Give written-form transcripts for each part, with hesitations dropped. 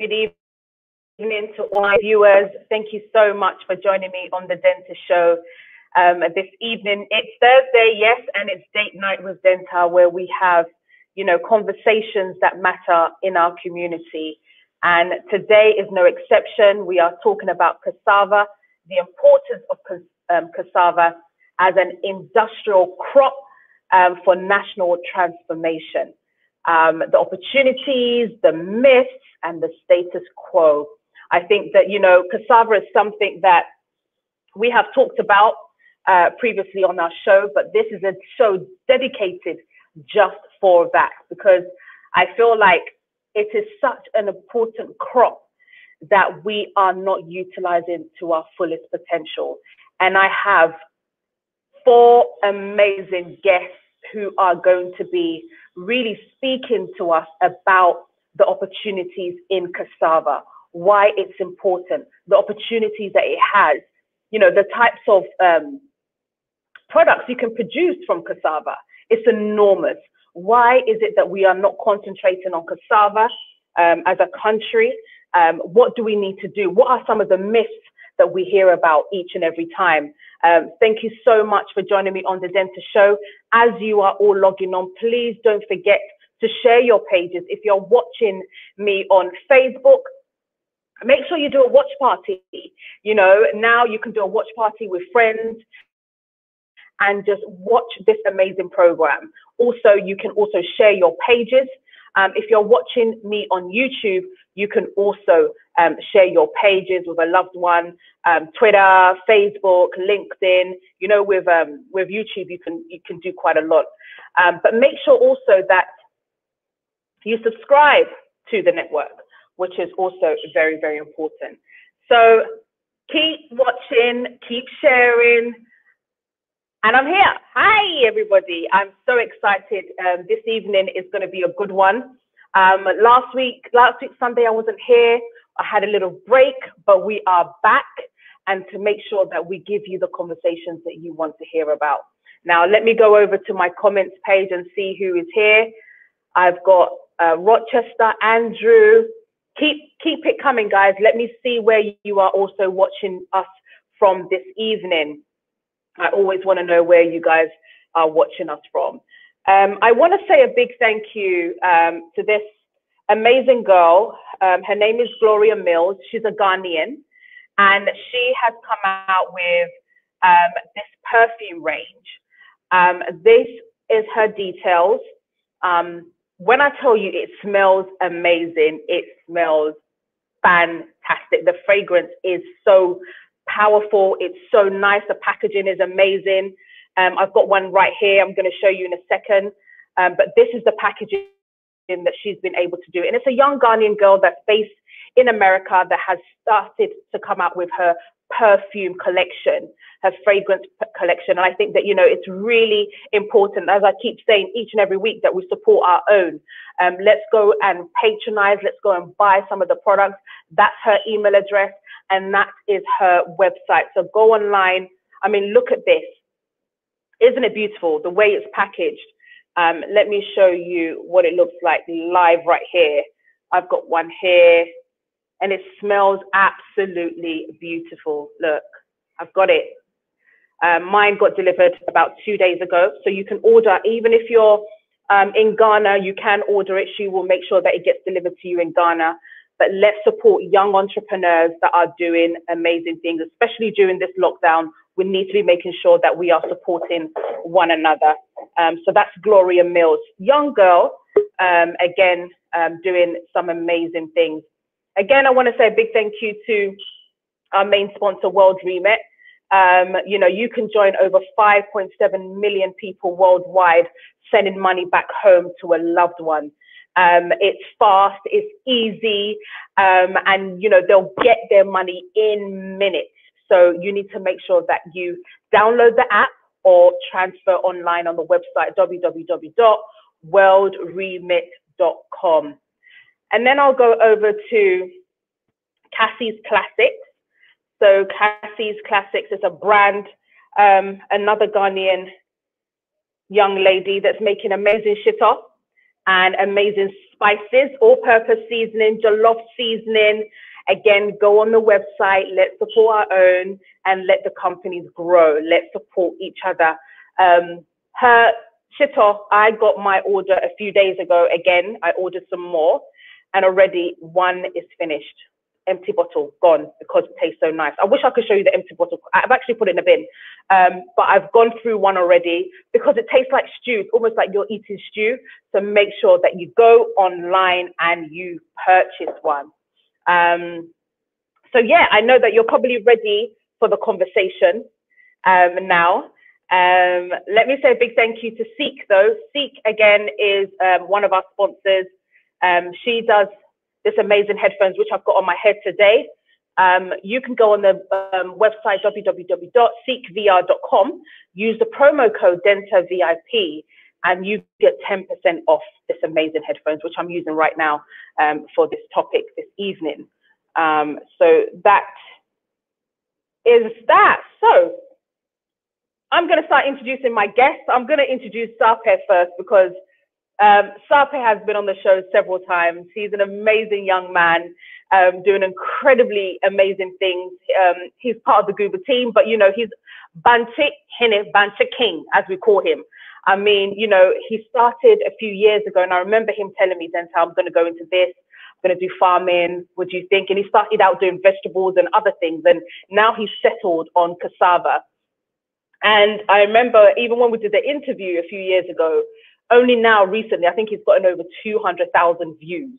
Good evening to all my viewers. Thank you so much for joining me on the DENTAA Show this evening. It's Thursday, yes, and it's date night with DENTAA, where we have, conversations that matter in our community. And today is no exception. We are talking about cassava, the importance of cassava as an industrial crop for national transformation. The opportunities, the myths, and the status quo. I think that, cassava is something that we have talked about previously on our show, but this is a show dedicated just for that, because I feel like it is such an important crop that we are not utilizing to our fullest potential. And I have 4 amazing guests who are going to be really speaking to us about the opportunities in cassava, why it's important, the opportunities that it has, the types of products you can produce from cassava. It's enormous. Why is it that we are not concentrating on cassava as a country? What do we need to do? What are some of the myths that we hear about each and every time? Thank you so much for joining me on the DENTAA Show. As you are all logging on, please don't forget to share your pages. If you're watching me on Facebook, make sure you do a watch party. Now you can do a watch party with friends and just watch this amazing program. Also, you can also share your pages. If you're watching me on YouTube, you can also share your pages with a loved one, Twitter, Facebook, LinkedIn. With YouTube, you can do quite a lot. But make sure also that you subscribe to the network, which is also very, very important. So keep watching, keep sharing. And I'm here. Hi, everybody. I'm so excited. This evening is going to be a good one. Last week Sunday, I wasn't here. I had a little break, but we are back, and to make sure that we give you the conversations that you want to hear about. Now, let me go over to my comments page and see who is here. I've got Rochester, Andrew. Keep it coming, guys. Let me see where you are also watching us from this evening. I always want to know where you guys are watching us from. I want to say a big thank you to this amazing girl. Her name is Gloria Mills. She's a Ghanaian, and she has come out with this perfume range. This is her details. When I tell you it smells amazing, it smells fantastic. The fragrance is so powerful. It's so nice. The packaging is amazing. I've got one right here. I'm going to show you in a second. But this is the packaging that she's been able to do. And it's a young Ghanaian girl that's based in America that has started to come out with her perfume collection, her fragrance collection. And I think that, it's really important, as I keep saying each and every week, that we support our own. Let's go and patronize. Let's go and buy some of the products. That's her email address, and that is her website. So go online. I mean, look at this. Isn't it beautiful, the way it's packaged? Let me show you what it looks like live right here. I've got one here, and it smells absolutely beautiful. Look, I've got it. Mine got delivered about 2 days ago. So you can order, even if you're in Ghana, you can order it. She will make sure that it gets delivered to you in Ghana. But let's support young entrepreneurs that are doing amazing things, especially during this lockdown. We need to be making sure that we are supporting one another. So that's Gloria Mills, young girl, again, doing some amazing things. Again, I want to say a big thank you to our main sponsor, World Remit. You can join over 5.7 million people worldwide sending money back home to a loved one. It's fast, it's easy, and they'll get their money in minutes. So you need to make sure that you download the app or transfer online on the website www.worldremit.com. And then I'll go over to Cassie's Classics. So Cassie's Classics is a brand, another Ghanaian young lady that's making amazing shit off and amazing spices, all-purpose seasoning, jollof seasoning. Again, go on the website. Let's support our own and let the companies grow. Let's support each other. Her shito, I got my order a few days ago. Again, I ordered some more, and already one is finished. Empty bottle, gone, because it tastes so nice. I wish I could show you the empty bottle. I've actually put it in a bin, but I've gone through one already because it tastes like stew. It's almost like you're eating stew. So make sure that you go online and you purchase one. So yeah, I know that you're probably ready for the conversation now. Let me say a big thank you to Seek though. Seek again is one of our sponsors. She does this amazing headphones, which I've got on my head today. You can go on the website www.seekvr.com, use the promo code DENTAVIP, and you get 10% off this amazing headphones, which I'm using right now for this topic this evening. So that is that. So I'm going to start introducing my guests. I'm going to introduce Sape first because Sape has been on the show several times. He's an amazing young man, doing incredibly amazing things. He's part of the Goober team, but you know, he's Bantik King, as we call him. I mean, you know, he started a few years ago, and I remember him telling me, Denta, I'm going to go into this, I'm going to do farming. What do you think? And he started out doing vegetables and other things, and now he's settled on cassava. And I remember even when we did the interview a few years ago, only now recently, I think he's gotten over 200,000 views.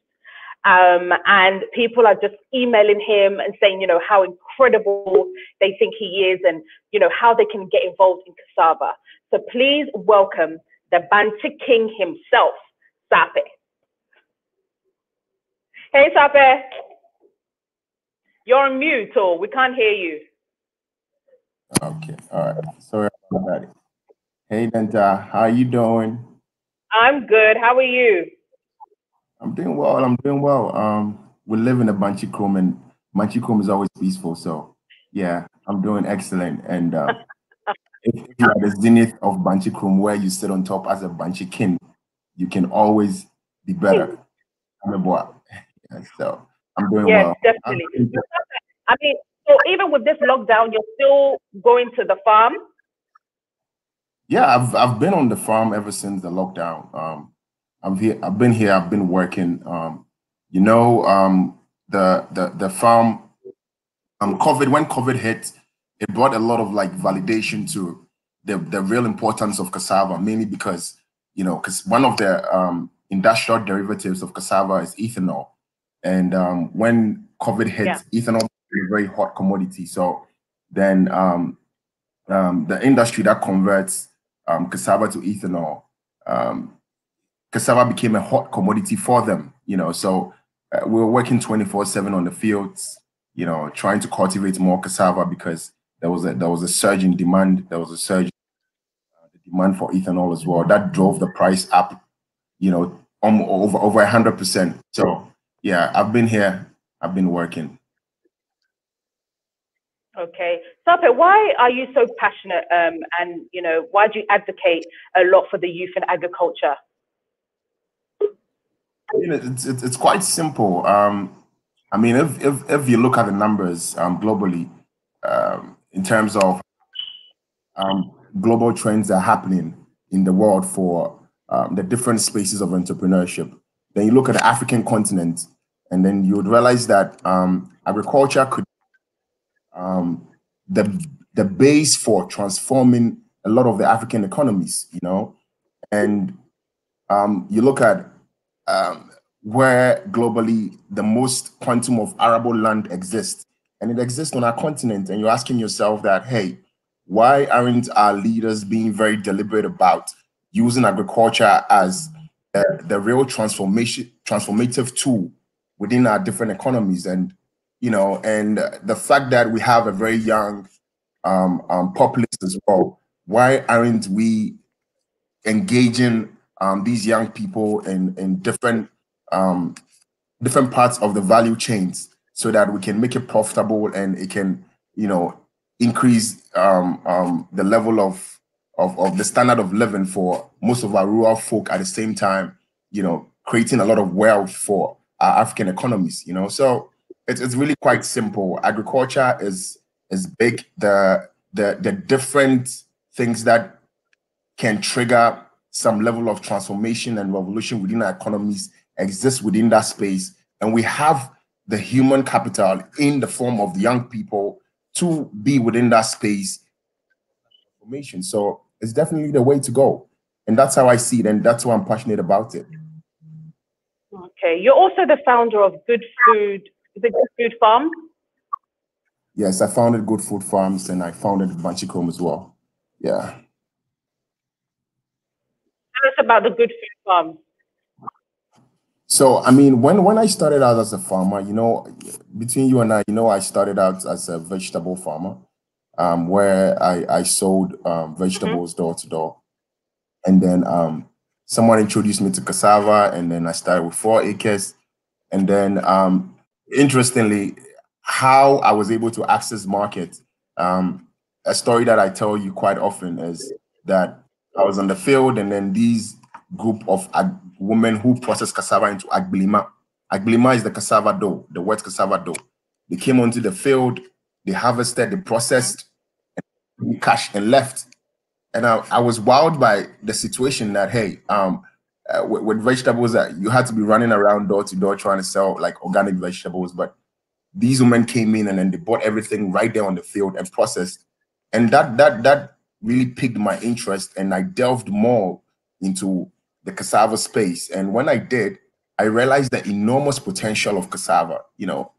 And people are just emailing him and saying, you know, how incredible they think he is and, you know, how they can get involved in cassava. So please welcome the Bantik King himself, Sape. Hey, Sape. You're on mute, or we can't hear you. Okay, all right. Sorry about that. Hey, Denta, how you doing? I'm good. How are you? I'm doing well. I'm doing well. We live in a Banchichrome, and Banchichrome is always peaceful. So, yeah, I'm doing excellent. And if you are the zenith of Banchichrome, where you sit on top as a Banchikin, you can always be better. I'm a boy. Yeah, so I'm doing well. Definitely. I mean, so even with this lockdown, you're still going to the farm? Yeah, I've been on the farm ever since the lockdown. I've been here. I've been working. You know, the farm. When COVID hit, it brought a lot of like validation to the real importance of cassava, mainly because, you know, because one of the industrial derivatives of cassava is ethanol, and when COVID hit, ethanol was a very hot commodity. So then the industry that converts cassava to ethanol, cassava became a hot commodity for them, you know. So we were working 24/7 on the fields, you know, trying to cultivate more cassava because there was a surge in demand. There was a surge in the demand for ethanol as well. That drove the price up, you know, over 100%. So yeah, I've been here. I've been working. Okay. Sape, why are you so passionate and, you know, why do you advocate a lot for the youth in agriculture? You know, it's quite simple. I mean, if you look at the numbers globally, in terms of global trends that are happening in the world for the different spaces of entrepreneurship, then you look at the African continent, and then you would realize that agriculture could the base for transforming a lot of the African economies, you know. And you look at where globally the most quantum of arable land exists, and it exists on our continent, and you're asking yourself that, hey, why aren't our leaders being very deliberate about using agriculture as the real transformative tool within our different economies? And, you know, and the fact that we have a very young populace as well, why aren't we engaging these young people in different parts of the value chains so that we can make it profitable and it can, you know, increase the level of the standard of living for most of our rural folk at the same time, you know, creating a lot of wealth for our African economies, you know. So it's really quite simple. Agriculture is big. The different things that can trigger some level of transformation and revolution within our economies exist within that space. And we have the human capital in the form of the young people to be within that space. Transformation. So it's definitely the way to go. And that's how I see it. And that's why I'm passionate about it. Okay. You're also the founder of Good Food, the Good Food Farm? Yes, I founded Good Food Farms and I founded Banchicombe as well. Yeah. Tell us about the Good Food Farm. So, I mean, when I started out as a farmer, you know, between you and I, you know, I started out as a vegetable farmer, where I sold vegetables door to door. And then someone introduced me to cassava, and then I started with 4 acres. And then, interestingly, how I was able to access market, a story that I tell you quite often is that I was on the field, and then these group of women who process cassava into agbilima. Agbilima is the cassava dough, the wet cassava dough. They came onto the field, they harvested, they processed, and cash and left. And I was wowed by the situation that, hey, with vegetables, that you had to be running around door to door trying to sell like organic vegetables. But these women came in and then they bought everything right there on the field and processed. And that really piqued my interest. And I delved more into the cassava space. And when I did, I realized the enormous potential of cassava, you know.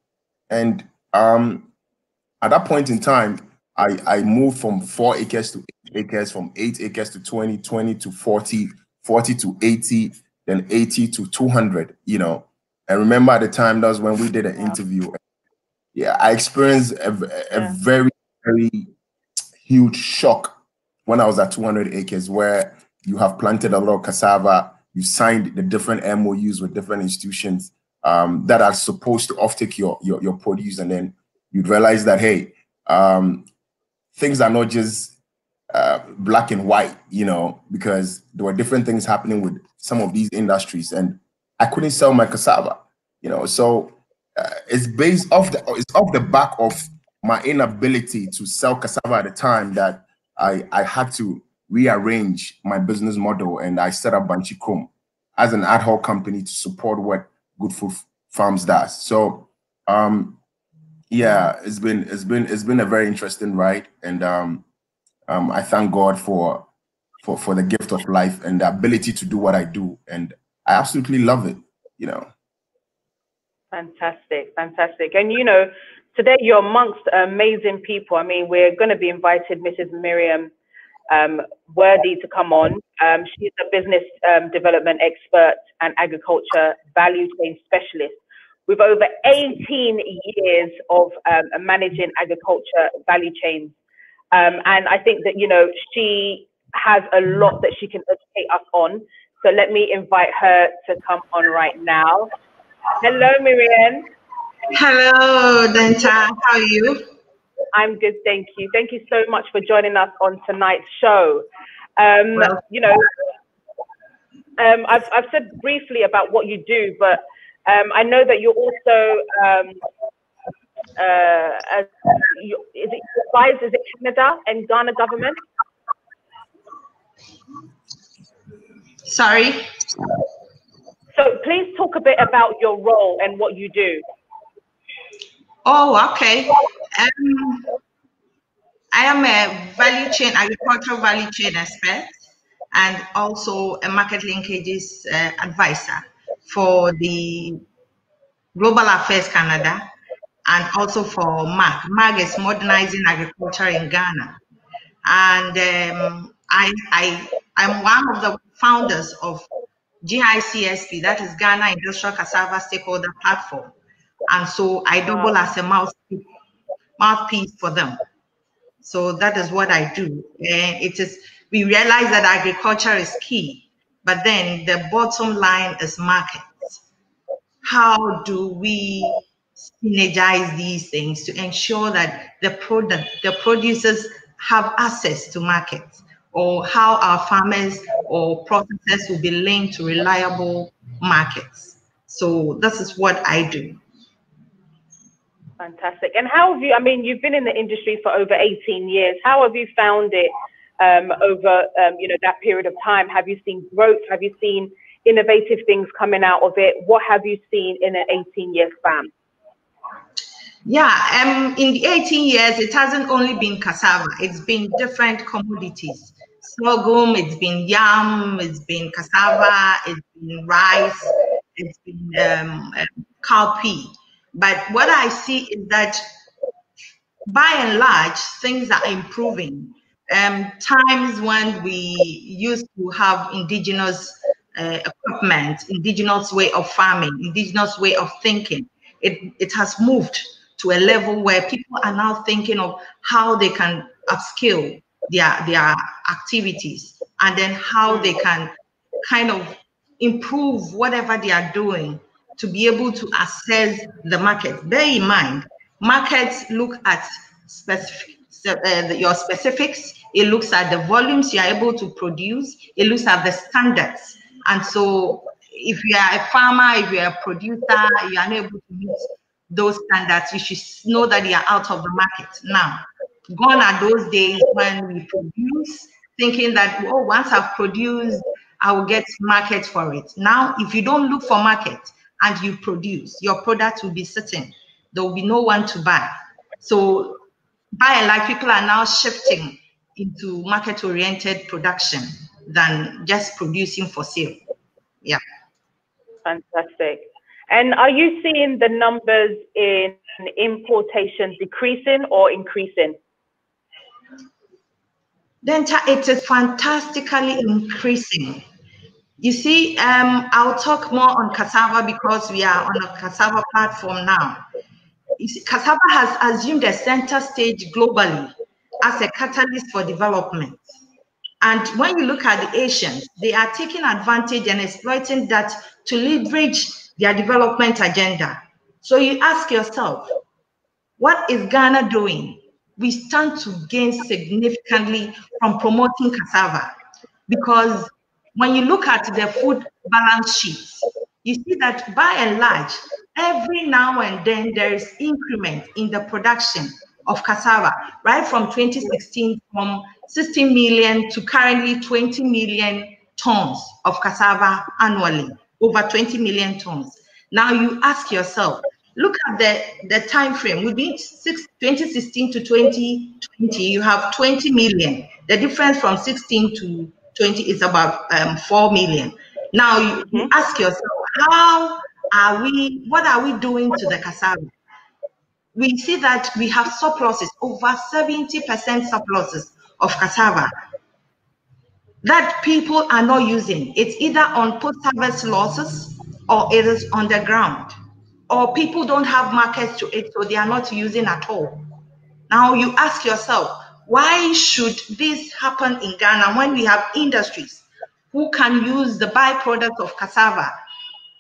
And at that point in time, I moved from 4 acres to 8 acres, from 8 acres to 20, 20 to 40, 40 to 80, then 80 to 200, you know. And remember at the time, that was when we did an interview. Yeah, I experienced a very, very huge shock when I was at 200 acres, where you have planted a lot of cassava, you signed the different MOUs with different institutions that are supposed to offtake your produce, and then you'd realize that, hey, things are not just black and white, you know, because there were different things happening with some of these industries, and I couldn't sell my cassava, you know. So it's based off the back of my inability to sell cassava at the time that I had to rearrange my business model, and I set up Banchicombe as an ad hoc company to support what Good Food Farms does. So yeah, it's been a very interesting ride, and I thank God for the gift of life and the ability to do what I do, and I absolutely love it, you know. Fantastic, fantastic. And you know, today you're amongst amazing people. I mean, we're going to be invited Mrs. Miriam Worthy to come on. She's a business development expert and agriculture value chain specialist with over 18 years of managing agriculture value chains. And I think that, you know, she has a lot that she can educate us on. So let me invite her to come on right now. Hello, Miriam. Hello, DENTAA. How are you? I'm good, thank you. Thank you so much for joining us on tonight's show. You know, I've said briefly about what you do, but I know that you're also is it Canada and Ghana government? Sorry? So please talk a bit about your role and what you do. Oh, okay. I am a agricultural value chain expert, and also a market linkages advisor for the Global Affairs Canada, and also for MAG. MAG is Modernizing Agriculture in Ghana. And I'm one of the founders of GICSP, that is Ghana Industrial Cassava Stakeholder Platform. And so I double as a mouthpiece for them. So that is what I do. And we realize that agriculture is key, but then the bottom line is markets. How do we synergize these things to ensure that the producers have access to markets, or how our farmers or processors will be linked to reliable markets. So this is what I do. Fantastic. And how have you, I mean, you've been in the industry for over 18 years. How have you found it over, you know, that period of time? Have you seen growth? Have you seen innovative things coming out of it? What have you seen in an 18-year span? Yeah, in the 18 years, it hasn't only been cassava. It's been different commodities. Sorghum, it's been yam, it's been cassava, it's been rice, it's been cowpea. But what I see is that by and large, things are improving. Times when we used to have indigenous equipment, indigenous way of farming, indigenous way of thinking, it has moved to a level where people are now thinking of how they can upskill their activities, and then how they can kind of improve whatever they are doing to be able to assess the market. Bear in mind, markets look at your specifics. It looks at the volumes you are able to produce. It looks at the standards. And so if you are a farmer, if you are a producer, you are unable to meet those standards, you should know that you are out of the market. Now, gone are those days when we produce, thinking that, oh, once I've produced, I will get market for it. Now, if you don't look for market and you produce, your product will be sitting. There will be no one to buy. So by and large, people are now shifting into market-oriented production than just producing for sale. Yeah. Fantastic. And are you seeing the numbers in importation decreasing or increasing? DENTAA, it is fantastically increasing. You see, I'll talk more on cassava because we are on a cassava platform now. You see, cassava has assumed a center stage globally as a catalyst for development. And when you look at the Asians, they are taking advantage and exploiting that to leverage their development agenda. So you ask yourself, what is Ghana doing? We stand to gain significantly from promoting cassava, because when you look at the food balance sheets, you see that by and large, every now and then there is increment in the production of cassava, right from 2016, from 16 million to currently 20 million tons of cassava annually, over 20 million tons. Now you ask yourself, look at the time frame. Within 2016 to 2020, you have 20 million. The difference from 16 to 20 is about 4 million. Now you ask yourself, what are we doing to the cassava? We see that we have surpluses, over 70% surpluses of cassava that people are not using. It's either on post-harvest losses or it is on the ground, or people don't have markets to it, so they are not using at all. Now you ask yourself, why should this happen in Ghana when we have industries who can use the byproduct of cassava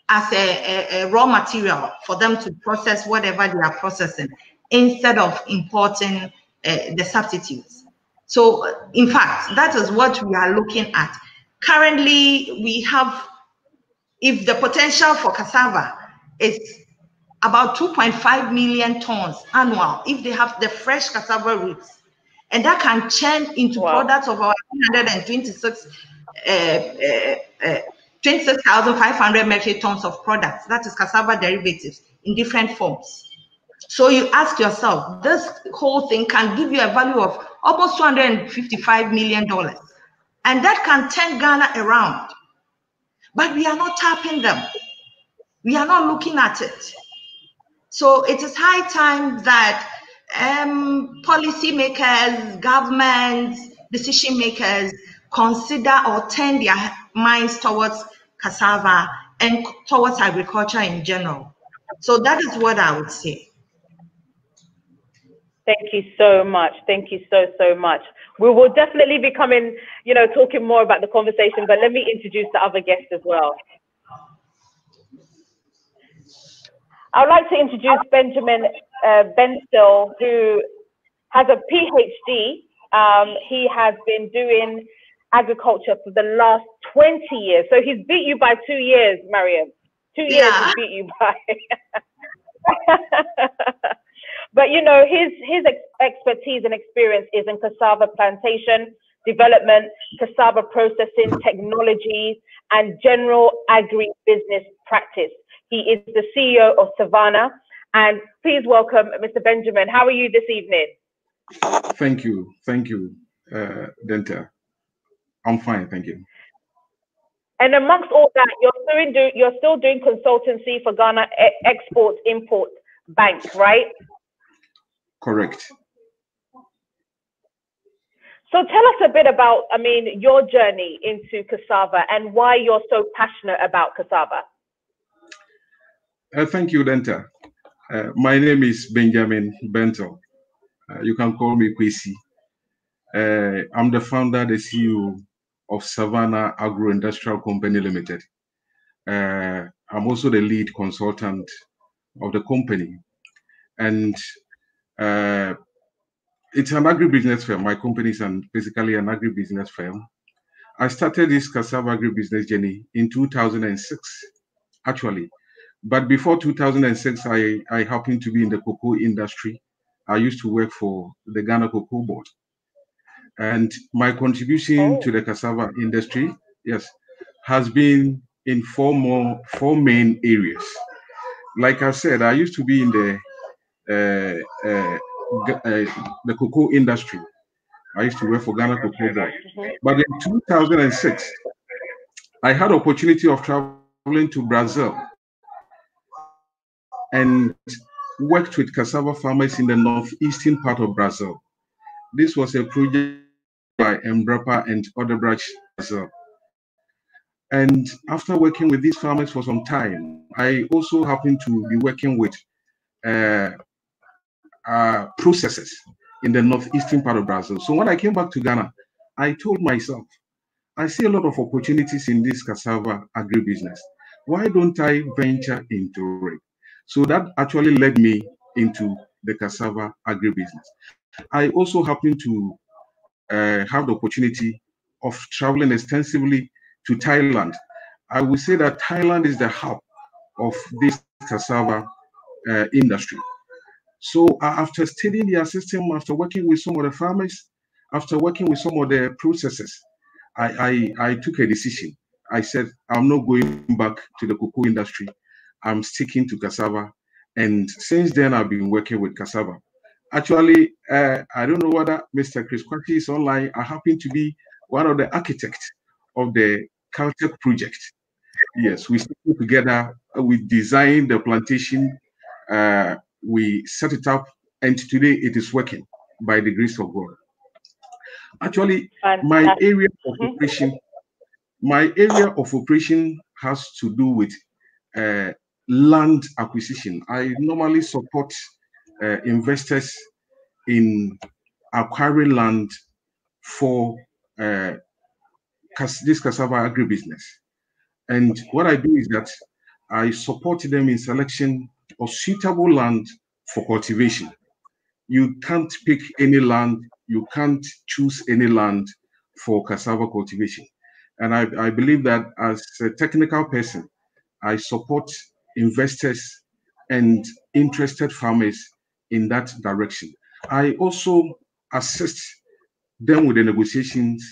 as a raw material for them to process whatever they are processing, instead of importing the substitutes? So in fact, that is what we are looking at. Currently, we have, if the potential for cassava is about 2.5 million tons annual, if they have the fresh cassava roots, and that can churn into products of our 26,500 metric tons of products. That is cassava derivatives in different forms. So you ask yourself, this whole thing can give you a value of almost $255 million. And that can turn Ghana around. But we are not tapping them. We are not looking at it. So it is high time that policymakers, governments, decision makers consider or turn their minds towards cassava and towards agriculture in general. So that is what I would say. Thank you so much. Thank you so much. We will definitely be coming, talking more about the conversation, but let me introduce the other guests as well. I'd like to introduce Benjamin Benstill, who has a PhD. He has been doing agriculture for the last 20 years. So he's beat you by 2 years, Mariam. 2 years he's beat you by. But you know, his expertise and experience is in cassava plantation, development, cassava processing, technology, and general agri-business practice. He is the CEO of Savannah. And please welcome Mr. Benjamin. How are you this evening? Thank you, DENTAA. I'm fine, thank you. And amongst all that, you're still doing consultancy for Ghana Export-Import Bank, right? Correct. So tell us a bit about, I mean, your journey into cassava and why you're so passionate about cassava. Thank you, DENTAA. My name is Benjamin Bento. You can call me Kwesi. I'm the founder, the CEO of Savannah Agro-Industrial Company Limited. I'm also the lead consultant of the company. And it's an agribusiness firm. My company is basically an agribusiness firm. I started this cassava agribusiness journey in 2006, actually. But before 2006, I happened to be in the cocoa industry. I used to work for the Ghana Cocoa Board. And my contribution to the cassava industry, yes, has been in four main areas. Like I said, I used to be in the cocoa industry. I used to work for Ghana Cocoa Board. But in 2006, I had opportunity of traveling to Brazil and worked with cassava farmers in the northeastern part of Brazil. This was a project by Embrapa and Odebrecht Brazil. And after working with these farmers for some time, I also happened to be working with processors in the northeastern part of Brazil. So when I came back to Ghana, I told myself, I see a lot of opportunities in this cassava agribusiness. Why don't I venture into it? So that actually led me into the cassava agribusiness. I also happened to have the opportunity of traveling extensively to Thailand. I would say that Thailand is the hub of this cassava industry. So after studying their system, after working with some of the farmers, after working with some of the processors, I took a decision. I said, I'm not going back to the cocoa industry. I'm sticking to cassava. And since then, I've been working with cassava. Actually, I don't know whether Mr. Chris Kwaki is online. I happen to be one of the architects of the Caltech project. Yes, we stuck together. We designed the plantation. We set it up, and today it is working by the grace of God. Actually, my area of operation has to do with land acquisition. I normally support investors in acquiring land for this cassava agribusiness. And what I do is that I support them in selection of suitable land for cultivation. You can't pick any land, you can't choose any land for cassava cultivation. And I believe that as a technical person, I support investors and interested farmers in that direction. I also assist them with the negotiations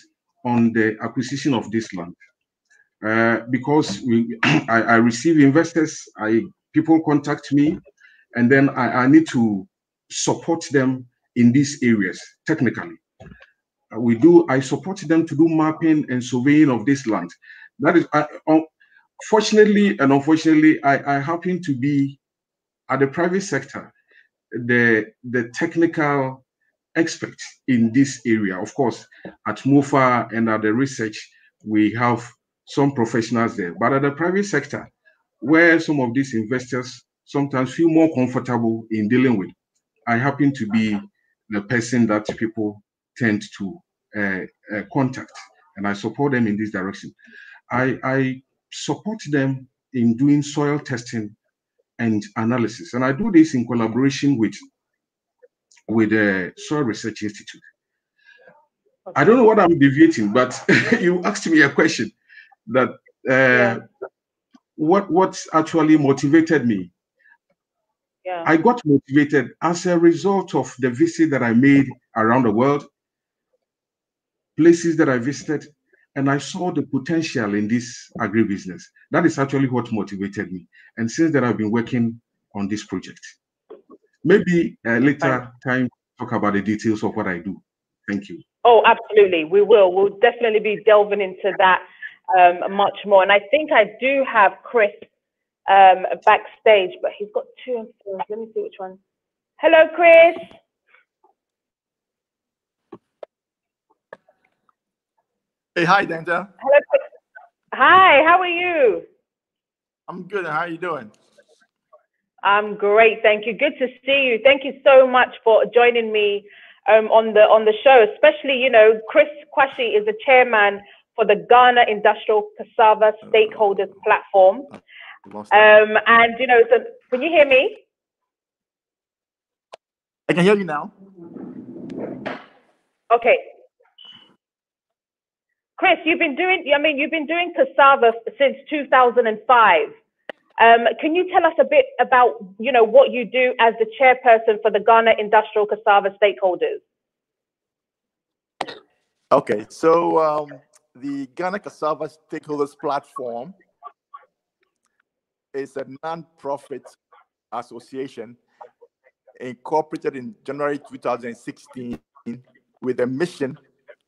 on the acquisition of this land. Because I receive investors, people contact me, and then I need to support them in these areas technically. I support them to do mapping and surveying of this land. That is, fortunately and unfortunately, I happen to be at the private sector, the technical expert in this area. Of course, at MOFA and at the research, we have some professionals there. But at the private sector, where some of these investors sometimes feel more comfortable in dealing with, I happen to be the person that people tend to contact, and I support them in this direction. I support them in doing soil testing and analysis, and I do this in collaboration with the Soil Research Institute. I don't know what I'm deviating, but you asked me a question that what actually motivated me. Yeah. I got motivated as a result of the visit that I made around the world, places that I visited, and I saw the potential in this agribusiness. That is actually what motivated me. And since then, I've been working on this project. Maybe later time talk about the details of what I do. Thank you. Oh, absolutely. We will. We'll definitely be delving into that much more. And I think I do have Chris backstage, but he's got two and four. Let me see which one. Hello, Chris. Hey, hi, Denta. Hello, Chris. Hi, how are you? I'm good. How are you doing? I'm great, thank you. Good to see you. Thank you so much for joining me on the show. Especially, you know, Chris Kwashi is the chairman for the Ghana Industrial Cassava Stakeholders Platform. And you know, so can you hear me? I can hear you now. Okay. Chris, you've been doing cassava since 2005. Can you tell us a bit about, you know, what you do as the chairperson for the Ghana Industrial Cassava Stakeholders? Okay, so the Ghana Cassava Stakeholders Platform is a non-profit association incorporated in January 2016 with a mission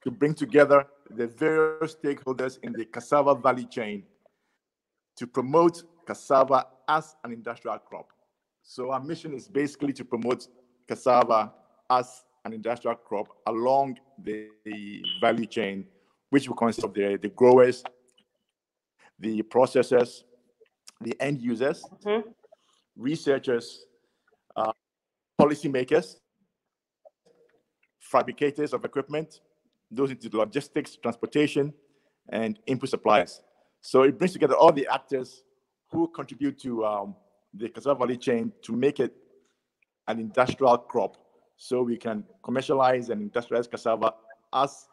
to bring together the various stakeholders in the cassava value chain to promote cassava as an industrial crop. So our mission is basically to promote cassava as an industrial crop along the value chain, which will consist of the growers, the processors, the end users, researchers, policymakers, fabricators of equipment, those into logistics, transportation, and input suppliers. So it brings together all the actors who contribute to the cassava value chain to make it an industrial crop, so we can commercialize and industrialize cassava as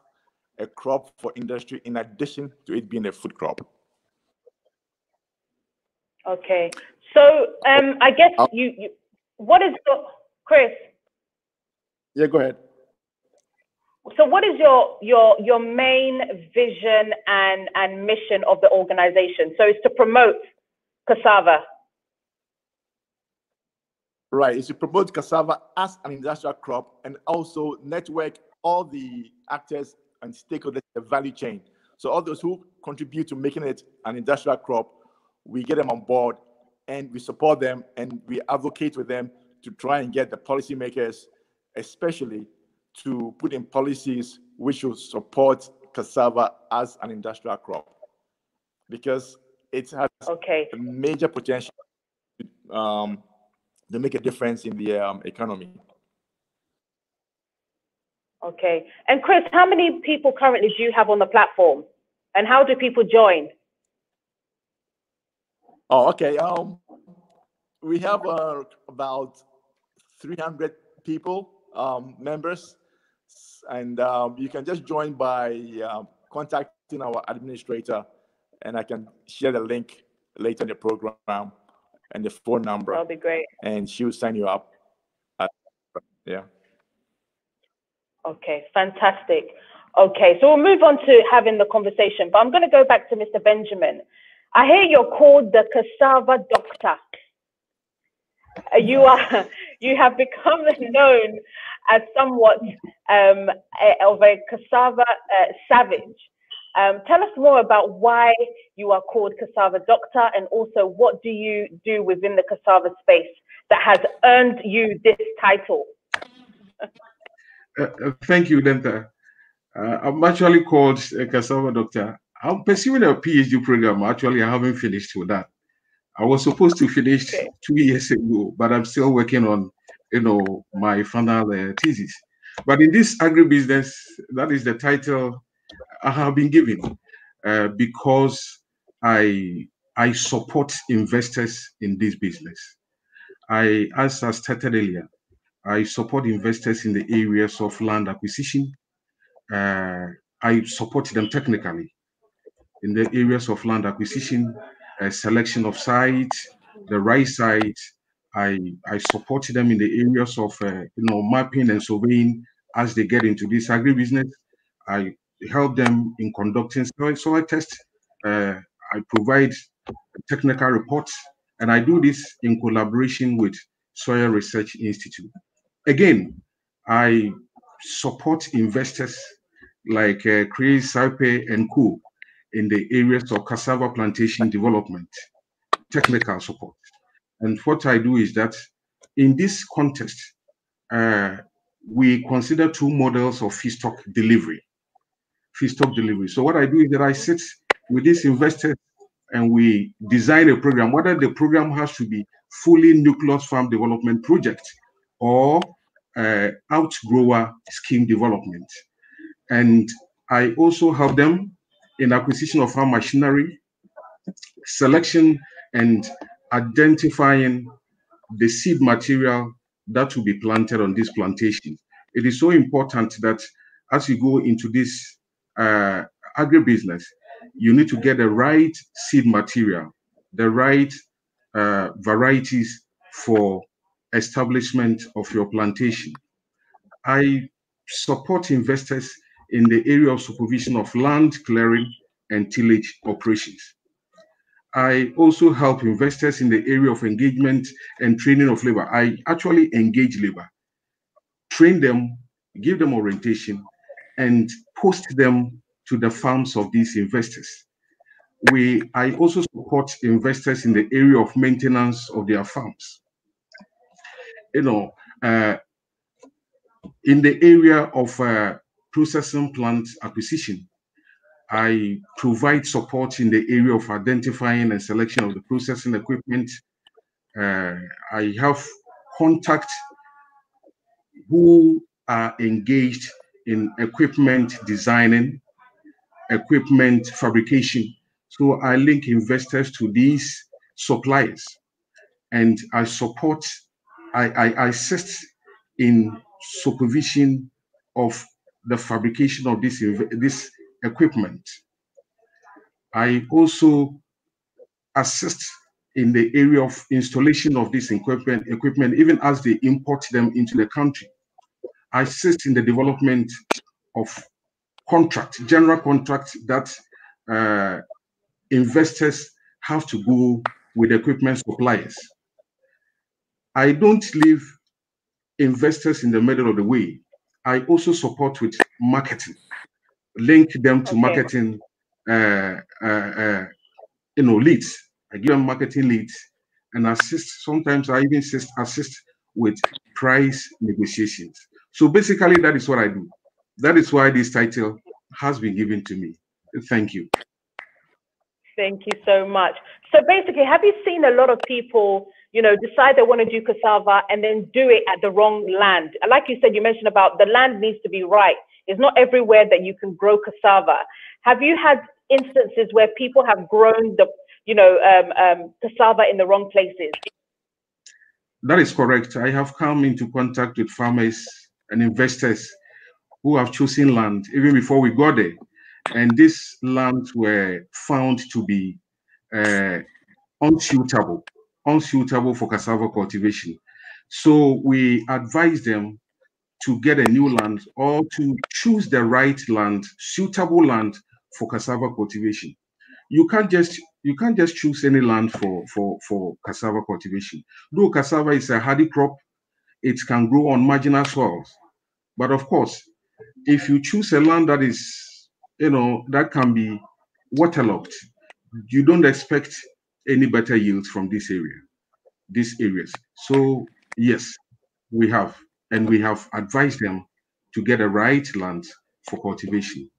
a crop for industry in addition to it being a food crop. Okay, so I guess what is Chris? Yeah, go ahead. So what is your main vision and mission of the organization? So it's to promote cassava. Right, it's to promote cassava as an industrial crop and also network all the actors and stakeholders in the value chain. So all those who contribute to making it an industrial crop, we get them on board and we support them and we advocate with them to try and get the policymakers, especially, to put in policies which will support cassava as an industrial crop, because it has a major potential to make a difference in the economy. Okay. And Chris, how many people currently do you have on the platform? And how do people join? Oh, okay. We have about 300 people, members, and you can just join by contacting our administrator, and I can share the link later in the program and the phone number. That'll be great. And she will sign you up. Yeah. Okay, fantastic. Okay, so we'll move on to having the conversation, but I'm going to go back to Mr. Benjamin. I hear you're called the Cassava Doctor. You have become known as somewhat of a cassava savage. Tell us more about why you are called Cassava Doctor, and also what do you do within the cassava space that has earned you this title? Thank you, Denta. I'm actually called a Cassava Doctor. I'm pursuing a PhD program. Actually, I haven't finished with that. I was supposed to finish 2 years ago, but I'm still working on, my final thesis. But in this agribusiness, that is the title I have been given, because I support investors in this business. As I stated earlier, I support investors in the areas of land acquisition, I support them technically in the areas of land acquisition, selection of sites, the right sites. I support them in the areas of mapping and surveying as they get into this agribusiness. I help them in conducting soil tests. I provide technical reports, and I do this in collaboration with Soil Research Institute. Again, I support investors like Chris Sarpe and Co. in the areas of cassava plantation development, technical support. And what I do is that in this context, we consider two models of feedstock delivery. So what I do is that I sit with these investors and we design a program, whether the program has to be fully nucleus farm development project or outgrower scheme development. And I also help them in acquisition of farm machinery, selection and identifying the seed material that will be planted on this plantation. It is so important that as you go into this agribusiness, you need to get the right seed material, the right varieties for establishment of your plantation. I support investors in the area of supervision of land clearing and tillage operations. I also help investors in the area of engagement and training of labor. I actually engage labor, train them, give them orientation, and post them to the farms of these investors. I also support investors in the area of maintenance of their farms. In the area of processing plant acquisition, I provide support in the area of identifying and selection of the processing equipment. I have contact who are engaged in equipment designing, equipment fabrication. So I link investors to these suppliers, and I assist in supervision of the fabrication of this equipment. I also assist in the area of installation of this equipment even as they import them into the country. I assist in the development of general contracts that investors have to go with equipment suppliers. I don't leave investors in the middle of the way. I also support with marketing, link them to marketing leads. I give them marketing leads and assist. Sometimes I even assist with price negotiations. So basically, that is what I do. That is why this title has been given to me. Thank you. Thank you so much. So basically, have you seen a lot of people, decide they want to do cassava and then do it at the wrong land? Like you said, you mentioned about the land needs to be right. It's not everywhere that you can grow cassava. Have you had instances where people have grown the, cassava in the wrong places? That is correct. I have come into contact with farmers and investors who have chosen land even before we got there. And these lands were found to be unsuitable for cassava cultivation. So we advise them to get a new land or to choose the right land, suitable land for cassava cultivation. You can't just choose any land for cassava cultivation. Though cassava is a hardy crop, it can grow on marginal soils. But of course, if you choose a land that is, that can be waterlogged, you don't expect any better yields from these areas. So yes, we have advised them to get a right land for cultivation.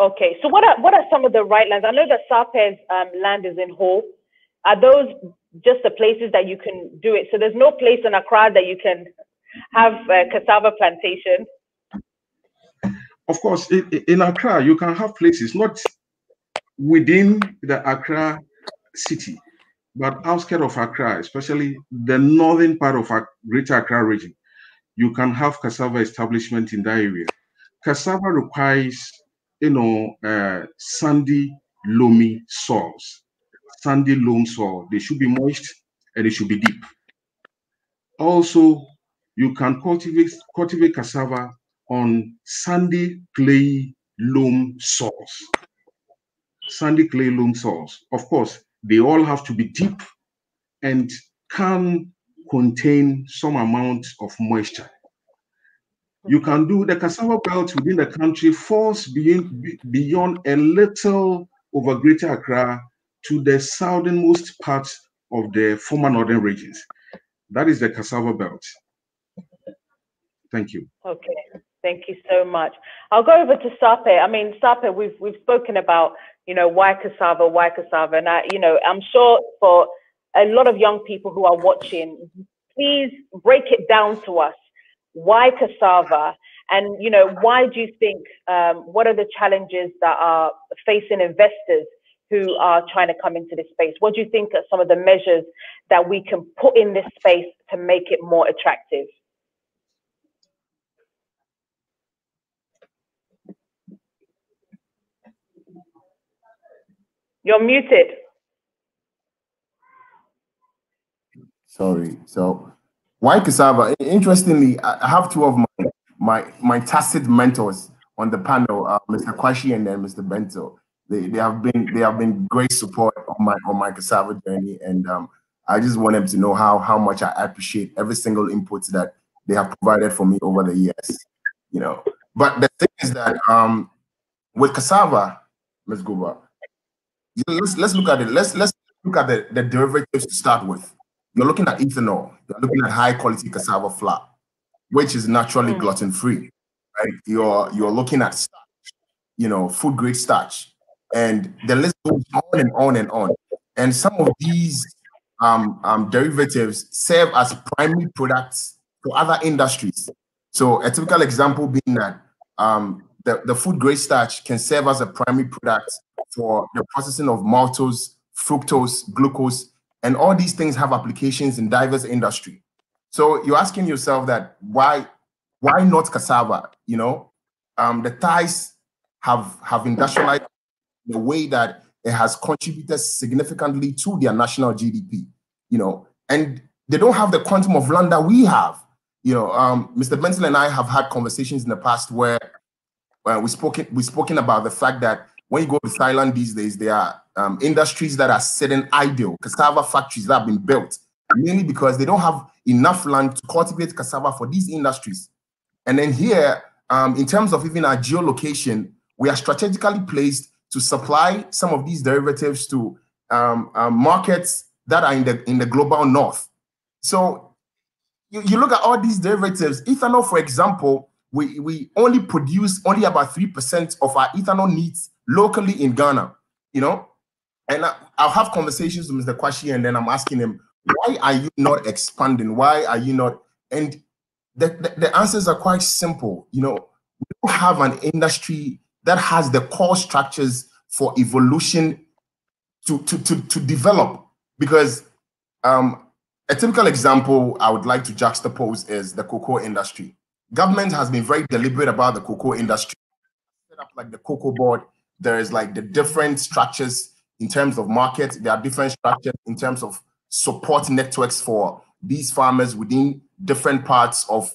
Okay, so what are some of the right lands? I know that Sape's land is in Ho. Are those just the places that you can do it? So there's no place in Accra that you can have a cassava plantation? Of course, in Accra, you can have places, not within the Accra city, but outskirts of Accra, especially the northern part of our Greater Accra region. you can have cassava establishment in that area. Cassava requires, sandy, loamy soils. Sandy, loam soil. They should be moist and they should be deep. Also, you can cultivate cassava on sandy, clay, loam soils. Sandy, clay, loam soils. Of course, they all have to be deep and can contain some amount of moisture. You can do the cassava belt within the country falls beyond a little over Greater Accra to the southernmost part of the former northern regions. That is the cassava belt. Thank you. Okay, thank you so much. I'll go over to Sape. I mean, Sape, we've spoken about, why cassava, and I'm sure for a lot of young people who are watching, please break it down to us. Why cassava? And, why do you think, what are the challenges that are facing investors who are trying to come into this space? What do you think are some of the measures that we can put in this space to make it more attractive? You're muted. Sorry. So, why cassava? Interestingly, I have two of my tacit mentors on the panel, Mr. Kwashi and then Mr. Bento. They have been great support on my cassava journey, and I just want them to know how much I appreciate every single input that they have provided for me over the years. But the thing is that with cassava, Ms. Guba, let's look at it. Let's look at the derivatives to start with. You're looking at ethanol. You're looking at high quality cassava flour, which is naturally gluten free, right? You're looking at starch, food grade starch, and the list goes on and on and on. And some of these derivatives serve as primary products for other industries. So a typical example being that the food grade starch can serve as a primary product for the processing of maltose, fructose, glucose, and all these things have applications in diverse industry. So you're asking yourself that why not cassava? The Thais have industrialized in a way that it has contributed significantly to their national GDP. And they don't have the quantum of land that we have. Mr. Benson and I have had conversations in the past where we've spoken about the fact that when you go to Thailand these days, there are industries that are sitting idle, cassava factories that have been built, mainly because they don't have enough land to cultivate cassava for these industries. And then here, in terms of even our geolocation, we are strategically placed to supply some of these derivatives to markets that are in the global north. So you look at all these derivatives. Ethanol, for example, we only produce about 3% of our ethanol needs locally in Ghana, and I'll have conversations with Mr. Kwashi, and then I'm asking him, why are you not expanding? Why are you not? And the answers are quite simple. We don't have an industry that has the core structures for evolution to develop. Because a typical example I would like to juxtapose is the cocoa industry. Government has been very deliberate about the cocoa industry. Set up like the cocoa board. There is like the different structures in terms of market. There are different structures in terms of support networks for these farmers within different parts of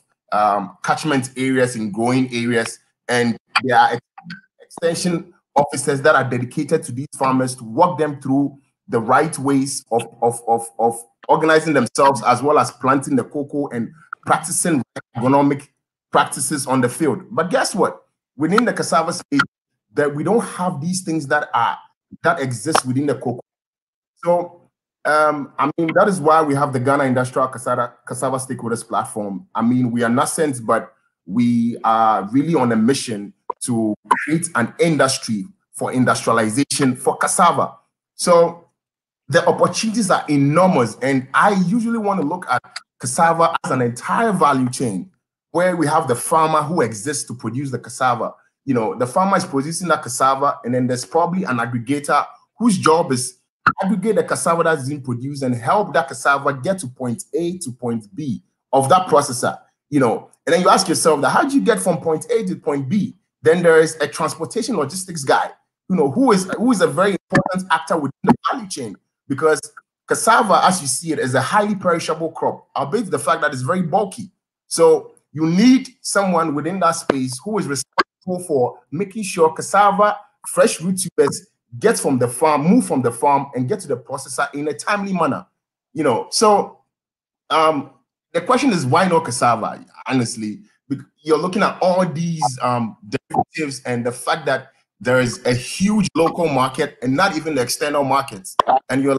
catchment areas and growing areas. And there are extension officers that are dedicated to these farmers to walk them through the right ways of organizing themselves, as well as planting the cocoa and practicing agronomic practices on the field. But guess what? Within the cassava space, that we don't have these things that exist within the cocoa. So that is why we have the Ghana Industrial Cassava Stakeholders Platform. We are nascent, but we are really on a mission to create an industry for industrialization for cassava. So the opportunities are enormous, and I usually want to look at cassava as an entire value chain, where we have the farmer who exists to produce the cassava. The farmer is producing that cassava, and then there's probably an aggregator whose job is to aggregate the cassava that's being produced and help that cassava get to point A to point B of that processor. you know, and then you ask yourself that how do you get from point A to point B? Then there is a transportation logistics guy, you know, who is a very important actor within the value chain, because cassava, as you see it, is a highly perishable crop, albeit the fact that it's very bulky. So you need someone within that space who is responsible for making sure cassava, fresh root tubers, get from the farm, move from the farm, and get to the processor in a timely manner. You know, so the question is, why not cassava? Honestly, you're looking at all these derivatives and the fact that there is a huge local market and not even the external markets, and you're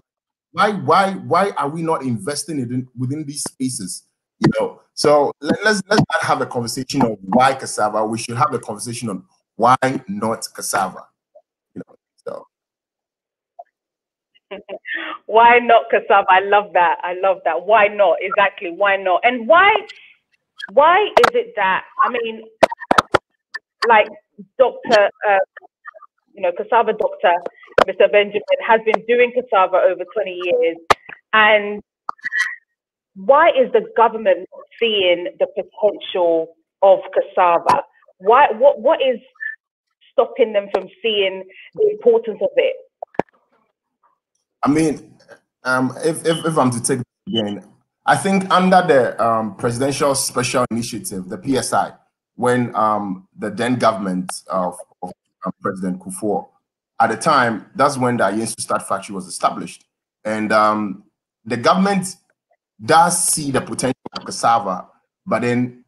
like, why are we not investing within these spaces? You know, so let's not have a conversation of why cassava. We should have a conversation on why not cassava. You know, so. Why not cassava? I love that. I love that. Why not? Exactly. Why not? And why is it that, I mean, like Dr. You know, Cassava Doctor, Mr. Benjamin, has been doing cassava over 20 years. And why is the government not seeing the potential of cassava? What is stopping them from seeing the importance of it? I mean, if I'm to take it again, I think under the Presidential Special Initiative, the PSI, when the then government of President Kufuor, at the time, that's when the Ayensu Start Factory was established. And the government does see the potential of cassava, but then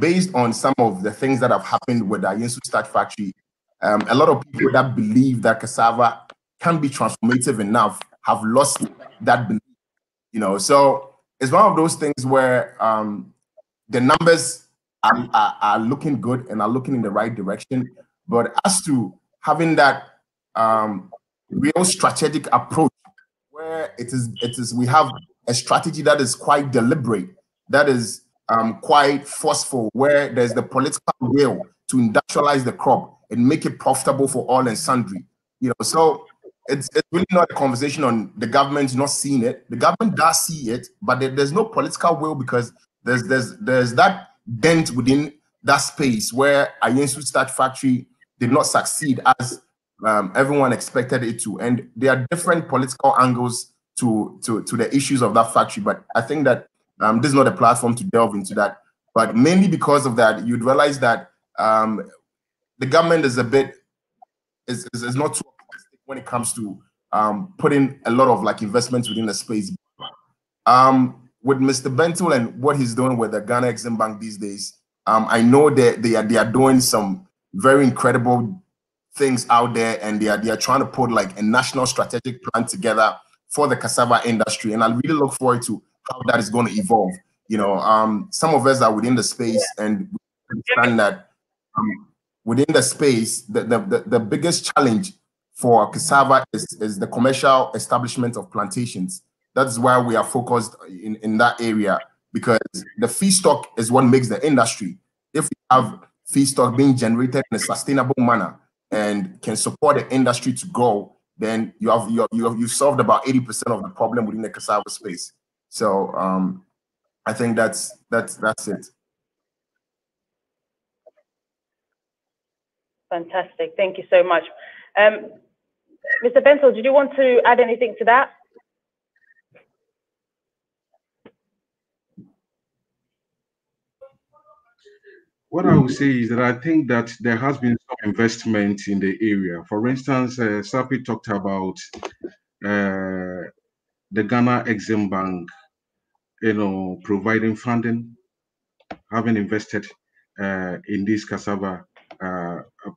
based on some of the things that have happened with the Ayensu Start Factory, a lot of people that believe that cassava can be transformative enough have lost that belief, you know. So it's one of those things where the numbers are looking good and are looking in the right direction, but as to having that real strategic approach where it is we have a strategy that is quite deliberate, that is quite forceful, where there's the political will to industrialize the crop and make it profitable for all and sundry, you know. So it's really not a conversation on the government not seeing it. The government does see it, but there's no political will, because there's that dent within that space where Ayensu Start Factory did not succeed as everyone expected it to, and there are different political angles to the issues of that factory. But I think that this is not a platform to delve into that. But mainly because of that, you'd realize that the government is a bit is not too optimistic when it comes to putting a lot of like investments within the space. With Mr. Bentil and what he's doing with the Ghana Exim Bank these days, I know that they are doing some very incredible things out there, and they are trying to put like a national strategic plan together for the cassava industry, and I really look forward to how that is going to evolve. You know, some of us are within the space, and we understand that within the space, the biggest challenge for cassava is the commercial establishment of plantations. That's why we are focused in that area, because the feedstock is what makes the industry. If we have feedstock being generated in a sustainable manner and can support the industry to grow, then you've solved about 80% of the problem within the cassava space. So I think that's it. Fantastic. Thank you so much. Mr. Bentil, did you want to add anything to that? What I would say is that I think that there has been some investment in the area. For instance, Sapi talked about the Ghana Exim Bank, you know, providing funding, having invested in this cassava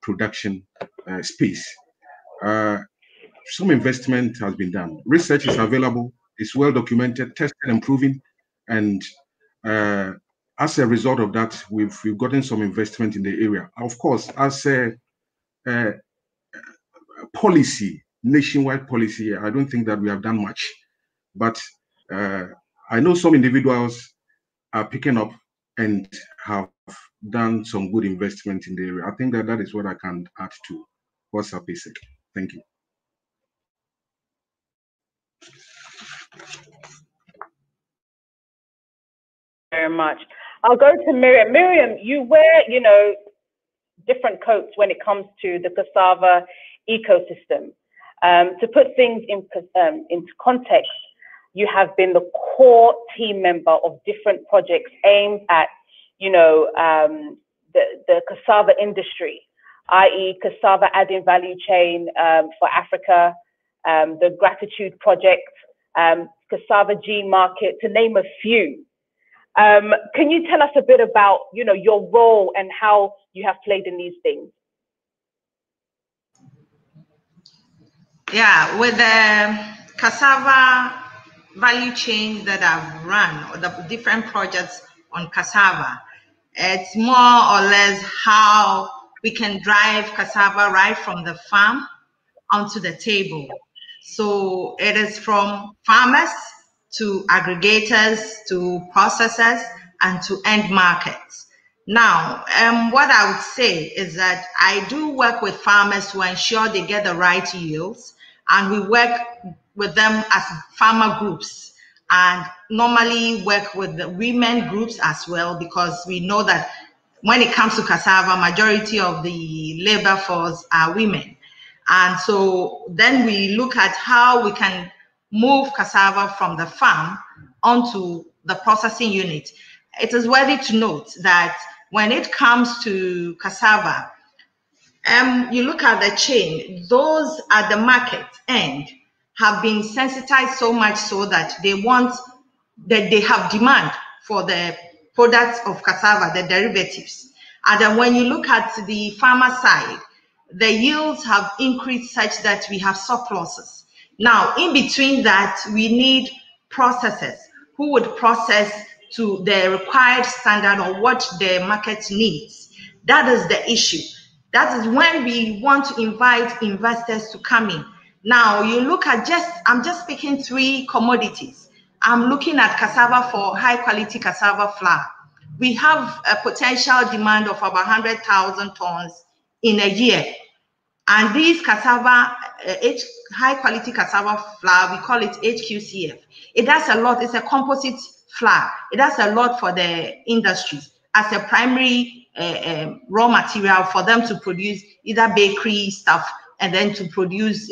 production space. Some investment has been done. Research is available. It's well documented, tested, and proven. And as a result of that, we've gotten some investment in the area. Of course, as a policy, nationwide policy, I don't think that we have done much. But I know some individuals are picking up and have done some good investment in the area. I think that is what I can add to what's basic. Thank you. Very much. I'll go to Miriam. Miriam, you wear, you know, different coats when it comes to the cassava ecosystem. To put things into context, you have been the core team member of different projects aimed at, you know, the cassava industry, i.e. cassava adding value chain for Africa, the Gratitude Project, Cassava G Market, to name a few. Can you tell us a bit about, you know, your role and how you have played in these things? Yeah, with the cassava value chain that I've run, or the different projects on cassava, it's more or less how we can drive cassava right from the farm onto the table. So it is from farmers to aggregators to processors and to end markets. Now, what I would say is that I do work with farmers to ensure they get the right yields, and we work with them as farmer groups, and normally work with the women groups as well, because we know that when it comes to cassava, majority of the labor force are women. And so then we look at how we can move cassava from the farm onto the processing unit. It is worthy to note that when it comes to cassava, you look at the chain, those at the market end have been sensitized so much so that they have demand for the products of cassava, the derivatives. And then when you look at the farmer side, the yields have increased such that we have surpluses. Now, in between that, we need processors who would process to the required standard or what the market needs. That is the issue. That is when we want to invite investors to come in. Now, you look at I'm just picking 3 commodities. I'm looking at cassava for high quality cassava flour. We have a potential demand of about 100,000 tons in a year. And these cassava, high quality cassava flour, we call it HQCF. It does a lot. It's a composite flour. It does a lot for the industries as a primary raw material for them to produce either bakery stuff, and then to produce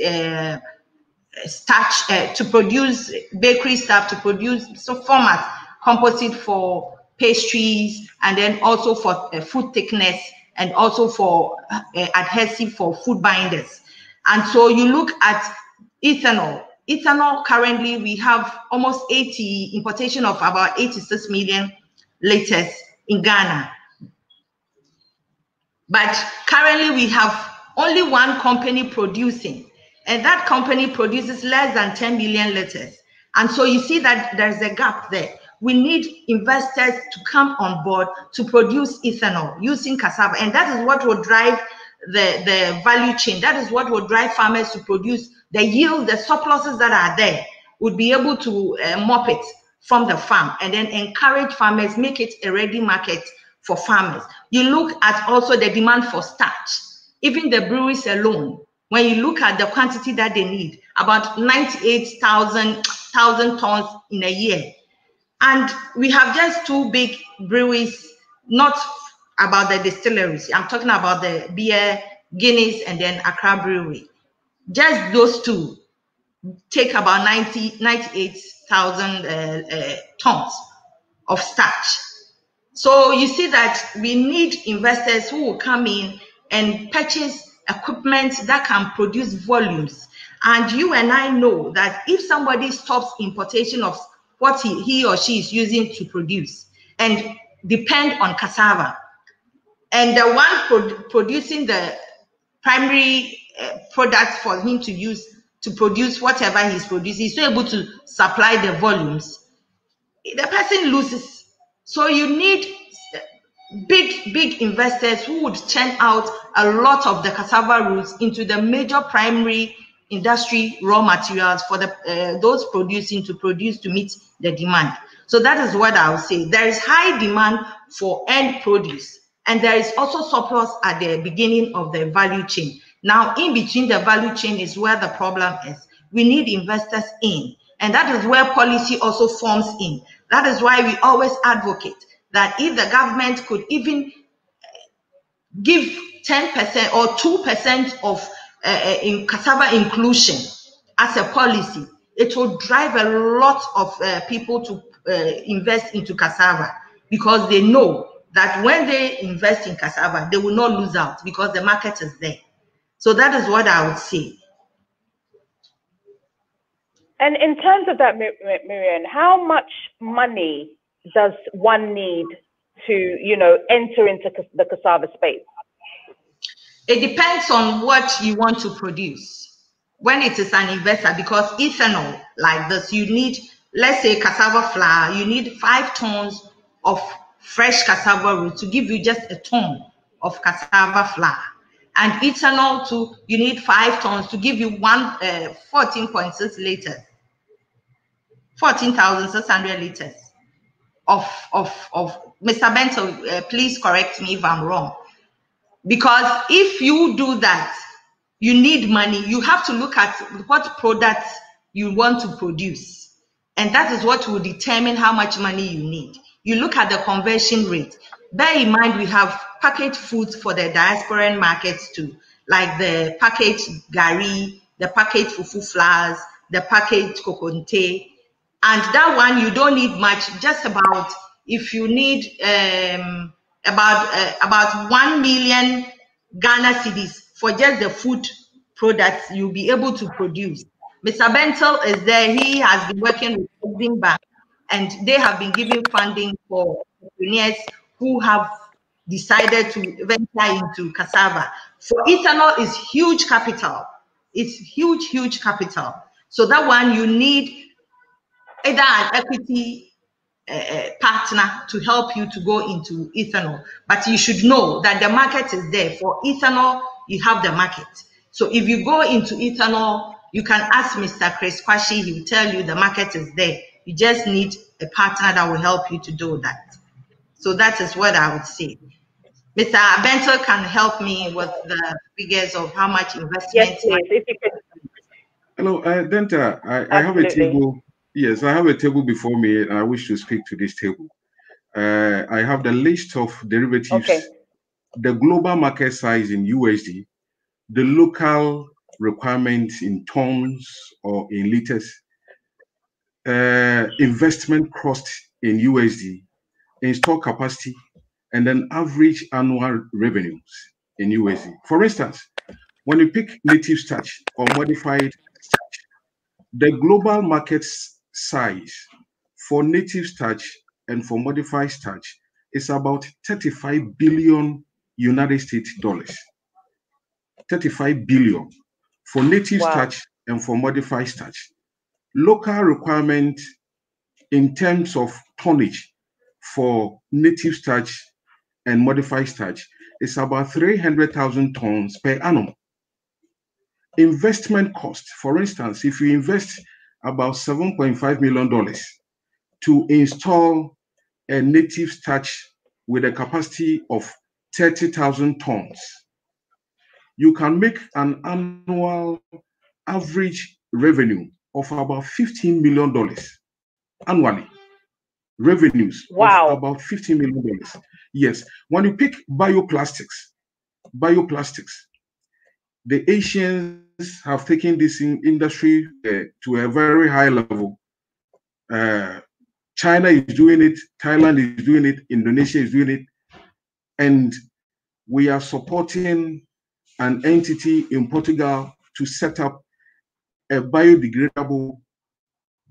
starch, to produce bakery stuff, to produce format composite for pastries, and then also for food thickness, and also for adhesive for food binders. And so you look at ethanol. Ethanol, currently we have almost importation of about 86 million liters in Ghana. But currently we have only one company producing, and that company produces less than 10 million liters. And so you see that there's a gap there. We need investors to come on board to produce ethanol using cassava, and that is what will drive the value chain. That is what will drive farmers to produce the yield, the surpluses that are there, would be able to mop it from the farm, and then encourage farmers, make it a ready market for farmers. You look at also the demand for starch. Even the breweries alone, when you look at the quantity that they need, about 98,000 tons in a year. And we have just 2 big breweries, not about the distilleries. I'm talking about the beer, Guinness, and then Accra Brewery. Just those 2 take about 98,000 tons of starch. So you see that we need investors who will come in and purchase equipment that can produce volumes. And you and I know that if somebody stops importation of what he or she is using to produce and depend on cassava, and the one producing the primary products for him to use to produce whatever he's producing, is not able to supply the volumes, the person loses. So you need big investors who would churn out a lot of the cassava roots into the major primary industry raw materials for the those producing to produce to meet the demand. So that is what I would say. There is high demand for end produce, and there is also surplus at the beginning of the value chain. Now, in between the value chain is where the problem is. We need investors in, and that is where policy also forms in. That is why we always advocate that if the government could even give 10% or 2% of in cassava inclusion as a policy, it will drive a lot of people to invest into cassava, because they know that when they invest in cassava, they will not lose out because the market is there. So that is what I would say. And in terms of that, Miriam, how much money does one need to, you know, enter into the cassava space? It depends on what you want to produce. When it is an investor, because ethanol like this, you need, let's say cassava flour, you need 5 tons of fresh cassava root to give you just a ton of cassava flour. And ethanol too, you need 5 tons to give you 14.6 liters, 14,600 liters of Mr. Bento, please correct me if I'm wrong. Because if you do that, you need money. You have to look at what products you want to produce. And that is what will determine how much money you need. You look at the conversion rate. Bear in mind, we have packaged foods for the diasporan markets too, like the packaged gari, the packaged fufu flours, the packaged kokonte. And that one, you don't need much, just about, if you need about 1 million Ghana cedis for just the food products you'll be able to produce. Mr. Bentel is there. He has been working with Housing Bank, and they have been giving funding for entrepreneurs who have decided to venture into cassava. So ethanol is huge capital. It's huge, huge capital. So that one, you need either an equity partner to help you to go into ethanol. But you should know that the market is there. For ethanol, you have the market. So if you go into ethanol, you can ask Mr. Chris Kwashi, he will tell you the market is there. You just need a partner that will help you to do that. So that is what I would say. Mr. Bento can help me with the figures of how much investment. Yes, please, if you could. Hello, Denta, I have a table. Yes, I have a table before me, and I wish to speak to this table. I have the list of derivatives, the global market size in USD, the local requirements in tons or in liters, investment cost in USD, install capacity, and then average annual revenues in USD. For instance, when you pick native starch or modified starch, the global market size for native starch and for modified starch is about 35 billion United States dollars. 35 billion for native starch and for modified starch. Local requirement in terms of tonnage for native starch and modified starch is about 300,000 tons per annum. Investment cost, for instance, if you invest about $7.5 million to install a native starch with a capacity of 30,000 tons, you can make an annual average revenue of about $15 million annually. Revenues of about $15 million. Yes. When you pick bioplastics, the Asians have taken this industry to a very high level. China is doing it, Thailand is doing it, Indonesia is doing it, and we are supporting an entity in Portugal to set up a biodegradable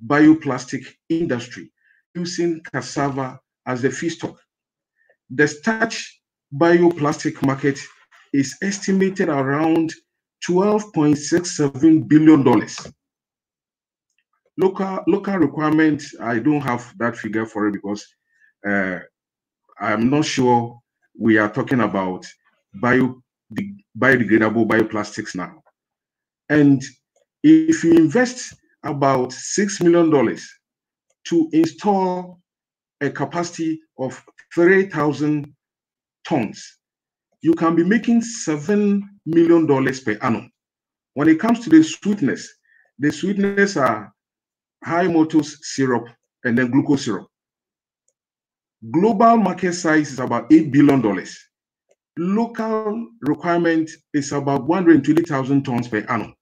bioplastic industry using cassava as a feedstock. The starch bioplastic market is estimated around $12.67 billion. Local requirements, I don't have that figure for it because I'm not sure we are talking about biodegradable bioplastics now. And if you invest about $6 million to install a capacity of 3,000 tons, you can be making $7 million per annum. When it comes to the sweetness are high maltose syrup and then glucose syrup. Global market size is about $8 billion. Local requirement is about 120,000 tons per annum.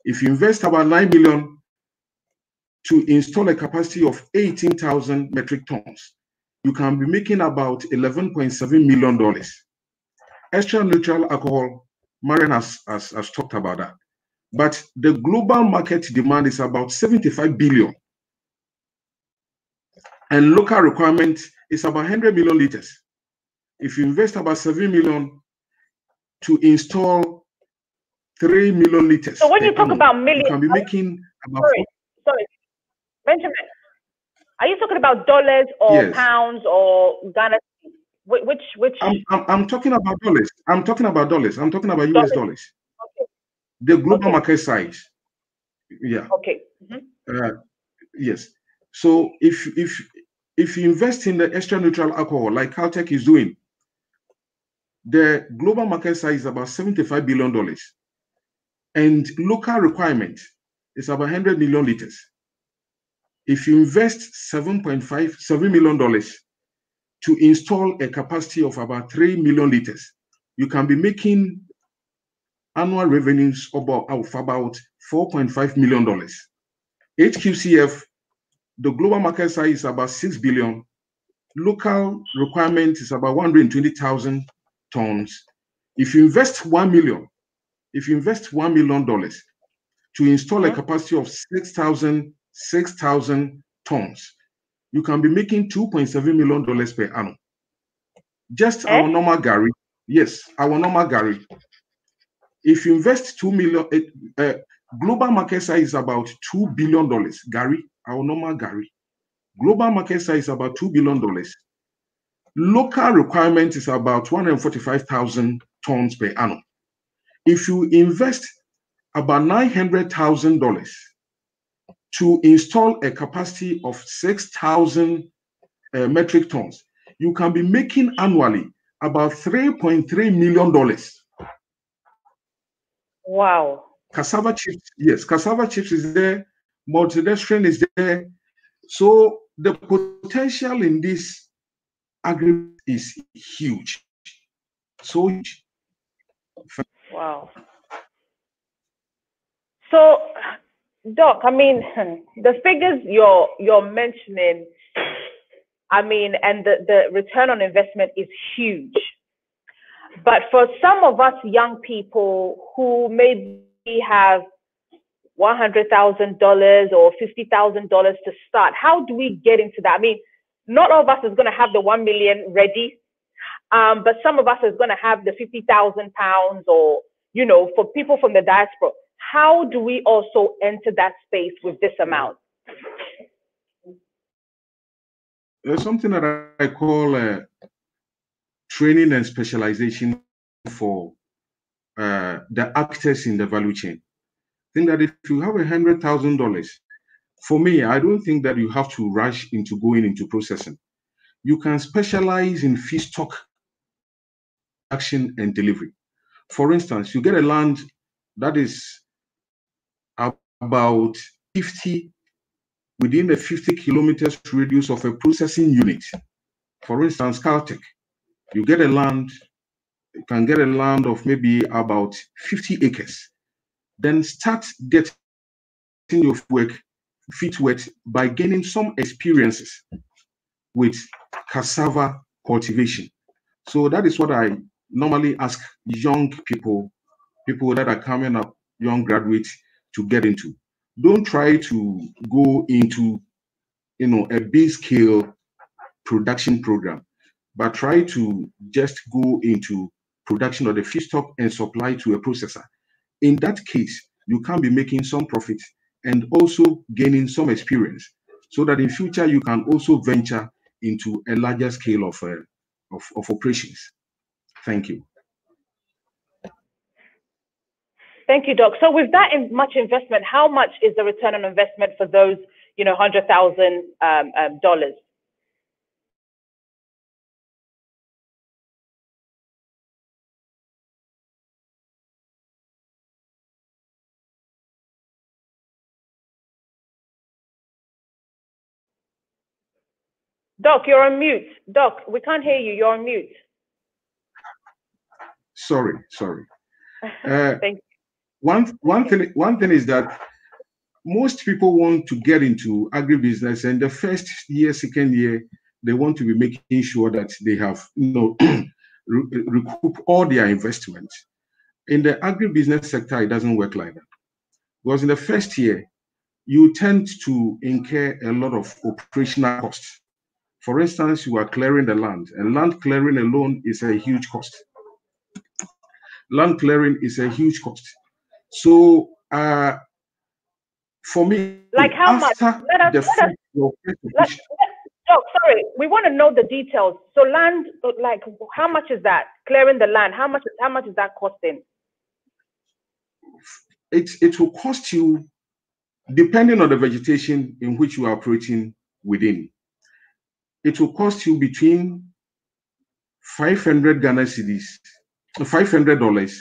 If you invest about 9 million to install a capacity of 18,000 metric tons, you can be making about $11.7 million. Extra neutral alcohol, Marian has talked about that. But the global market demand is about 75 billion. And local requirement is about 100 million liters. If you invest about 7 million to install 3 million liters. So when you talk about millions, you can be making about sorry, Benjamin, are you talking about dollars or pounds or Ghana? Which? I'm talking about dollars. I'm talking about dollars. I'm talking about US dollars. Okay. The global market size. Yeah. Okay. Yes. So if you invest in the extra neutral alcohol like Caltech is doing, the global market size is about $75 billion. And local requirement is about 100 million liters. If you invest $7 million to install a capacity of about 3 million liters, you can be making annual revenues of about $4.5 million. HQCF, the global market size is about 6 billion. Local requirement is about 120,000 tons. If you invest $1 million to install a capacity of 6,000 tons, you can be making $2.7 million per annum. Just our normal Gary. Yes, our normal Gary. If you invest 2 million, global market size is about $2 billion. Gary, our normal Gary. Global market size is about $2 billion. Local requirement is about 245,000 tons per annum. If you invest about $900,000 to install a capacity of 6,000 metric tons, you can be making annually about $3.3 million. Wow. Cassava chips, yes, cassava chips is there, multidextrin is there. So the potential in this agreement is huge. So huge. Wow. So, Doc, I mean, the figures you're mentioning, I mean, and the return on investment is huge. But for some of us young people who maybe have $100,000 or $50,000 to start, how do we get into that? I mean, not all of us is going to have the 1 million ready, but some of us is going to have the 50,000 pounds, or, you know, for people from the diaspora. How do we also enter that space with this amount? There's something that I call training and specialization for the actors in the value chain. I think that if you have $100,000, for me, I don't think that you have to rush into going into processing. You can specialize in feedstock action and delivery. For instance, you get a land that is about 50 within the 50 kilometers radius of a processing unit. For instance, Caltech, you get a land, you can get a land of maybe about 50 acres. Then start getting your feet wet by gaining some experiences with cassava cultivation. So that is what I normally ask young people that are coming up, young graduates, to get into. Don't try to go into, you know, a big scale production program, but try to just go into production of the feedstock and supply to a processor. In that case, you can be making some profit and also gaining some experience, so that in future you can also venture into a larger scale of operations. Thank you. Thank you, Doc. So with that much investment, how much is the return on investment for those, you know, $100,000? Doc, you're on mute. Doc, we can't hear you. You're on mute. Sorry. Thank you. One thing is that most people want to get into agribusiness, and the first year, second year, they want to be making sure that they have, recoup all their investments. In the agribusiness sector, it doesn't work like that. Because in the first year, you tend to incur a lot of operational costs. For instance, you are clearing the land, and land clearing alone is a huge cost. Land clearing is a huge cost. So, for me, like how much? Oh, sorry, we want to know the details. So land, like how much is that? Clearing the land, how much is that costing? It will cost you, depending on the vegetation in which you are operating within. It will cost you between $500 Ghana cedis, $500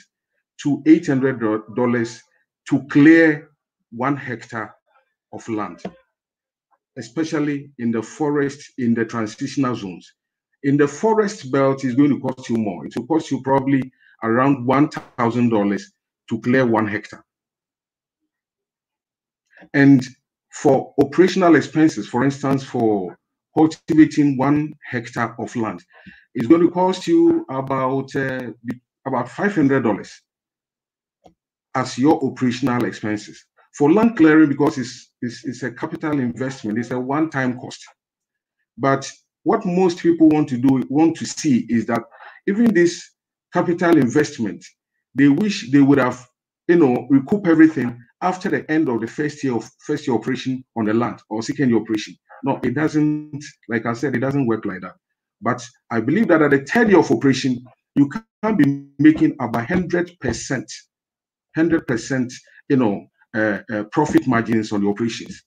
to $800 to clear 1 hectare of land, especially in the forest, in the transitional zones. In the forest belt, it's going to cost you more. It will cost you probably around $1,000 to clear 1 hectare. And for operational expenses, for instance, for cultivating 1 hectare of land, it's going to cost you about $500 as your operational expenses. For land clearing, because it's a capital investment, it's a one-time cost. But what most people want to see is that even this capital investment, they wish they would have, recoup everything after the end of the first year operation on the land or second year operation. No, it doesn't, like I said, it doesn't work like that. But I believe that at the third year of operation, you can be making about 100%, profit margins on the operations.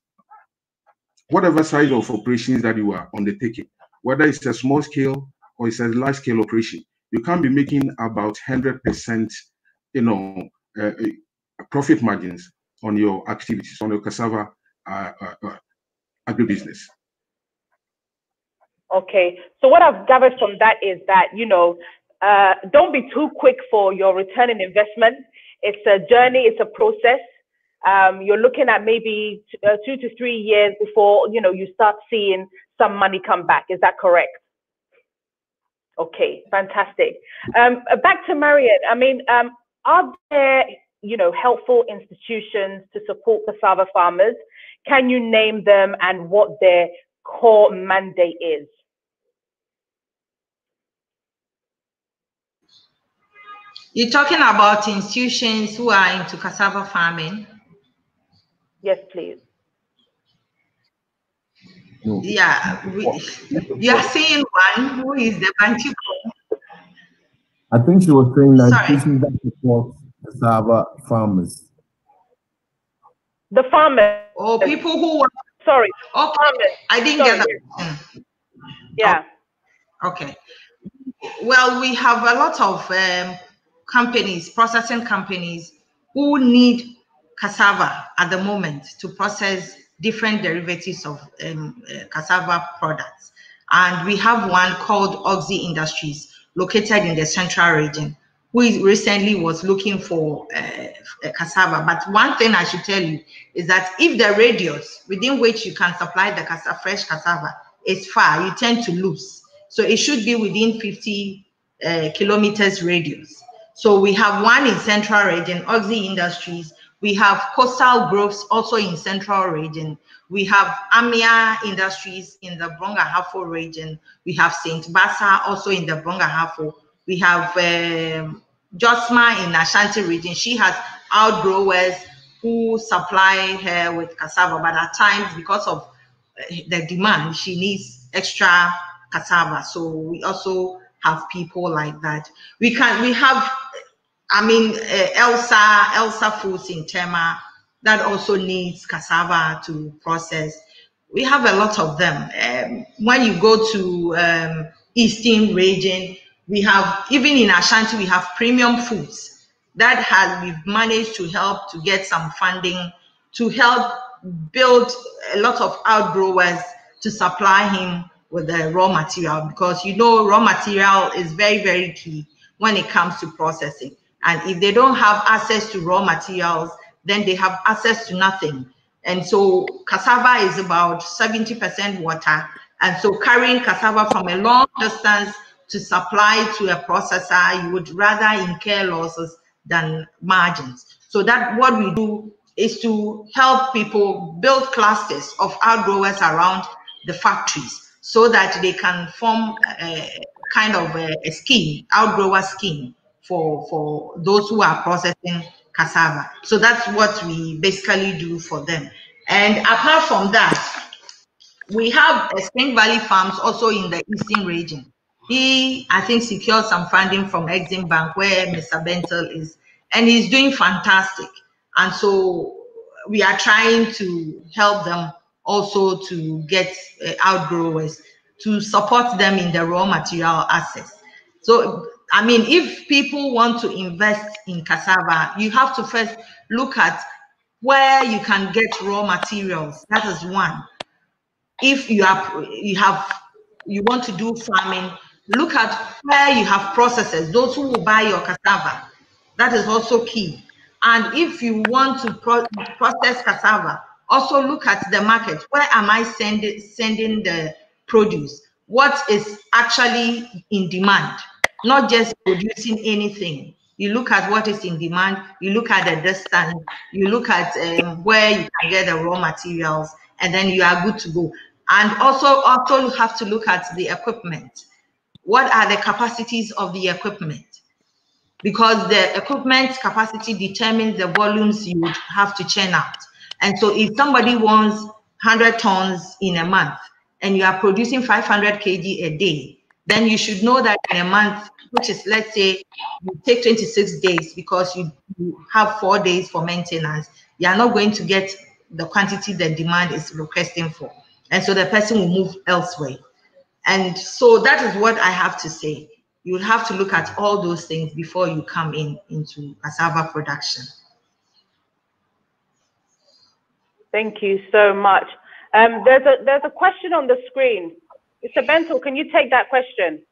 Whatever size of operations that you are undertaking, whether it's a small scale or it's a large scale operation, you can be making about 100%, profit margins on your activities, on your cassava agribusiness. Okay, so what I've gathered from that is that, don't be too quick for your return on investment. It's a journey, it's a process. You're looking at maybe 2 to 3 years before, you start seeing some money come back. Is that correct? Okay, fantastic. Back to Marian. I mean, are there, helpful institutions to support cassava farmers? Can you name them and what their core mandate is? You're talking about institutions who are into cassava farming? Yes, please. Yeah, you are seeing one who is the Bantu. I think she was saying that institutions that support cassava farmers. The farmers. Or people who want. Sorry. Okay. Farmers. I didn't get that. Yeah. Okay. Well, we have a lot of companies, processing companies, who need cassava at the moment to process different derivatives of cassava products. And we have one called Oxy Industries, located in the central region, who recently was looking for cassava. But one thing I should tell you is that if the radius within which you can supply the fresh cassava is far, you tend to lose. So it should be within 50 kilometers radius. So we have one in central region, Oxy Industries. We have Coastal Groves also in central region. We have Amia Industries in the Brongahafo region. We have St. Bassa also in the Brongahafo. We have Josma in Ashanti region. She has outgrowers who supply her with cassava, but at times because of the demand, she needs extra cassava. So we also have people like that. We have, Elsa Foods in Tema that also needs cassava to process. We have a lot of them. When you go to Eastern region, we have, even in Ashanti, we have Premium Foods that we've managed to help to get some funding to help build a lot of outgrowers to supply him with the raw material, because you know raw material is very, very key when it comes to processing. And if they don't have access to raw materials, then they have access to nothing. And so cassava is about 70% water. And so carrying cassava from a long distance to supply to a processor, you would rather incur losses than margins. So that what we do is to help people build clusters of outgrowers around the factories so that they can form a kind of a scheme, outgrower scheme for those who are processing cassava. So that's what we basically do for them. And apart from that, we have a Spring Valley Farms also in the eastern region. He, I think, secured some funding from Exim Bank where Mr. Bentel is, and he's doing fantastic. And so we are trying to help them also to get outgrowers, to support them in the raw material access. So, I mean, if people want to invest in cassava, you have to first look at where you can get raw materials. That is one. If you want to do farming, look at where you have processors, those who will buy your cassava. That is also key. And if you want to process cassava, also look at the market. Where am I sending the produce? What is actually in demand? Not just producing anything. You look at what is in demand, you look at the distance, you look at where you can get the raw materials, and then you are good to go. And also you have to look at the equipment. What are the capacities of the equipment? Because the equipment capacity determines the volumes you would have to churn out. And so if somebody wants 100 tons in a month and you are producing 500 kg a day, then you should know that in a month, which is, let's say, you take 26 days because you have 4 days for maintenance, you are not going to get the quantity the demand is requesting for. And so the person will move elsewhere. And so that is what I have to say. You have to look at all those things before you come into cassava production. Thank you so much. There's a question on the screen. Mr. Bentel, can you take that question?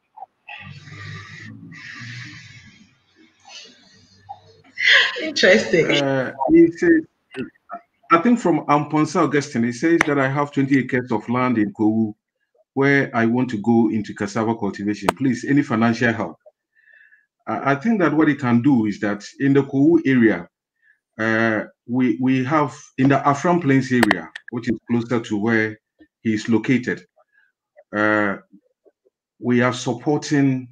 Interesting. He says, I think from Amponsa Augustine, he says that I have 20 acres of land in Kowu where I want to go into cassava cultivation. Please, any financial help? I think that what he can do is that in the Kowu area, we have in the Afram Plains area, which is closer to where he is located, we are supporting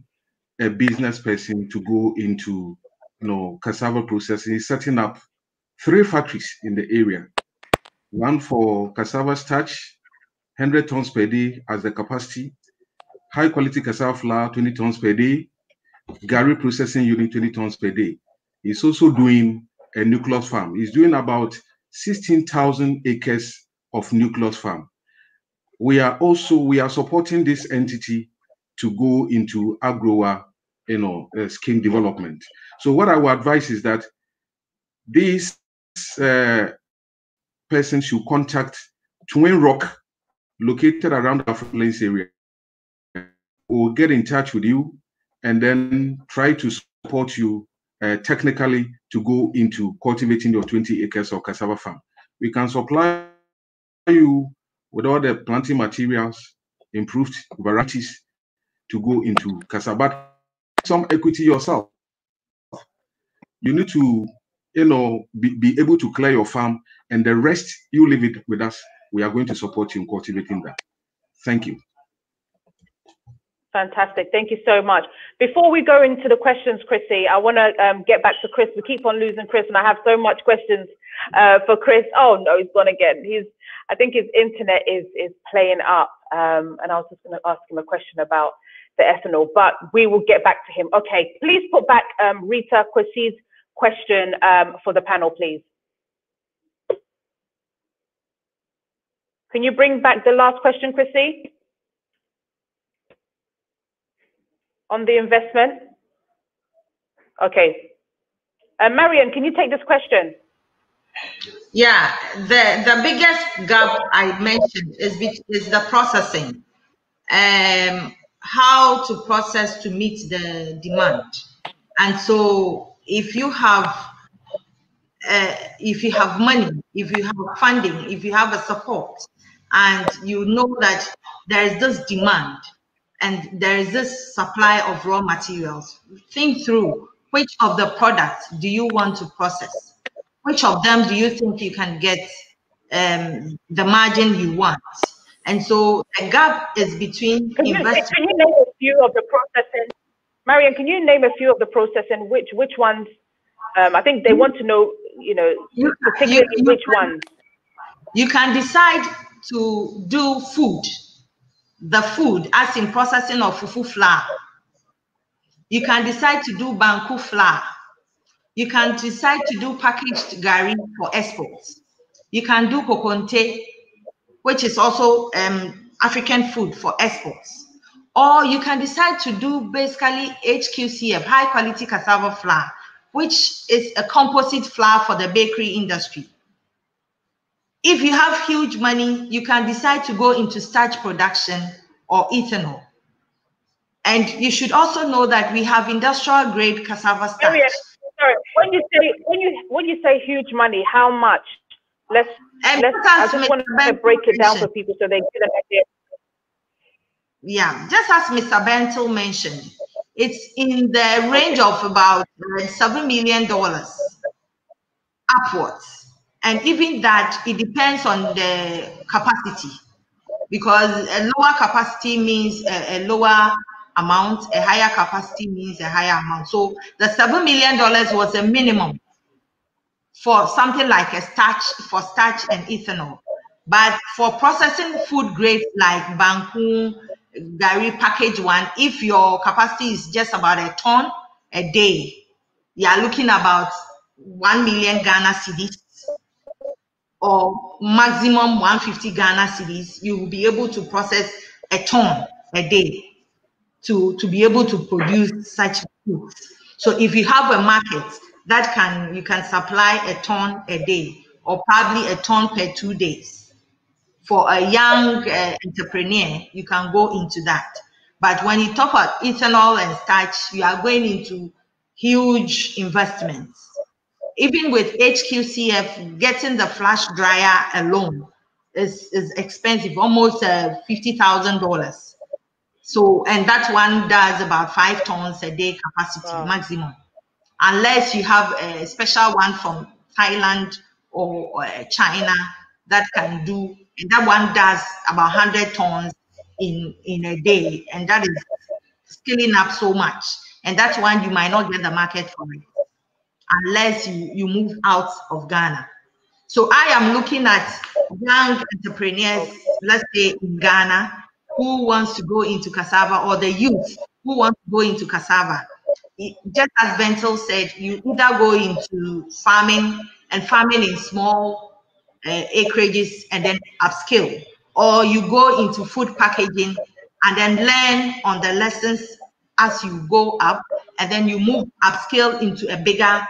a business person to go into cassava processing. He's setting up 3 factories in the area. One for cassava starch, 100 tons per day as the capacity, high quality cassava flour, 20 tons per day, Gary processing unit, 20 tons per day. He's also doing a nucleus farm. He's doing about 16,000 acres of nucleus farm. We are supporting this entity to go into aggrower, scheme development. So what I would advise is that this person should contact Twin Rock, located around the Plains area. We'll get in touch with you and then try to support you technically to go into cultivating your 20 acres of cassava farm. We can supply you with all the planting materials, improved varieties to go into cassava. Some equity yourself. You need to, be able to clear your farm, and the rest you leave it with us. We are going to support you in cultivating that. Thank you. Fantastic. Thank you so much. Before we go into the questions, Chrissy, I want to get back to Chris. We keep on losing Chris, and I have so much questions for Chris. Oh no, he's gone again. I think his internet is playing up, and I was just going to ask him a question about the ethanol, but we will get back to him. Okay, please put back Rita Kwesi's question for the panel, please. Can you bring back the last question, Chrissy? On the investment? Okay. Marian, can you take this question? Yeah, the biggest gap I mentioned is the processing. how to process to meet the demand. And so if you have money, if you have funding, if you have a support, and you know that there is this demand and there is this supply of raw materials, think through which of the products do you want to process? Which of them do you think you can get the margin you want? And so the gap is between investment. Can you name a few of the processing? Marian, can you name a few of the processing? Which ones? I think they want to know, particularly which ones. You can decide to do food, the food, as in processing of fufu flour. You can decide to do banku flour. You can decide to do packaged gari for exports. You can do kokonte, which is also African food for exports. Or you can decide to do basically HQCF, high quality cassava flour, which is a composite flour for the bakery industry. If you have huge money, you can decide to go into starch production or ethanol. And you should also know that we have industrial grade cassava starch. Sorry, when you say huge money, how much? I just want to break it down for people so they get an idea. Yeah, just as Mr. Bentel mentioned, it's in the range of about $7 million upwards. And even that, it depends on the capacity, because a lower capacity means a lower amount, a higher capacity means a higher amount. So the $7 million was a minimum for something like a starch and ethanol. But for processing food grades like banku, gari, package one, if your capacity is just about a ton a day, you are looking about 1 million Ghana cedis, or maximum 150 Ghana cedis. You will be able to process a ton a day to be able to produce such foods. So if you have a market that you can supply a ton a day, or probably a ton per 2 days. For a young entrepreneur, you can go into that. But when you talk about ethanol and starch, you are going into huge investments. Even with HQCF, getting the flash dryer alone is expensive, almost $50,000. So, and that one does about 5 tons a day capacity maximum, unless you have a special one from Thailand or China that can do, and that one does about 100 tons in a day, and that is scaling up so much. And that one you might not get the market for it unless you move out of Ghana. So I am looking at young entrepreneurs, let's say in Ghana, who wants to go into cassava, or the youth who wants to go into cassava. Just as Bentel said, you either go into farming, and farming in small acreages and then upskill, or you go into food packaging and then learn on the lessons as you go up, and then you move upskill into a bigger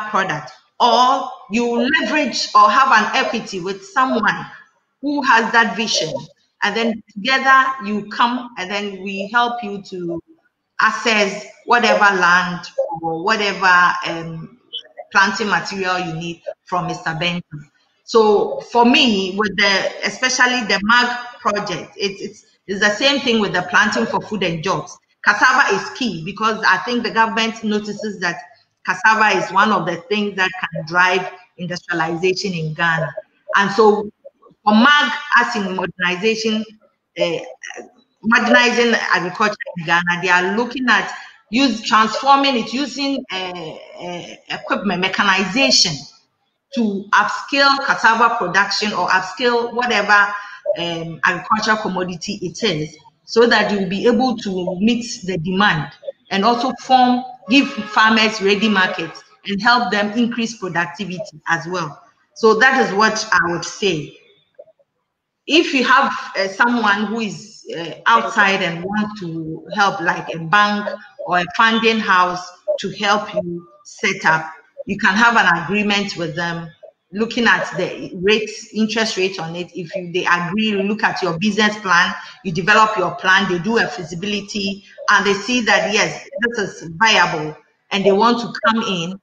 product, or you leverage or have an equity with someone who has that vision, and then together you come, and then we help you to access whatever land or whatever planting material you need from Mr. Benton. So for me, with especially the MAG project, it's the same thing with the planting for food and jobs. Cassava is key, because I think the government notices that cassava is one of the things that can drive industrialization in Ghana. And so for MAG, as in modernizing agriculture in Ghana, they are looking at transforming it, using equipment, mechanization, to upscale cassava production or upscale whatever agricultural commodity it is, so that you will be able to meet the demand, and also give farmers ready markets and help them increase productivity as well. So that is what I would say. If you have someone who is outside and want to help, like a bank or a funding house, to help you set up, you can have an agreement with them looking at the rates, interest rates on it. If they agree, you look at your business plan, you develop your plan, they do a feasibility, and they see that, yes, this is viable, and they want to come in,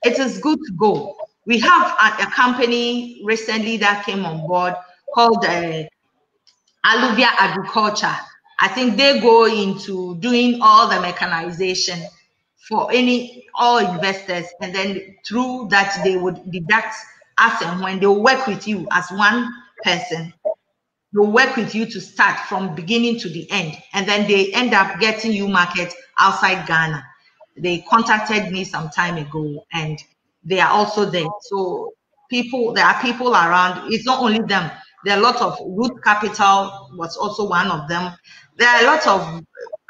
it is good to go. We have a company recently that came on board called Alluvia Agriculture. I think they go into doing all the mechanization for all investors, and then through that they would deduct as and when they will work with you as one person. They'll work with you to start from beginning to the end, and then they end up getting you market outside Ghana. They contacted me some time ago, and they are also there. So there are people around. It's not only them. There are a lot of Root Capital was also one of them. There are a lot of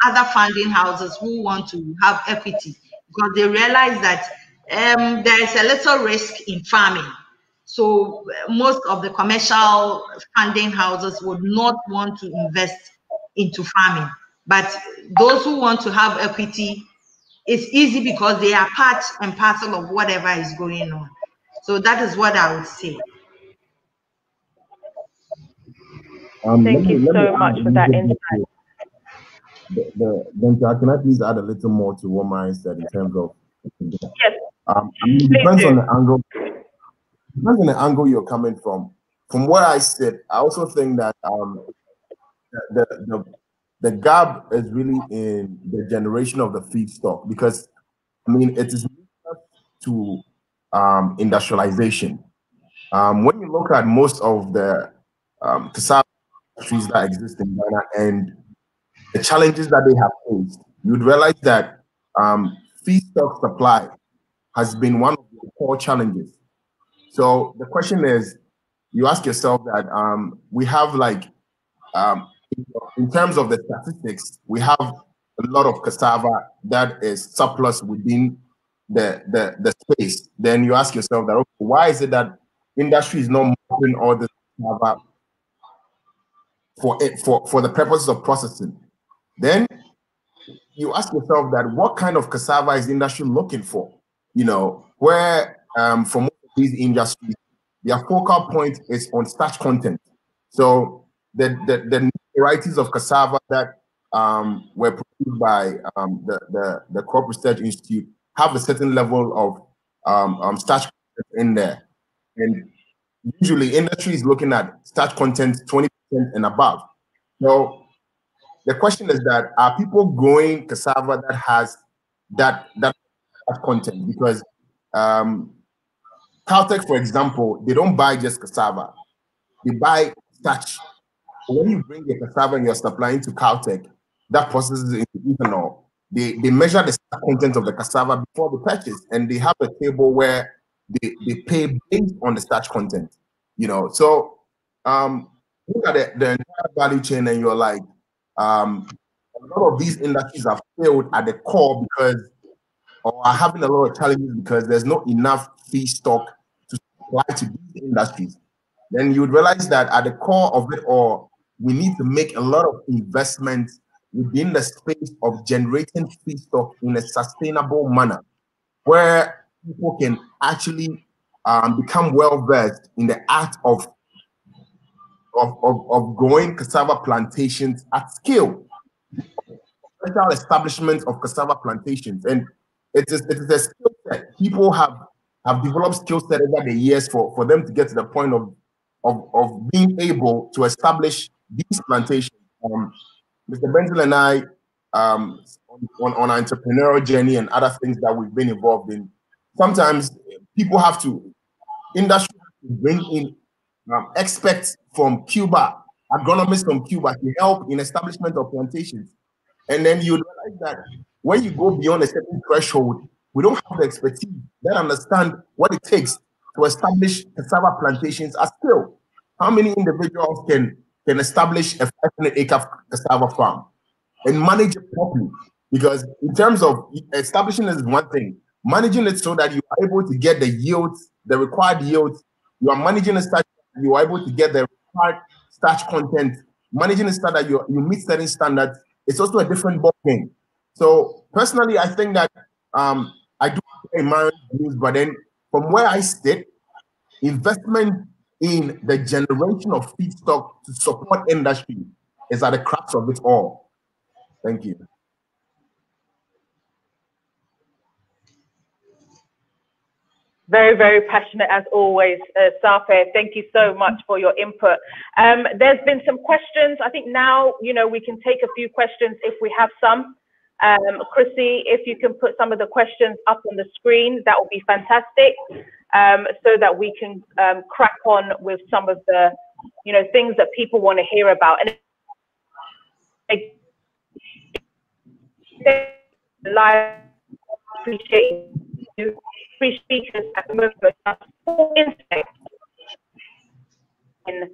other funding houses who want to have equity because they realize that there is a little risk in farming. So most of the commercial funding houses would not want to invest into farming. But those who want to have equity, it's easy because they are part and parcel of whatever is going on. So that is what I would say. Thank you so much for that insight. DENTAA, can I please add a little more to what Maya said in terms of? Yes. It depends on the angle. Depends on the angle you're coming from. From where I sit, I also think that the gap is really in the generation of the feedstock, because I mean it is to industrialization. When you look at most of the cassava trees that exist in Ghana and the challenges that they have faced, you'd realize that feedstock supply has been one of the core challenges. So the question is, you ask yourself that we have like, in terms of the statistics, we have a lot of cassava that is surplus within the space. Then you ask yourself that, okay, why is it that industry is not moving all this cassava for the purposes of processing? Then you ask yourself that what kind of cassava is the industry looking for? You know, where for most of these industries, their focal point is on starch content. So the varieties of cassava that were produced by the Crop Research Institute have a certain level of starch content in there. And usually industry is looking at starch content 20% and above. So the question is that, are people growing cassava that has that content? Because Caltech, for example, they don't buy just cassava, they buy starch. So when you bring the cassava and you're supplying to Caltech, that processes into ethanol. They measure the starch content of the cassava before the purchase, and they have a table where they pay based on the starch content. You know, so look at the entire value chain, and you're like, a lot of these industries have failed at the core because, or are having a lot of challenges because there's not enough feedstock to supply to these industries. Then you would realize that at the core of it all, we need to make a lot of investment within the space of generating feedstock in a sustainable manner, where people can actually become well-versed in the art of growing cassava plantations at scale. Special establishment of cassava plantations, and it is a skill set. People have developed skill set over the years for them to get to the point of being able to establish these plantations. Mr. Benzel and I, on our entrepreneurial journey and other things that we've been involved in, sometimes people have to, industry has to bring in experts from Cuba, agronomists from Cuba to help in establishment of plantations. And then you realize that when you go beyond a certain threshold, we don't have the expertise that understand what it takes to establish cassava plantations at scale. How many individuals can establish a 500-acre cassava farm and manage it properly? Because in terms of establishing is one thing, managing it so that you are able to get the yields, the required yields, you are managing it such that you are able to get the required starch content, managing it so that you meet certain standards. It's also a different ballgame. So personally, I think that I do marriage views, but then from where I sit, investment in the generation of feedstock to support industry is at the crux of it all. Thank you. Very, very passionate as always, Sape. Thank you so much for your input. There's been some questions. I think now, we can take a few questions if we have some. Chrissy, if you can put some of the questions up on the screen, that would be fantastic, so that we can crack on with some of the, things that people want to hear about. And live, appreciate you. Three speakers at the moment, full insight in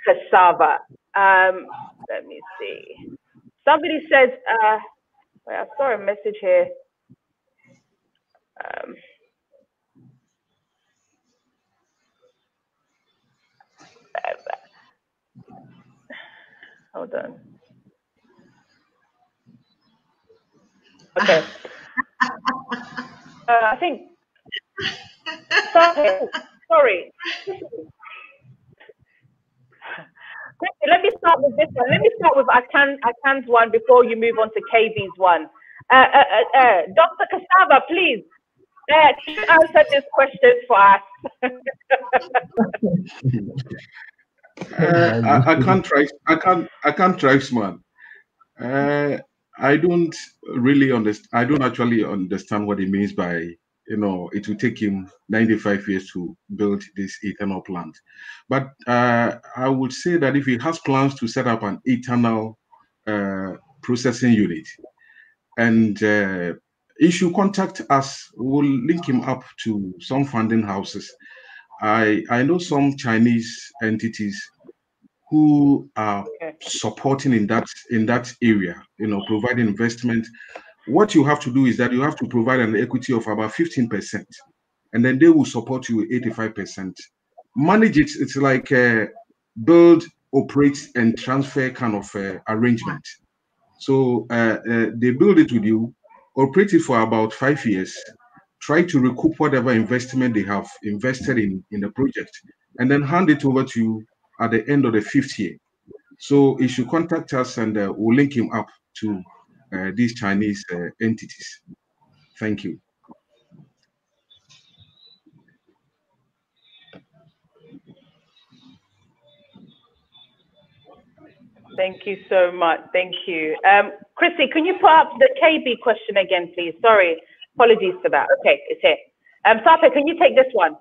cassava. Let me see. Somebody says, I saw a message here. Hold on. Okay. I think. Sorry. Let me start with this one. Let me start with Akan's one before you move on to KB's one. Dr. Cassava, please, answer this question for us. I can't try smart. I don't really understand. I don't actually understand what it means by, it will take him 95 years to build this ethanol plant. But I would say that if he has plans to set up an ethanol processing unit, and he should contact us, we'll link him up to some funding houses. I know some Chinese entities who are supporting in that area, providing investment. What you have to do is that you have to provide an equity of about 15%, and then they will support you 85%. Manage it. It's like a build, operate, and transfer kind of arrangement. So they build it with you, operate it for about 5 years, try to recoup whatever investment they have invested in the project, and then hand it over to you at the end of the 5th year. So he should contact us, and we'll link him up to these Chinese entities. Thank you. Thank you so much. Thank you. Chrissy, can you put up the KB question again, please? Sorry, apologies for that. Okay, it's here. Sape, can you take this one?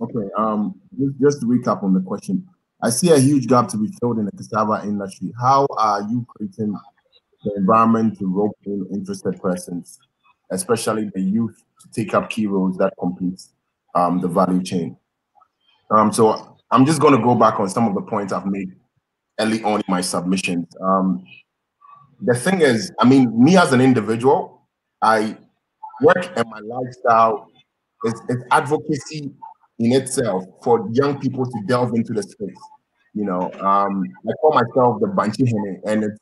Okay, just to recap on the question. I see a huge gap to be filled in the cassava industry. How are you creating the environment to rope in interested persons, especially the youth, to take up key roles that complete the value chain? So I'm just going to go back on some of the points I've made early on in my submissions. The thing is, me as an individual, I work and my lifestyle is advocacy in itself for young people to delve into the space. I call myself the Banchi Hene, and it's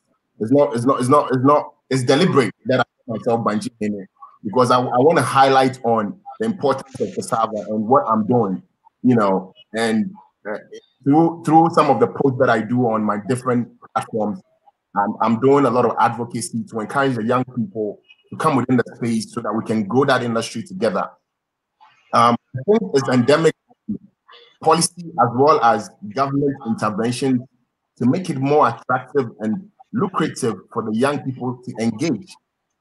deliberate that I call myself Banchi Hene, because I want to highlight on the importance of cassava and what I'm doing, and through some of the posts that I do on my different platforms, I'm doing a lot of advocacy to encourage the young people to come within the space so that we can grow that industry together. I think it's endemic policy as well as government intervention to make it more attractive and lucrative for the young people to engage.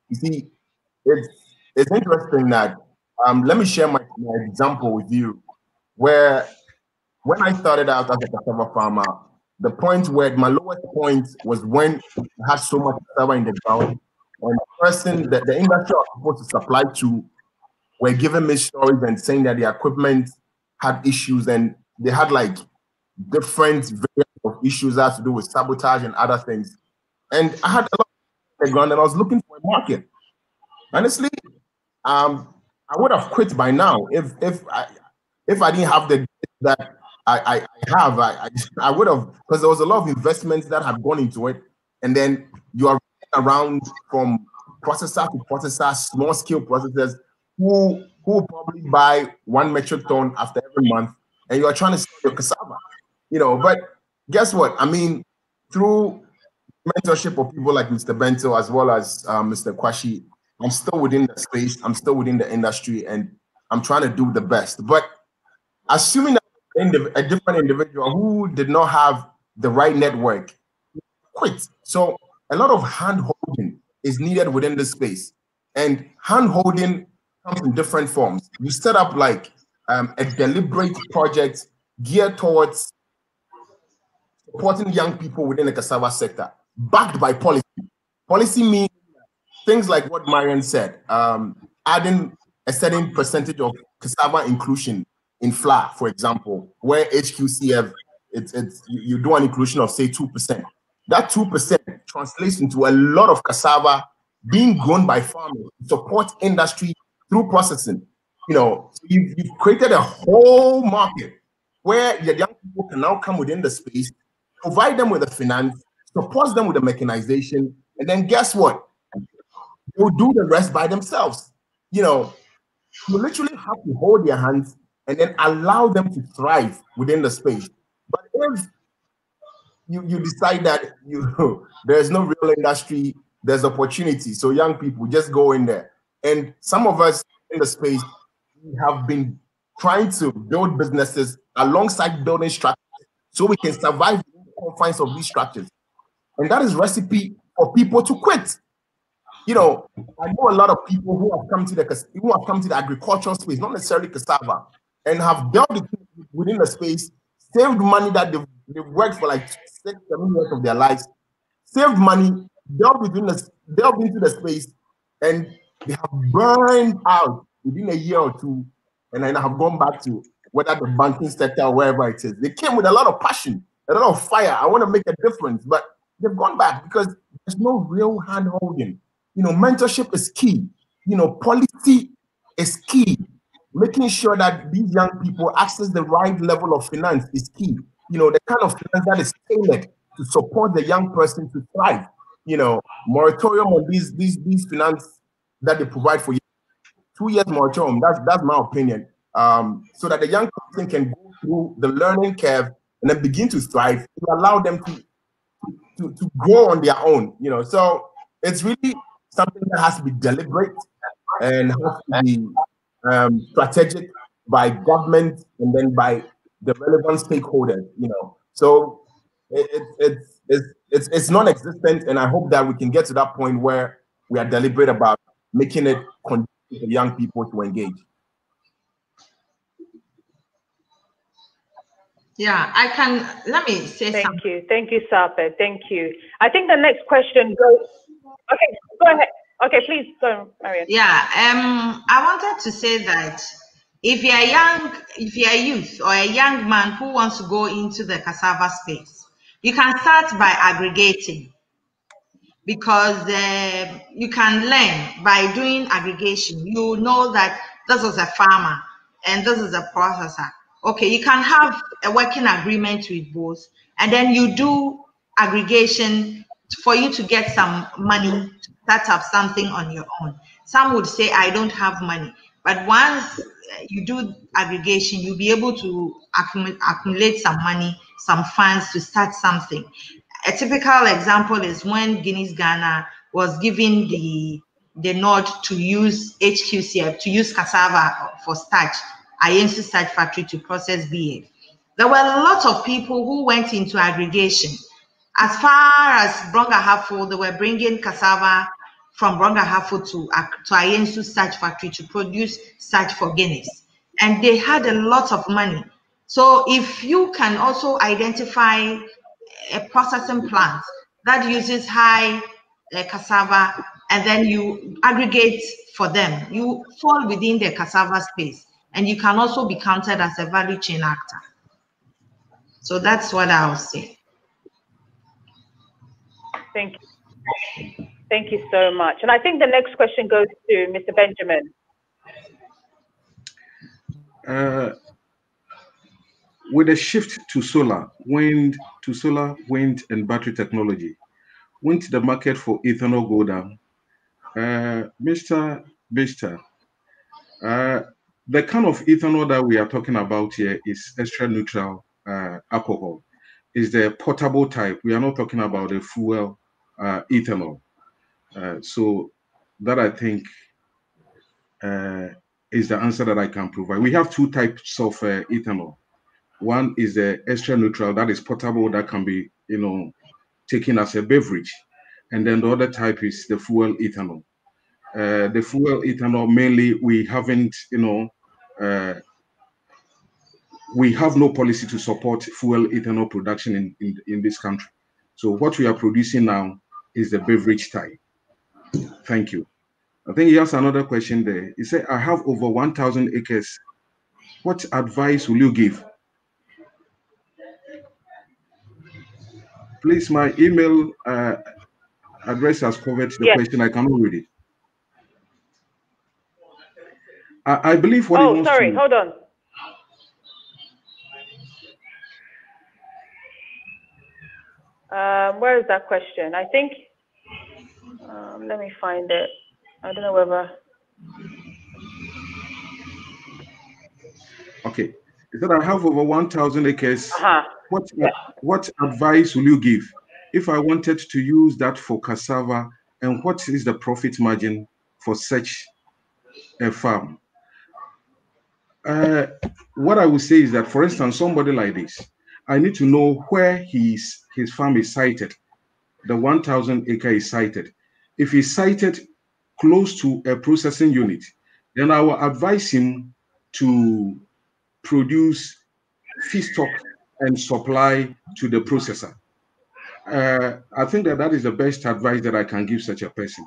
You see, it's interesting that, let me share my example with you, where when I started out as a cassava farmer, the point where my lowest point was when I had so much cassava in the ground, and the industry I was supposed to supply to were giving me stories and saying that the equipment had issues, and they had like different variants of issues that had to do with sabotage and other things. And I had a lot in the ground, and I was looking for a market. Honestly, I would have quit by now if I didn't have the that I have. I would have, because there was a lot of investments that had gone into it, and then you are around from processor to processor, small scale processors, who will probably buy 1 metric ton after every month, and you are trying to sell your cassava, you know. But guess what? I mean, through mentorship of people like Mr. Bento as well as Mr. Kwashi, I'm still within the space, I'm still within the industry, and I'm trying to do the best. But assuming that a different individual who did not have the right network quit. So a lot of hand-holding is needed within this space. And hand-holding comes in different forms. You set up like a deliberate project geared towards supporting young people within the cassava sector, backed by policy. Policy means things like what Marian said, adding a certain percentage of cassava inclusion in flour, for example, where HQCF, you do an inclusion of say 2%. That 2% translates into a lot of cassava being grown by farmers to support industry through processing. You know, you've created a whole market where the young people can now come within the space, provide them with the finance, support them with the mechanization, and then guess what? They'll do the rest by themselves. You know, you literally have to hold their hands and then allow them to thrive within the space. But if you decide that there's no real industry, there's opportunity, so young people just go in there. And some of us in the space, we have been trying to build businesses alongside building structures so we can survive in the confines of these structures. And that is recipe for people to quit. You know, I know a lot of people who have come to the agricultural space, not necessarily cassava, and have delved within the space, saved money that they've worked for like 6-7 years of their lives, saved money, delved into the space, and they have burned out within a year or two, and then have gone back to whether the banking sector or wherever it is. They came with a lot of passion, a lot of fire. I want to make a difference, but they've gone back because there's no real hand-holding. You know, mentorship is key. You know, policy is key. Making sure that these young people access the right level of finance is key. You know, the kind of finance that is tailored to support the young person to thrive. You know, moratorium on these finance that they provide for you. 2 years moratorium. That's my opinion. So that the young person can go through the learning curve and then begin to thrive to allow them to grow on their own. You know, so it's really something that has to be deliberate and has to be strategic by government and then by the relevant stakeholders. You know, so it's non-existent, and I hope that we can get to that point where we are deliberate about making it conducive for young people to engage. Yeah, let me say something. Thank you, Sape. Thank you. I think the next question goes, okay, go ahead. Okay, please go, Marian. Yeah, I wanted to say that if you're a youth or a young man who wants to go into the cassava space, you can start by aggregating, because you can learn by doing aggregation. You know that this is a farmer and this is a processor. Okay, you can have a working agreement with both, and then you do aggregation for you to get some money to start up something on your own. Some would say, I don't have money. But once you do aggregation, you'll be able to accumulate some money, some funds to start something. A typical example is when Guinness Ghana was given the nod to use HQCF, to use cassava for starch, Ayensu Starch Factory to process BF. There were a lot of people who went into aggregation. As far as Brongahafo, they were bringing cassava from Brongahafo to Ayensu Starch Factory to produce starch for Guinness. And they had a lot of money. So if you can also identify a processing plant that uses high cassava, and then you aggregate for them, you fall within the cassava space, and you can also be counted as a value chain actor. So that's what I'll say. Thank you. Thank you so much. And I think the next question goes to Mr. Benjamin. With a shift to solar, wind, and battery technology, won't the market for ethanol go down? Mr. Bester, The kind of ethanol that we are talking about here is extra neutral alcohol. Is the portable type. We are not talking about the fuel ethanol. So that I think is the answer that I can provide. We have two types of ethanol. One is the extra neutral, that is portable, that can be, taken as a beverage. And then the other type is the fuel ethanol. The fuel ethanol, mainly, we haven't, we have no policy to support fuel ethanol production in this country. So what we are producing now is the beverage type. Thank you. I think he has another question there. He said, I have over 1,000 acres. What advice will you give? Please, my email address has covered the question. I cannot read it. I believe what he wants sorry, hold on. Where is that question? I think, let me find it. I don't know whether. Okay. He said, I have over 1,000 acres. What advice will you give if I wanted to use that for cassava, and what is the profit margin for such a farm? What I would say is that, for instance, somebody like this, I need to know where his farm is sited. The 1,000 acre is sited. If he's sited close to a processing unit, then I will advise him to produce feedstock and supply to the processor. I think that is the best advice that I can give such a person.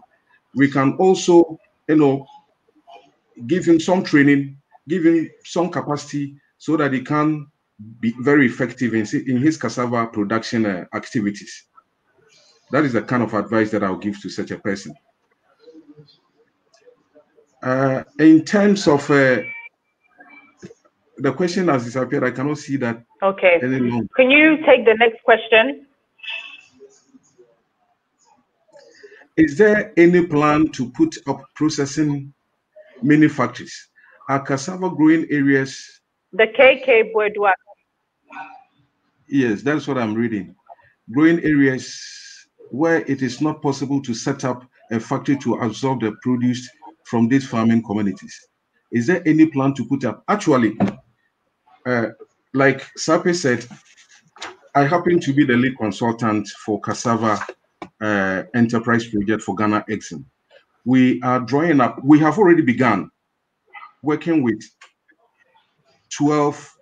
We can also, give him some training, give him some capacity so that he can be very effective in his cassava production activities. That is the kind of advice that I'll give to such a person. In terms of the question has disappeared. I cannot see that. Okay. Can you take the next question? Is there any plan to put up processing mini factories? Are cassava growing areas? The KK Boudouin. Yes, that's what I'm reading. Growing areas where it is not possible to set up a factory to absorb the produce from these farming communities. Is there any plan to put up? Actually, like Sape said, I happen to be the lead consultant for Cassava Enterprise Project for Ghana Exim. We are drawing up, we have already begun working with 12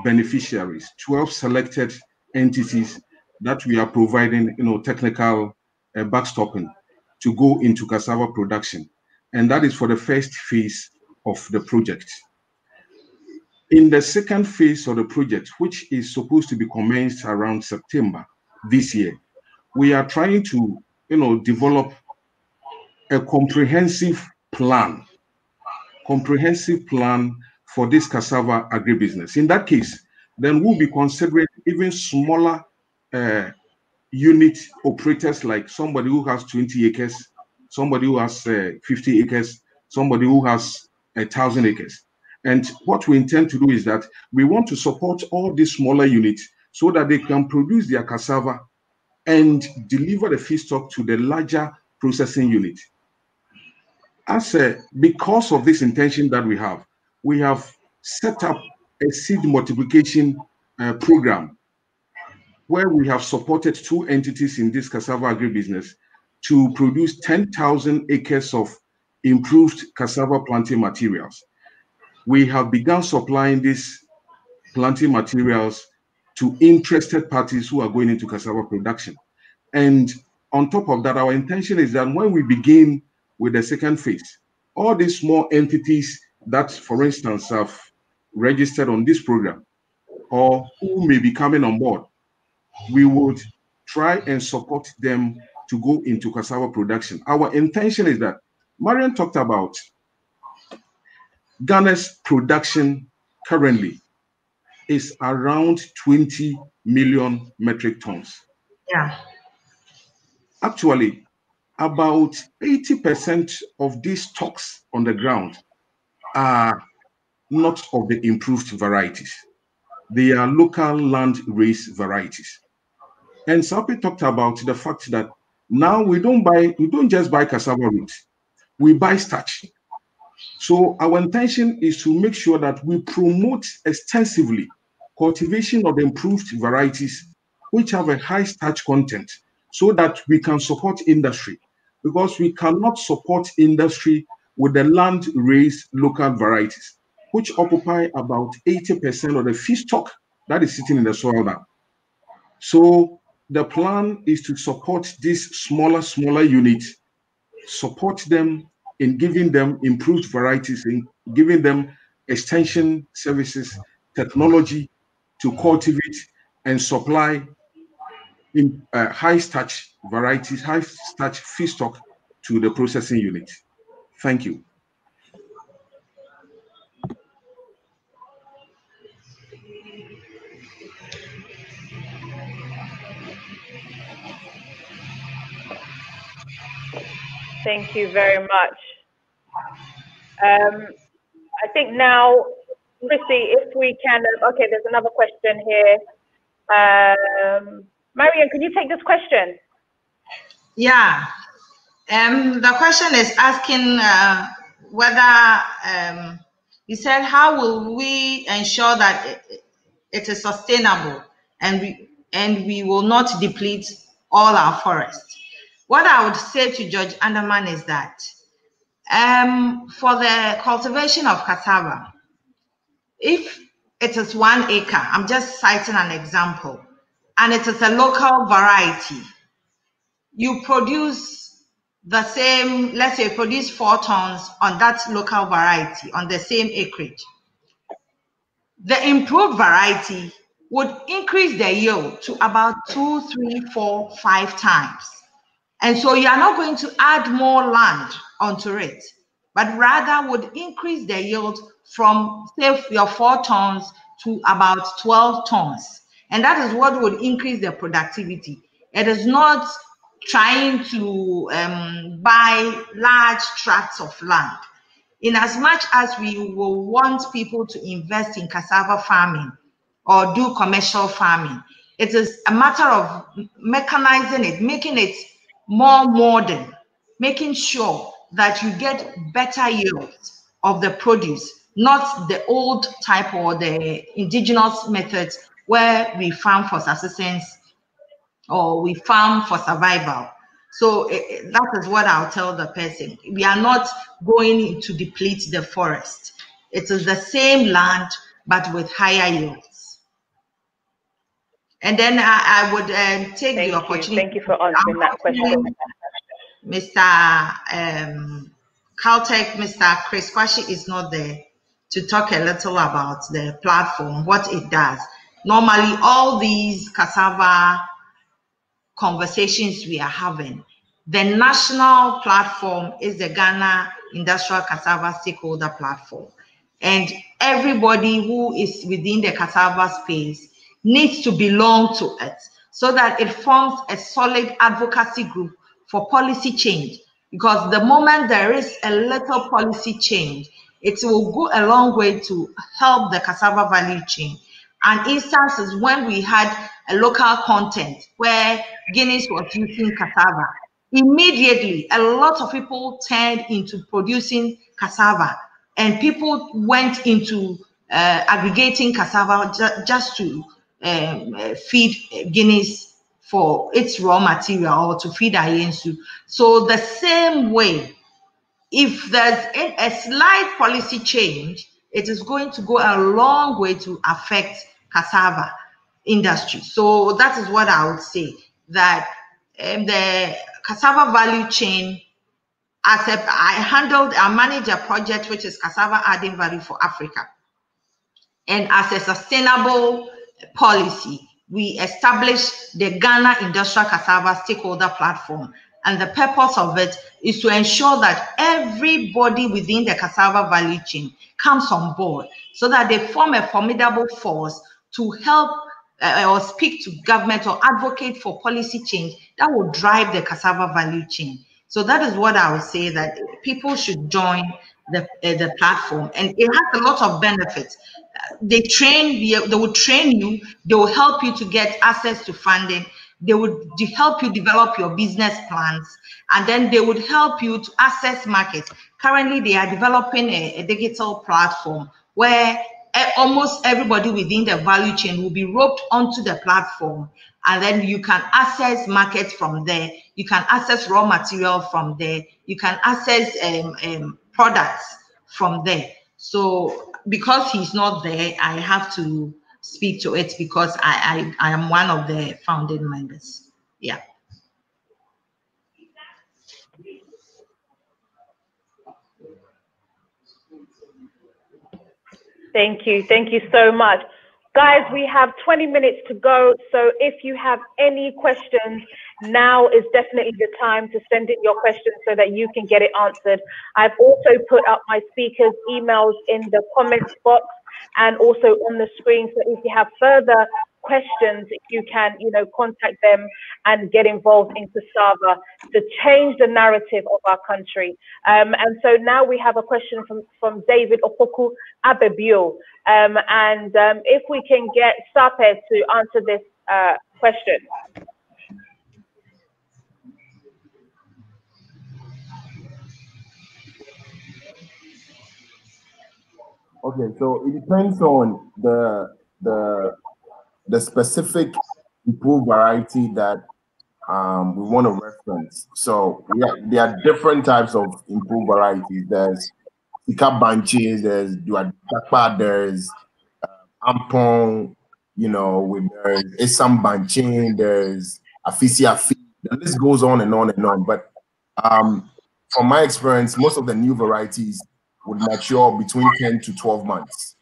beneficiaries, 12 selected entities that we are providing, technical backstopping to go into cassava production. And that is for the first phase of the project. In the second phase of the project, which is supposed to be commenced around September this year, we are trying to, develop a comprehensive plan for this cassava agribusiness. In that case, then we'll be considering even smaller unit operators, like somebody who has 20 acres, somebody who has 50 acres, somebody who has 1,000 acres. And what we intend to do is that we want to support all these smaller units so that they can produce their cassava and deliver the feedstock to the larger processing unit. Because of this intention that we have set up a seed multiplication program where we have supported 2 entities in this cassava agribusiness to produce 10,000 acres of improved cassava planting materials. We have begun supplying these planting materials to interested parties who are going into cassava production. And on top of that, our intention is that when we begin with the second phase, all these small entities that, for instance, have registered on this program or who may be coming on board, we would try and support them to go into cassava production. Our intention is that Marian talked about Ghana's production currently is around 20 million metric tons. Yeah. Actually, about 80% of these stocks on the ground are not of the improved varieties. They are local land raised varieties. And Sapi talked about the fact that now we don't just buy cassava roots, we buy starch. So our intention is to make sure that we promote extensively cultivation of improved varieties which have a high starch content so that we can support industry, because we cannot support industry with the land raised local varieties, which occupy about 80% of the feedstock that is sitting in the soil now. So the plan is to support these smaller units, support them in giving them improved varieties, in giving them extension services, technology to cultivate and supply in high starch varieties, high starch feedstock to the processing unit. Thank you. Thank you very much. I think now, Chrissy, if we can, okay, there's another question here. Marian, can you take this question? Yeah. The question is asking whether, you said, how will we ensure that it is sustainable and we will not deplete all our forests? What I would say to Judge Anderman is that for the cultivation of cassava, if it is 1 acre, I'm just citing an example, and it is a local variety, you produce the same, let's say produce 4 tons on that local variety on the same acreage. The improved variety would increase the yield to about 2, 3, 4, 5 times. And so you are not going to add more land onto it, but rather would increase the yield from, say, your 4 tons to about 12 tons. And that is what would increase the productivity. It is not trying to buy large tracts of land. In as much as we will want people to invest in cassava farming or do commercial farming, it is a matter of mechanizing it, making it more modern, making sure that you get better yields of the produce, not the old type or the indigenous methods where we farm for subsistence or we farm for survival. So that is what I'll tell the person. We are not going to deplete the forest. It is the same land, but with higher yields. And then I would take the opportunity. Thank you for answering that question. Mr. Caltech, Mr. Chris Kwashi is not there to talk a little about the platform, what it does. Normally, all these cassava conversations we are having, the national platform is the Ghana Industrial Cassava Stakeholder Platform. And everybody who is within the cassava space needs to belong to it so that it forms a solid advocacy group for policy change. Because the moment there is a little policy change, it will go a long way to help the cassava value chain. An instance is when we had a local content where Guinness was using cassava. Immediately, a lot of people turned into producing cassava, and people went into aggregating cassava just to feed Guinness for its raw material or to feed Ayensu. So the same way, if there's a slight policy change, it is going to go a long way to affect cassava industry. So that is what I would say, that the cassava value chain, I manage a project which is Cassava Adding Value for Africa. And as a sustainable policy, we established the Ghana Industrial Cassava Stakeholder Platform. And the purpose of it is to ensure that everybody within the cassava value chain comes on board so that they form a formidable force to help or speak to government or advocate for policy change that will drive the cassava value chain. So that is what I would say, that people should join the platform, and it has a lot of benefits. They will train you, they will help you to get access to funding, they would help you develop your business plans, and then they would help you to access markets. Currently, they are developing a digital platform where almost everybody within the value chain will be roped onto the platform, and then you can access markets from there, you can access raw material from there, you can access products from there. So because he's not there, I have to speak to it because I am one of the founding members. Yeah. Thank you. Thank you so much. Guys, we have 20 minutes to go. So if you have any questions, now is definitely the time to send in your questions so that you can get it answered. I've also put up my speakers' emails in the comments box and also on the screen. So if you have further questions, you can, contact them and get involved in Cassava to change the narrative of our country. And so now we have a question from David Opoku Abebio. If we can get Sape to answer this question. Okay, so it depends on the specific improved variety that we want to reference. So there are different types of improved varieties. There's Sika Banchi, there's Duadakpa, there's Ampong, there's Esam Banchi, there's Afisi Afi. The list goes on and on and on. But from my experience, most of the new varieties would mature between 10 to 12 months,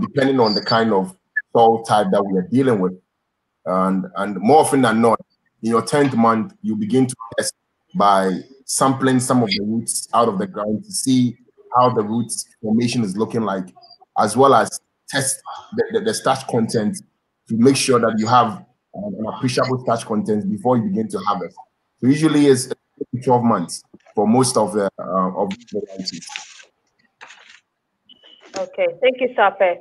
depending on the kind of soil type that we are dealing with. And more often than not, in your 10th month, you begin to test by sampling some of the roots out of the ground to see how the roots formation is looking like, as well as test the starch content to make sure that you have an appreciable starch content before you begin to harvest. So usually it's 12 months for most of the varieties. Okay, thank you, Sape.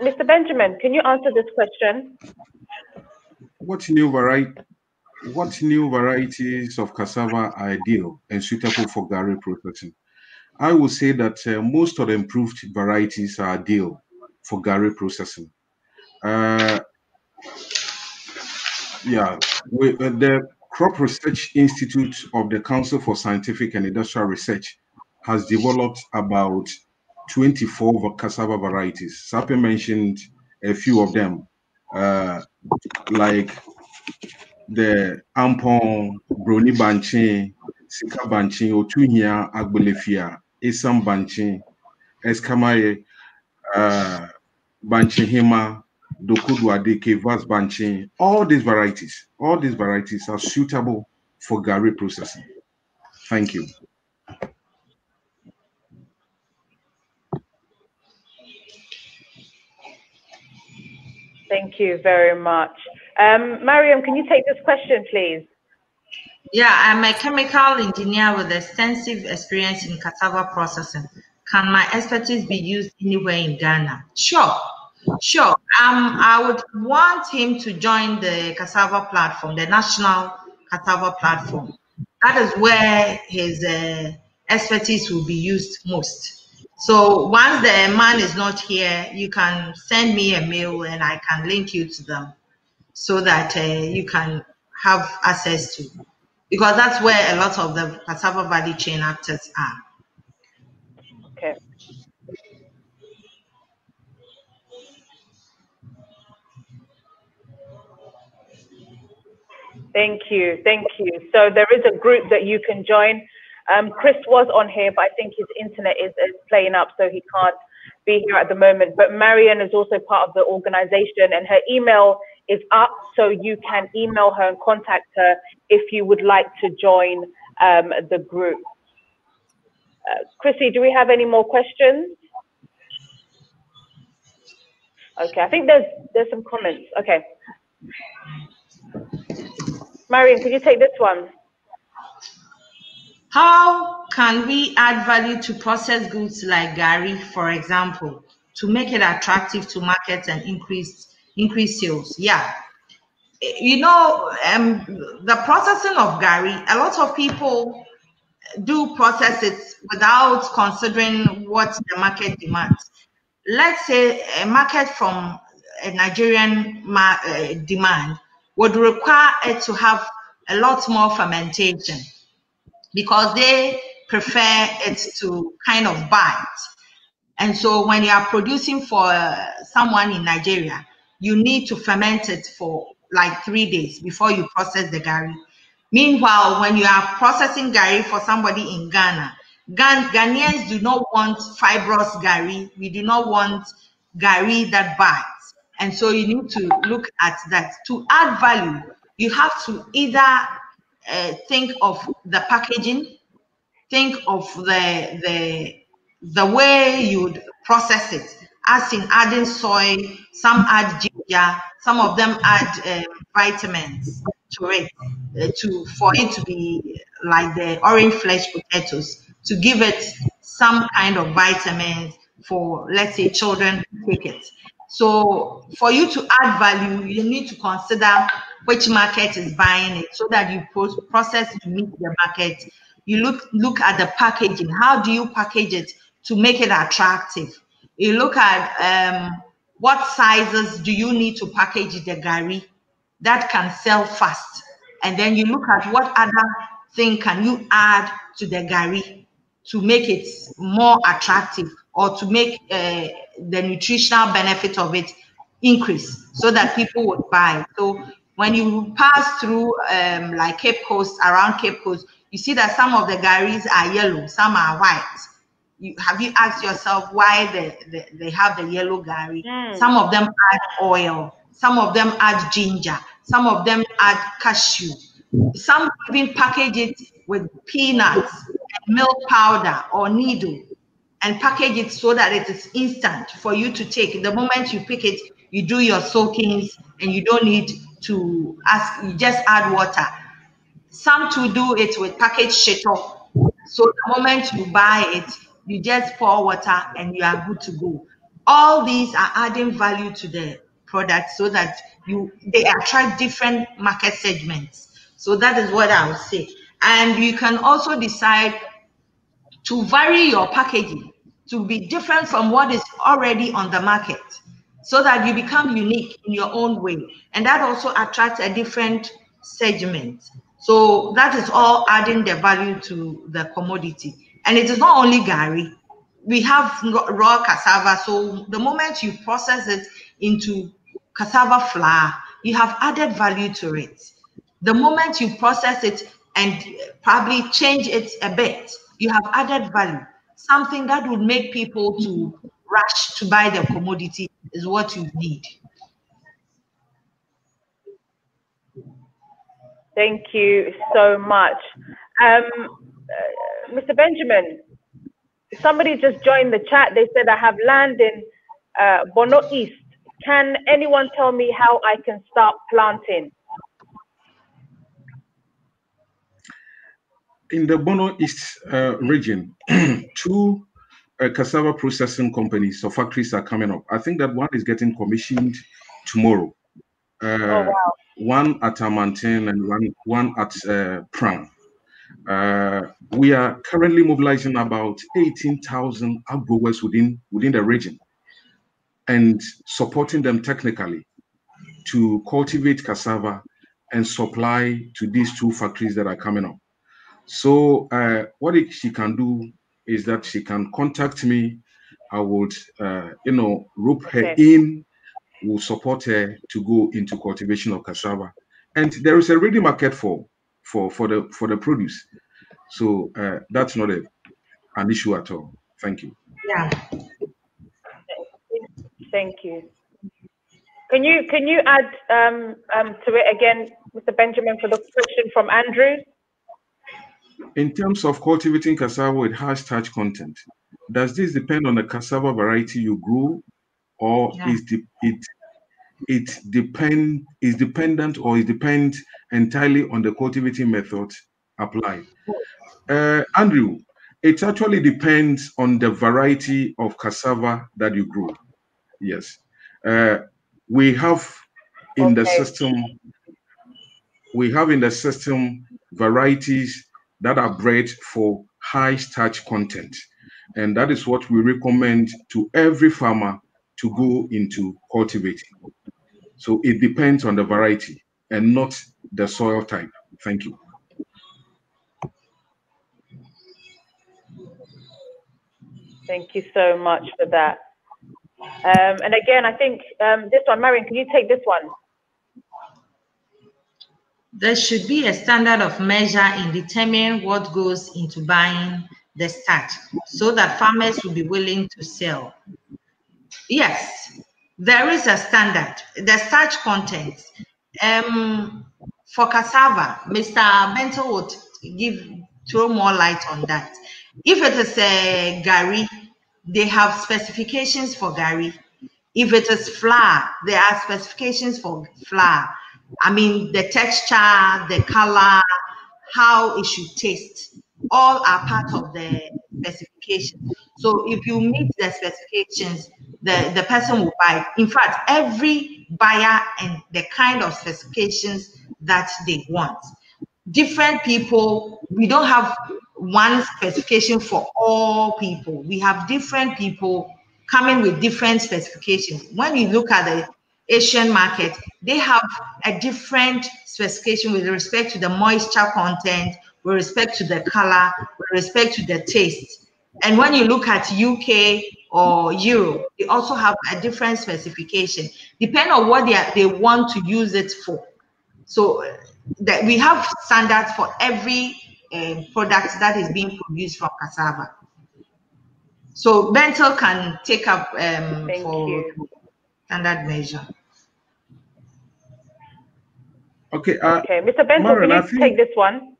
Mr. Benjamin, can you answer this question? What new varieties of cassava are ideal and suitable for Gari processing? I would say that most of the improved varieties are ideal for Gari processing. The Crop Research Institute of the Council for Scientific and Industrial Research has developed about 24 cassava varieties. Sape mentioned a few of them, like the Ampon, Broni Banchi, Sika Banchi, Otunia, Agbelefia, Esam Banchi, Eskamaye, Banchi Hema, Dokudwade, Kevas Banchi. All these varieties are suitable for Gari processing. Thank you. Thank you very much. Mariam, can you take this question, please? Yeah, I'm a chemical engineer with extensive experience in cassava processing. Can my expertise be used anywhere in Ghana? Sure. I would want him to join the cassava platform, the national cassava platform. That is where his expertise will be used most. So once the man is not here, you can send me a mail and I can link you to them so that you can have access to, because that's where a lot of the cassava value chain actors are. Okay. Thank you. So there is a group that you can join. Chris was on here, but I think his internet is playing up, so he can't be here at the moment. But Marian is also part of the organization, and her email is up, so you can email her and contact her if you would like to join the group. Chrissy, do we have any more questions? Okay, I think there's some comments. Okay. Marian, could you take this one? How can we add value to processed goods like gari, for example, to make it attractive to markets and increase sales? Yeah. You know, the processing of gari, a lot of people do process it without considering what the market demands. Let's say a market from a Nigerian demand would require it to have a lot more fermentation because they prefer it to kind of bite. And so when you are producing for someone in Nigeria, you need to ferment it for like 3 days before you process the gari. Meanwhile, when you are processing gari for somebody in Ghana, Ghanaians do not want fibrous gari. We do not want gari that bites. And so you need to look at that. To add value, you have to either think of the packaging, think of the way you'd process it, as in adding soy, some add ginger, some of them add vitamins to it, for it to be like the orange flesh potatoes, to give it some kind of vitamins for, let's say, children take it. So for you to add value, you need to consider which market is buying it so that you process to meet the market. You look at the packaging. How do you package it to make it attractive? You look at what sizes do you need to package the gari that can sell fast, and then you look at what other thing can you add to the gari to make it more attractive or to make the nutritional benefit of it increase so that people would buy. So when you pass through like Cape Coast, around Cape Coast, you see that some of the garis are yellow, some are white. Have you asked yourself why they have the yellow gari? Some of them add oil, some of them add ginger, some of them add cashew. Some even package it with peanuts, and milk powder or needle, and package it so that it is instant for you to take. The moment you pick it, you do your soakings and you don't need to ask, you just add water. Some to do it with packaged shito. So the moment you buy it, you just pour water and you are good to go. All these are adding value to the product so that they attract different market segments. So that is what I would say. And you can also decide to vary your packaging to be different from what is already on the market so that you become unique in your own way. And that also attracts a different segment. So that is all adding the value to the commodity. And it is not only gari. We have raw cassava. So the moment you process it into cassava flour, you have added value to it. The moment you process it and probably change it a bit, you have added value. Something that would make people to rush to buy the commodity is what you need. Thank you so much. Mr. Benjamin, somebody just joined the chat. They said, I have land in Bono East. Can anyone tell me how I can start planting? In the Bono East region, two cassava processing companies or factories are coming up. I think that one is getting commissioned tomorrow. Oh, wow. One at Amantin and one at Prang. We are currently mobilizing about 18,000 growers within the region and supporting them technically to cultivate cassava and supply to these two factories that are coming up. So what she can do is that she can contact me. I would, rope her in. Will support her to go into cultivation of cassava, and there is a ready market for the produce. So that's not an issue at all. Thank you. Yeah. Thank you. Can you add to it again, Mr. Benjamin, for the question from Andrew? In terms of cultivating cassava with high starch content, does this depend on the cassava variety you grow, or is it dependent or it depends entirely on the cultivating method applied? Andrew, It actually depends on the variety of cassava that you grow. Yes. We have in the system, varieties that are bred for high starch content. And that is what we recommend to every farmer to go into cultivating. So it depends on the variety and not the soil type. Thank you. Thank you so much for that. And again, I think this one, Marion, can you take this one? There should be a standard of measure in determining what goes into buying the starch so that farmers will be willing to sell. Yes, there is a standard. The starch content. For cassava, Mr. Bento would throw more light on that. If it is a gari, they have specifications for gari. If it is flour, there are specifications for flour. I mean, the texture, the color, how it should taste, all are part of the specification. So if you meet the specifications, the person will buy. In fact, every buyer and the kind of specifications that they want. Different people, we don't have one specification for all people. We have different people coming with different specifications. When you look at the Asian market, they have a different specification with respect to the moisture content, with respect to the color, with respect to the taste. And when you look at UK or Europe, they also have a different specification, depending on what they want to use it for. So that we have standards for every product that is being produced from cassava. So Bento can take up for standard measure. Okay. Okay, Mr. Bento, Marion, can you take this one?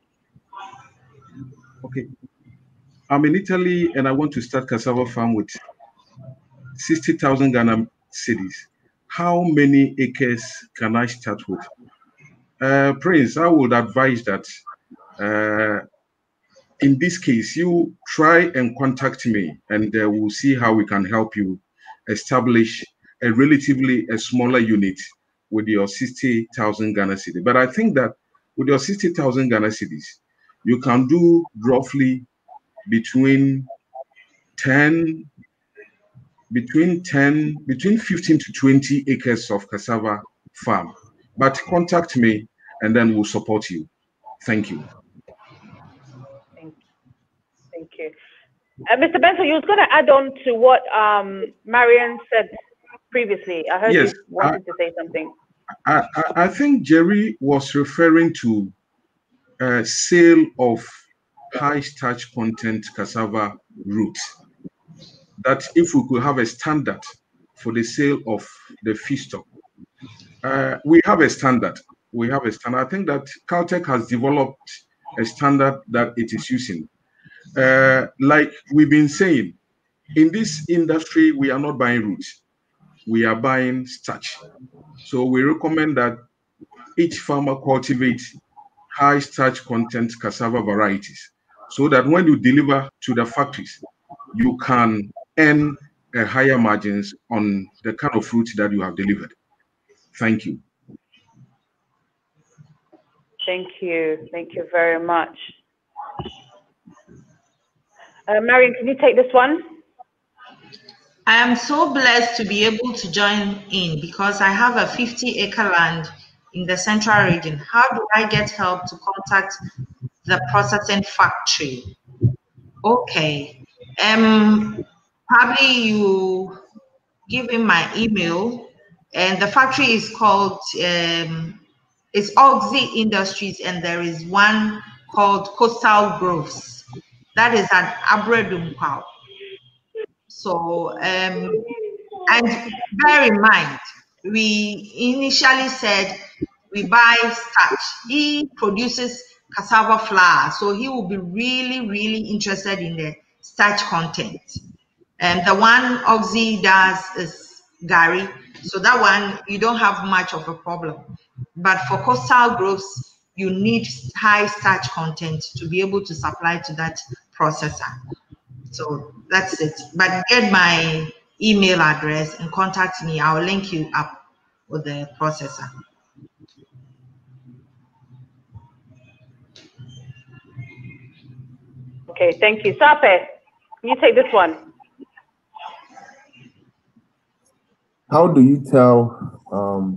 Okay. I'm in Italy and I want to start cassava farm with 60,000 Ghana cedis. How many acres can I start with? Prince, I would advise that in this case, you try and contact me and we'll see how we can help you establish a relatively smaller unit with your 60,000 Ghana cedis. But I think that with your 60,000 Ghana cedis, you can do roughly between 15 to 20 acres of cassava farm. But contact me and then we'll support you. Thank you. Thank you. Mr. Benson, you was going to add on to what Marion said previously. I heard you wanted to say something. I think Jerry was referring to sale of high starch content cassava root. That if we could have a standard for the sale of the feedstock. We have a standard. I think that Caltech has developed a standard that it is using. Like we've been saying, in this industry, we are not buying roots. We are buying starch. So we recommend that each farmer cultivate high starch content cassava varieties so that when you deliver to the factories, you can earn a higher margins on the kind of fruit that you have delivered. Thank you. Thank you. Thank you very much. Marion, can you take this one? I am so blessed to be able to join in because I have a 50-acre land in the central region. How do I get help to contact the processing factory? Okay. Probably you give him my email, and the factory is called it's Oxy Industries, and there is one called Coastal Groves. That is at Abredumpau. So, and bear in mind, we initially said we buy starch. He produces cassava flour, so he will be really, really interested in the starch content. And the one Oxy does is gari, so that one you don't have much of a problem. But for Coastal Groves, you need high starch content to be able to supply to that processor. So that's it. But get my email address and contact me. I'll link you up with the processor. Okay, thank you. Sape, can you take this one? How do you tell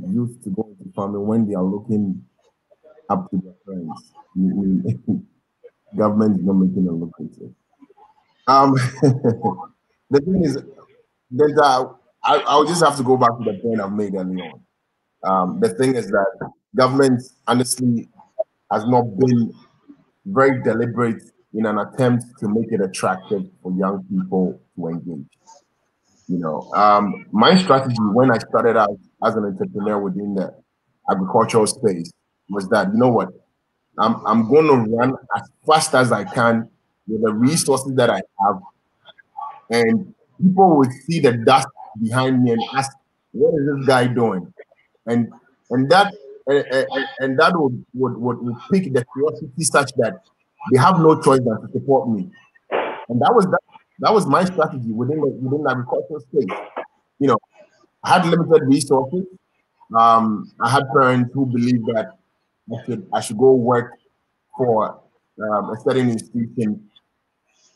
youth to go into farming when they are looking up to their friends? Government is not making them look into it. The thing is that I'll just have to go back to the point I've made earlier on. The thing is that government honestly has not been very deliberate in an attempt to make it attractive for young people to engage. You know, my strategy when I started out as an entrepreneur within the agricultural space was that, you know what, I'm going to run as fast as I can with the resources that I have, and people would see the dust behind me and ask, "What is this guy doing?" And that and that would pick the curiosity such that they have no choice than to support me. And that was my strategy within the agricultural space. You know, I had limited resources. I had parents who believed that I should go work for a certain institution.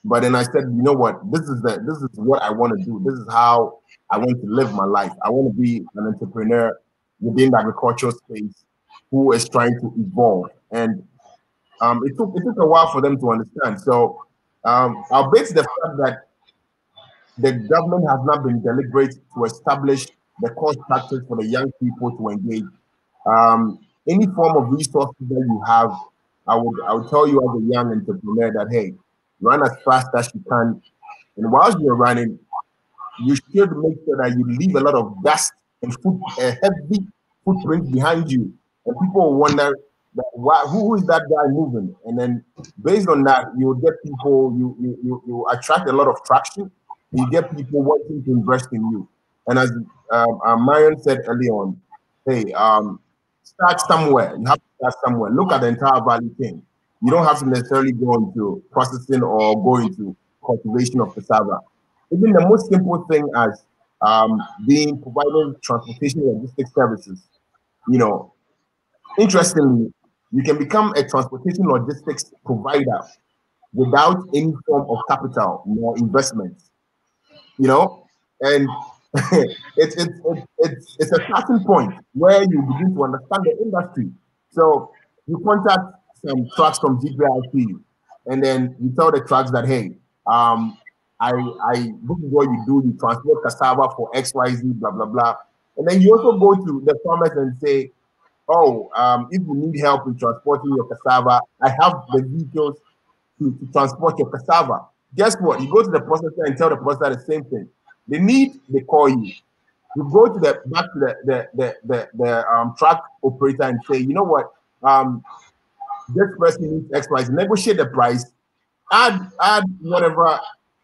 But then I said, you know what, this is what I want to do. This is how I want to live my life. I want to be an entrepreneur within the agricultural space who is trying to evolve. And it took a while for them to understand. So I'll base the fact that the government has not been deliberate to establish the core structures for the young people to engage. Any form of resources that you have, I would tell you as a young entrepreneur that, hey, run as fast as you can. And whilst you're running, you should make sure that you leave a lot of dust and heavy footprint behind you. And people will wonder, who is that guy moving? And then based on that, you will get people, you attract a lot of traction. You get people wanting to invest in you. And as Marion said earlier on, hey, start somewhere. You have to start somewhere. Look at the entire value chain. You don't have to necessarily go into processing or go into cultivation of cassava. Even the most simple thing as being providing transportation logistics services. You know, interestingly, you can become a transportation logistics provider without any form of capital nor investment. You know, and it's a starting point where you begin to understand the industry. So you contact some trucks from GPIC, and then you tell the trucks that, hey, this is what you do. You transport cassava for XYZ, blah blah blah, and then you also go to the farmers and say, oh, if you need help in transporting your cassava, I have the vehicles to transport your cassava. Guess what? You go to the processor and tell the processor the same thing. They call you. You go to back to the truck operator and say, you know what? This person needs X price. Negotiate the price. Add whatever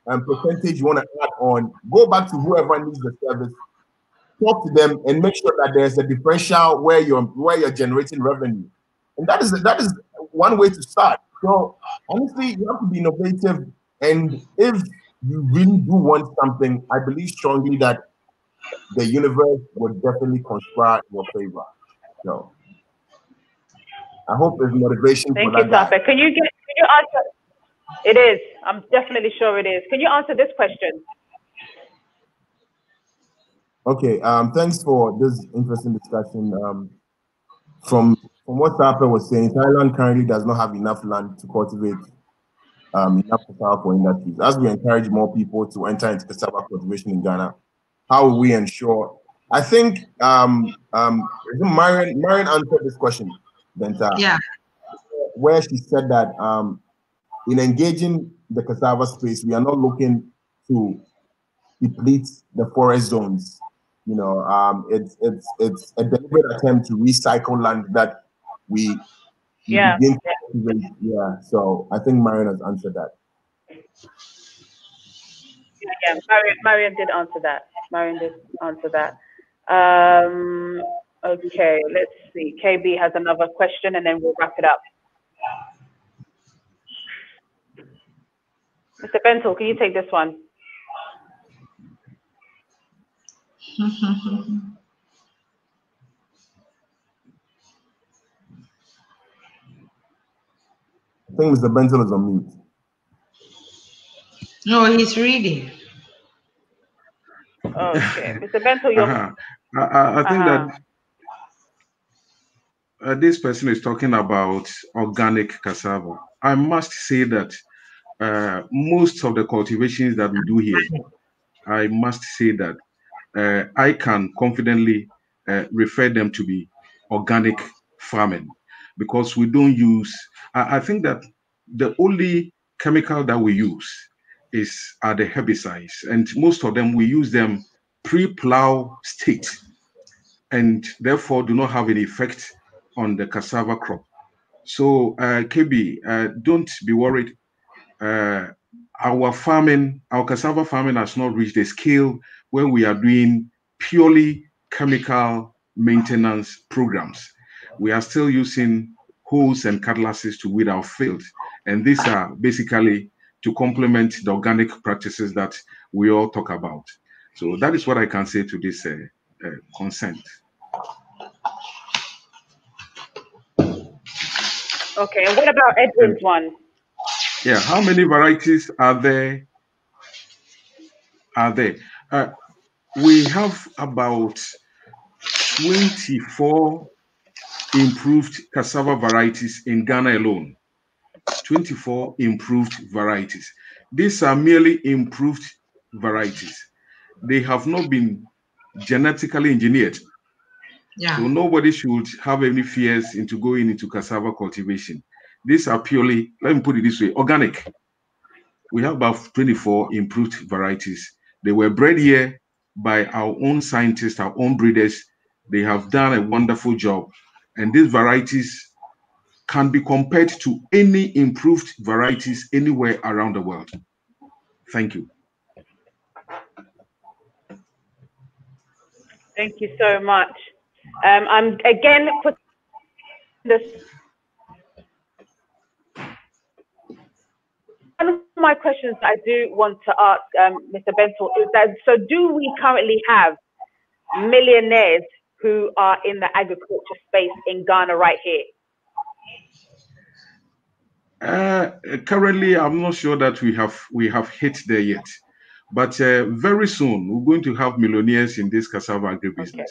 percentage you want to add on. Go back to whoever needs the service. Talk to them and make sure that there's a differential where you're generating revenue. And that is one way to start. So honestly, you have to be innovative. And if you really do want something, I believe strongly that the universe will definitely conspire in your favor. So I hope there's motivation for that guy. Thank you, Can you answer? It is. I'm definitely sure it is. Can you answer this question? Okay. Thanks for this interesting discussion. From what Sape was saying, Thailand currently does not have enough land to cultivate enough cassava for industries. As we encourage more people to enter into cassava cultivation in Ghana, how will we ensure? I think Marion answered this question, DENTAA. Yeah. Where she said that in engaging the cassava space, we are not looking to deplete the forest zones. You know, it's a deliberate attempt to recycle land that we begin to cultivate. Yeah. So I think Marion has answered that. Yeah, Marion did answer that. Okay, let's see. KB has another question and then we'll wrap it up. Mr. Bentel, can you take this one? I think Mr. Bentel is on mute. No, he's reading. Okay, Mr. Bentel, you're. I think that this person is talking about organic cassava. I must say that most of the cultivations that we do here, I must say that I can confidently refer them to be organic farming, because we don't use, I think that the only chemical that we use are the herbicides, and most of them we use them pre-plow state, and therefore do not have any effect on the cassava crop. So KB, don't be worried. Our cassava farming has not reached a scale where we are doing purely chemical maintenance programs. We are still using hoes and cutlasses to weed our fields. And these are basically to complement the organic practices that we all talk about. So that is what I can say to this consent. Okay, and what about Edwin's one? Yeah, how many varieties are there? We have about 24 improved cassava varieties in Ghana alone. 24 improved varieties. These are merely improved varieties. They have not been genetically engineered. Yeah. So nobody should have any fears into going into cassava cultivation. These are purely, let me put it this way, organic. We have about 24 improved varieties. They were bred here by our own scientists, our own breeders. They have done a wonderful job. And these varieties can be compared to any improved varieties anywhere around the world. Thank you. Thank you so much. I'm again putting this. One of my questions I do want to ask Mr. Bentel is that, so do we currently have millionaires who are in the agriculture space in Ghana right here? Currently, I'm not sure that we have hit there yet, but very soon we're going to have millionaires in this cassava agribusiness. Okay.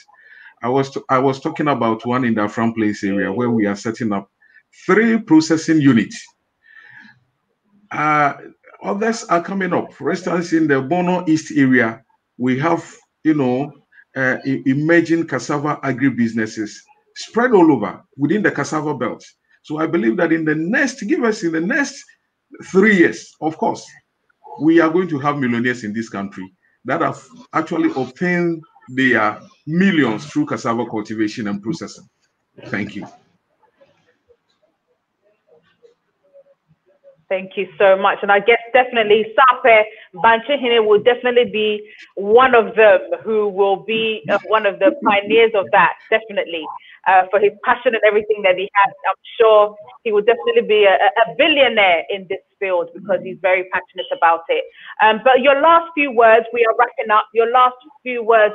I was talking about one in the Afram Place area where we are setting up 3 processing units. Others are coming up. For instance, in the Bono East area, we have emerging cassava agribusinesses spread all over within the cassava belt. So I believe that in the next 3 years, of course, we are going to have millionaires in this country that have actually obtained their millions through cassava cultivation and processing. Thank you. Thank you so much. And I guess definitely Sape Banchihine will definitely be one of them who will be one of the pioneers of that, definitely. For his passion and everything that he has, I'm sure he will definitely be a billionaire in this field because he's very passionate about it. But your last few words, we are wrapping up. Your last few words,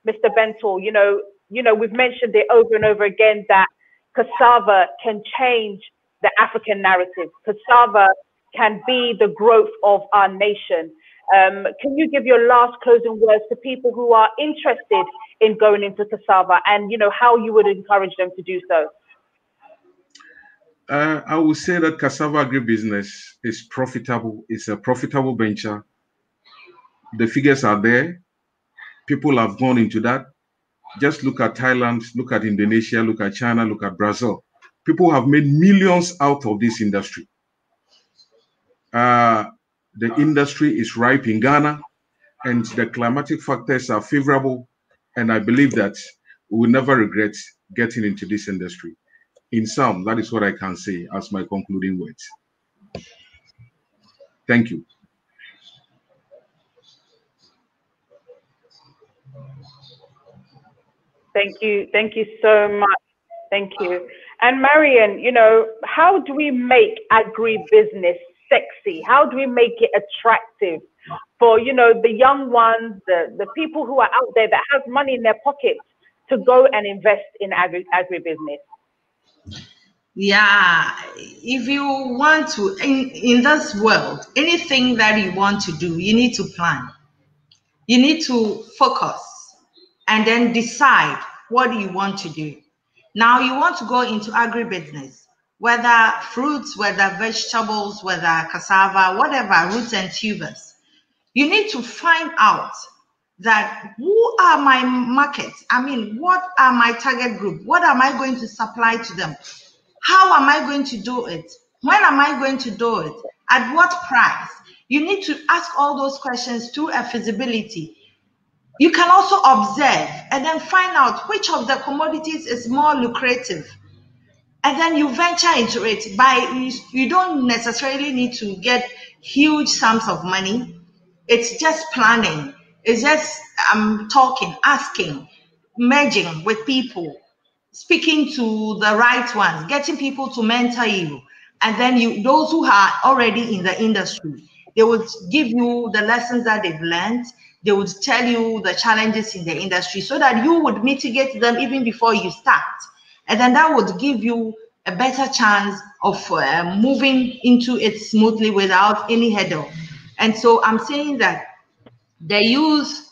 Mr. Bentel, we've mentioned it over and over again that cassava can change the African narrative. Cassava can be the growth of our nation. Can you give your last closing words to people who are interested in going into cassava and how you would encourage them to do so? I would say that cassava agribusiness is profitable. It's a profitable venture. The figures are there. People have gone into that. Just look at Thailand, look at Indonesia, look at China, look at Brazil. People have made millions out of this industry. The industry is ripe in Ghana, and the climatic factors are favorable. And I believe that we will never regret getting into this industry. In sum, that is what I can say as my concluding words. Thank you. Thank you. Thank you so much. Thank you. And Marion, how do we make agribusiness sexy? How do we make it attractive for, you know, the young ones, the people who are out there that have money in their pockets to go and invest in agribusiness? Yeah, if you want to, in this world, anything that you want to do, you need to plan. You need to focus and then decide what you want to do. Now you want to go into agribusiness, whether fruits, whether vegetables, whether cassava, whatever, roots and tubers. You need to find out that who are my markets? I mean, what are my target group? What am I going to supply to them? How am I going to do it? When am I going to do it? At what price? You need to ask all those questions through a feasibility. You can also observe and then find out which of the commodities is more lucrative. And then you venture into it. You don't necessarily need to get huge sums of money. It's just planning. It's just talking, asking, merging with people, speaking to the right ones, getting people to mentor you. And then those who are already in the industry, they would give you the lessons that they've learned. They would tell you the challenges in the industry so that you would mitigate them even before you start. And then that would give you a better chance of moving into it smoothly without any hurdle. And so I'm saying that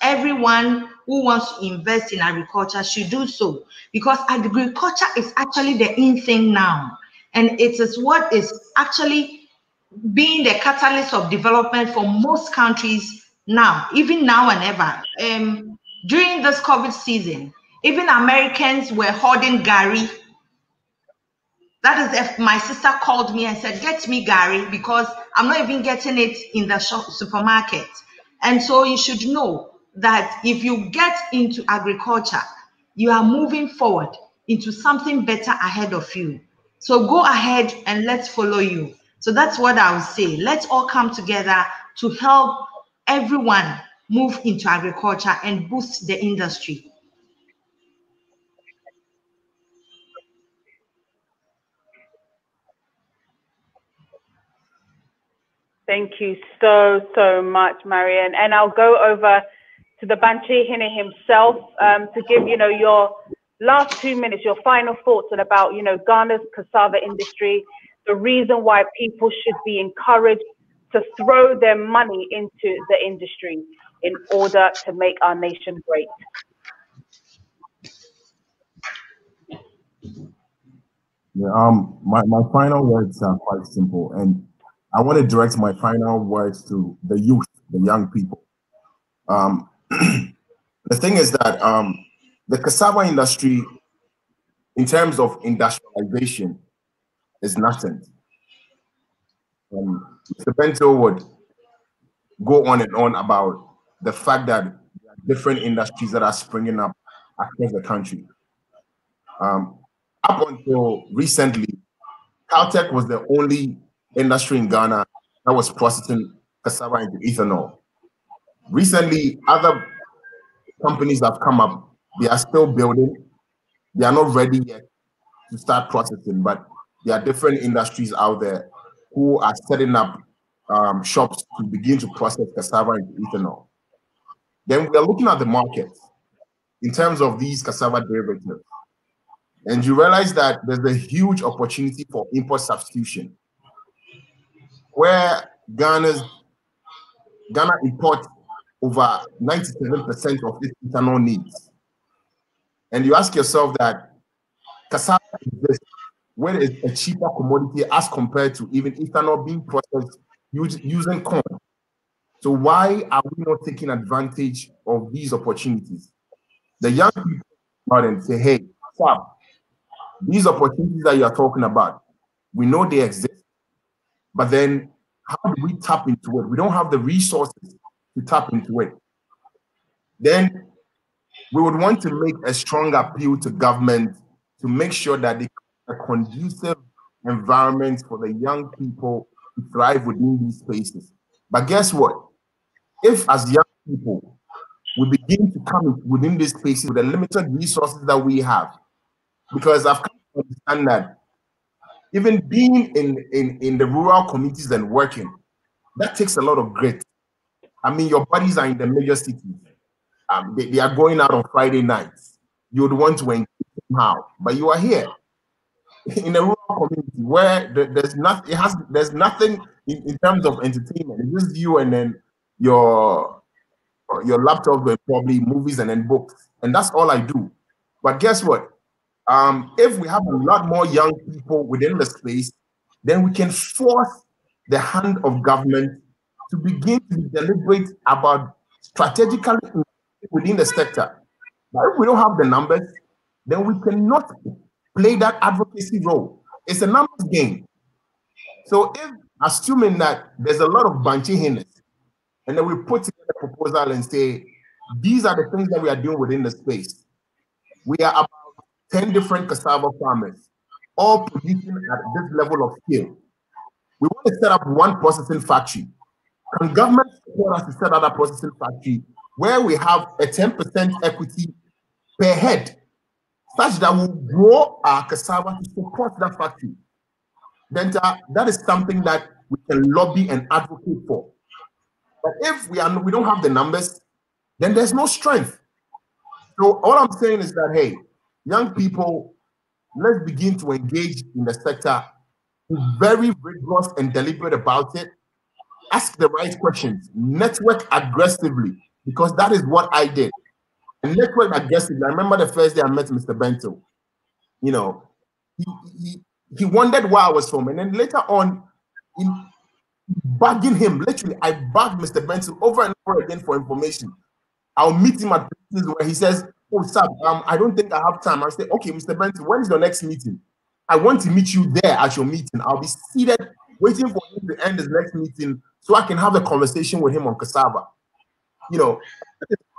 everyone who wants to invest in agriculture should do so, because agriculture is actually the in thing now. And it is what is actually being the catalyst of development for most countries now, even now and ever. During this COVID season, even Americans were hoarding Gary. That is if my sister called me and said, get me Gary, because I'm not even getting it in the supermarket. And so you should know that if you get into agriculture, you are moving forward into something better ahead of you. So go ahead and let's follow you. So that's what I would say. Let's all come together to help everyone move into agriculture and boost the industry. Thank you so much, Marion. And I'll go over to the Banche Hine himself to give, you know, your last 2 minutes, your final thoughts on about, you know, Ghana's cassava industry, the reason why people should be encouraged to throw their money into the industry in order to make our nation great. Yeah, my final words are quite simple, and I want to direct my final words to the youth, the young people. The thing is that the cassava industry, in terms of industrialization, is nascent. Mr. Bento would go on and on about the fact that there are different industries that are springing up across the country. Up until recently, Caltech was the only industry in Ghana that was processing cassava into ethanol. Recently, other companies have come up. They are still building. They are not ready yet to start processing, but there are different industries out there who are setting up shops to begin to process cassava into ethanol. Then we are looking at the market in terms of these cassava derivatives. And you realize that there's a huge opportunity for import substitution, where Ghana imports over 97% of its ethanol needs. And you ask yourself that cassava exists where it's a cheaper commodity as compared to even ethanol being processed using corn. So why are we not taking advantage of these opportunities? The young people come out and say, hey, stop. These opportunities that you are talking about, we know they exist, but then how do we tap into it? We don't have the resources to tap into it. Then we would want to make a strong appeal to government to make sure that they create a conducive environment for the young people to thrive within these spaces. But guess what? If as young people, we begin to come within these spaces with the limited resources that we have, because I've come to understand that even being in the rural communities and working, that takes a lot of grit. I mean, your buddies are in the major cities. They are going out on Friday nights. You would want to engage somehow, but you are here in a rural community where there's nothing in terms of entertainment. It's just you and then your laptop and probably movies and then books, and that's all I do. But guess what? If we have a lot more young people within the space, then we can force the hand of government to begin to deliberate about strategically within the sector. But if we don't have the numbers, then we cannot play that advocacy role. It's a numbers game. So if, assuming that there's a lot of banshee hints, and then we put together a proposal and say, these are the things that we are doing within the space. We are about 10 different cassava farmers, all producing at this level of scale. We want to set up one processing factory. Can government support us to set up a processing factory where we have a 10% equity per head, such that we'll grow our cassava to support that factory? Then that is something that we can lobby and advocate for. But if we don't have the numbers, then there's no strength. So all I'm saying is that, hey, young people, let's begin to engage in the sector, be very rigorous and deliberate about it. Ask the right questions, network aggressively, because that is what I did. And network aggressively. I remember the first day I met Mr. Bento. You know, he wondered where I was from, and then later on, in bugging him, literally, I bugged Mr. Bento over and over again for information. I'll meet him at places where he says, "Oh, sir, I don't think I have time." I'll say, "Okay, Mr. Benson, when is your next meeting? I want to meet you there at your meeting. I'll be seated waiting for him to end his next meeting so I can have a conversation with him on cassava." You know,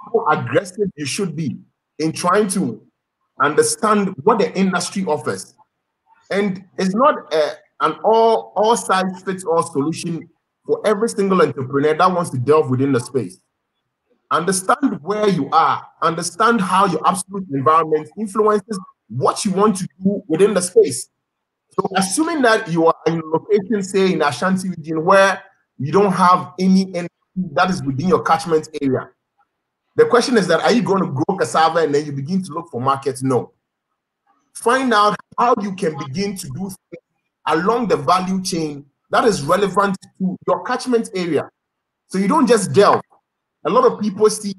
how aggressive you should be in trying to understand what the industry offers. And it's not an all size fits all solution for every single entrepreneur that wants to delve within the space. Understand where you are, understand how your absolute environment influences what you want to do within the space. So assuming that you are in a location, say in Ashanti region, where you don't have any energy that is within your catchment area, the question is that, are you going to grow cassava and then you begin to look for markets? No. Find out how you can begin to do things along the value chain that is relevant to your catchment area. So you don't just delve. A lot of people see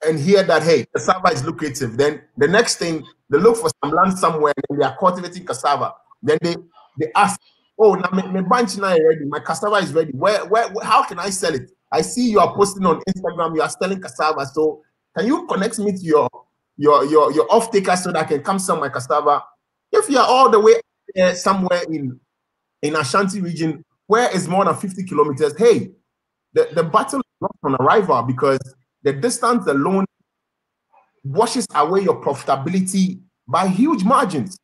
and hear that, hey, cassava is lucrative. Then the next thing, they look for some land somewhere and they are cultivating cassava. Then they ask, "Oh, now my bunch now ready. My cassava is ready. Where, how can I sell it? I see you are posting on Instagram. You are selling cassava. So can you connect me to your off taker so that I can come sell my cassava?" If you are all the way there somewhere in Ashanti region where it's more than 50 kilometers, hey, the battle is not on arrival, because the distance alone washes away your profitability by huge margins.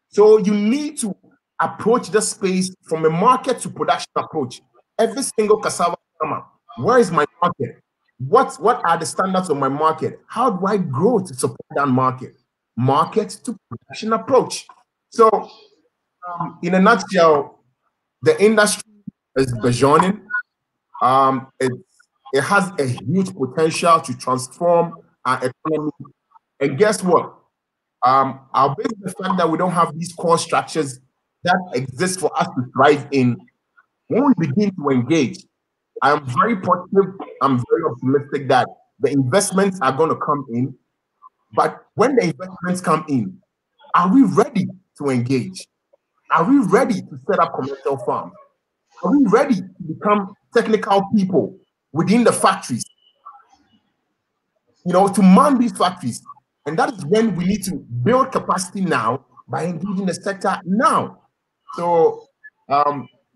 So you need to approach the space from a market to production approach. Every single cassava farmer, where is my market? What are the standards of my market? How do I grow to support that market? Market to production approach. So in a nutshell, the industry is burgeoning. It has a huge potential to transform our economy. And guess what? Our base the fact that we don't have these core structures that exist for us to thrive in. When we begin to engage, I am very positive, I'm very optimistic that the investments are going to come in. But when the investments come in, are we ready to engage? Are we ready to set up commercial farms? Are we ready to become technical people within the factories? You know, to man these factories. And that is when we need to build capacity now by engaging the sector now. So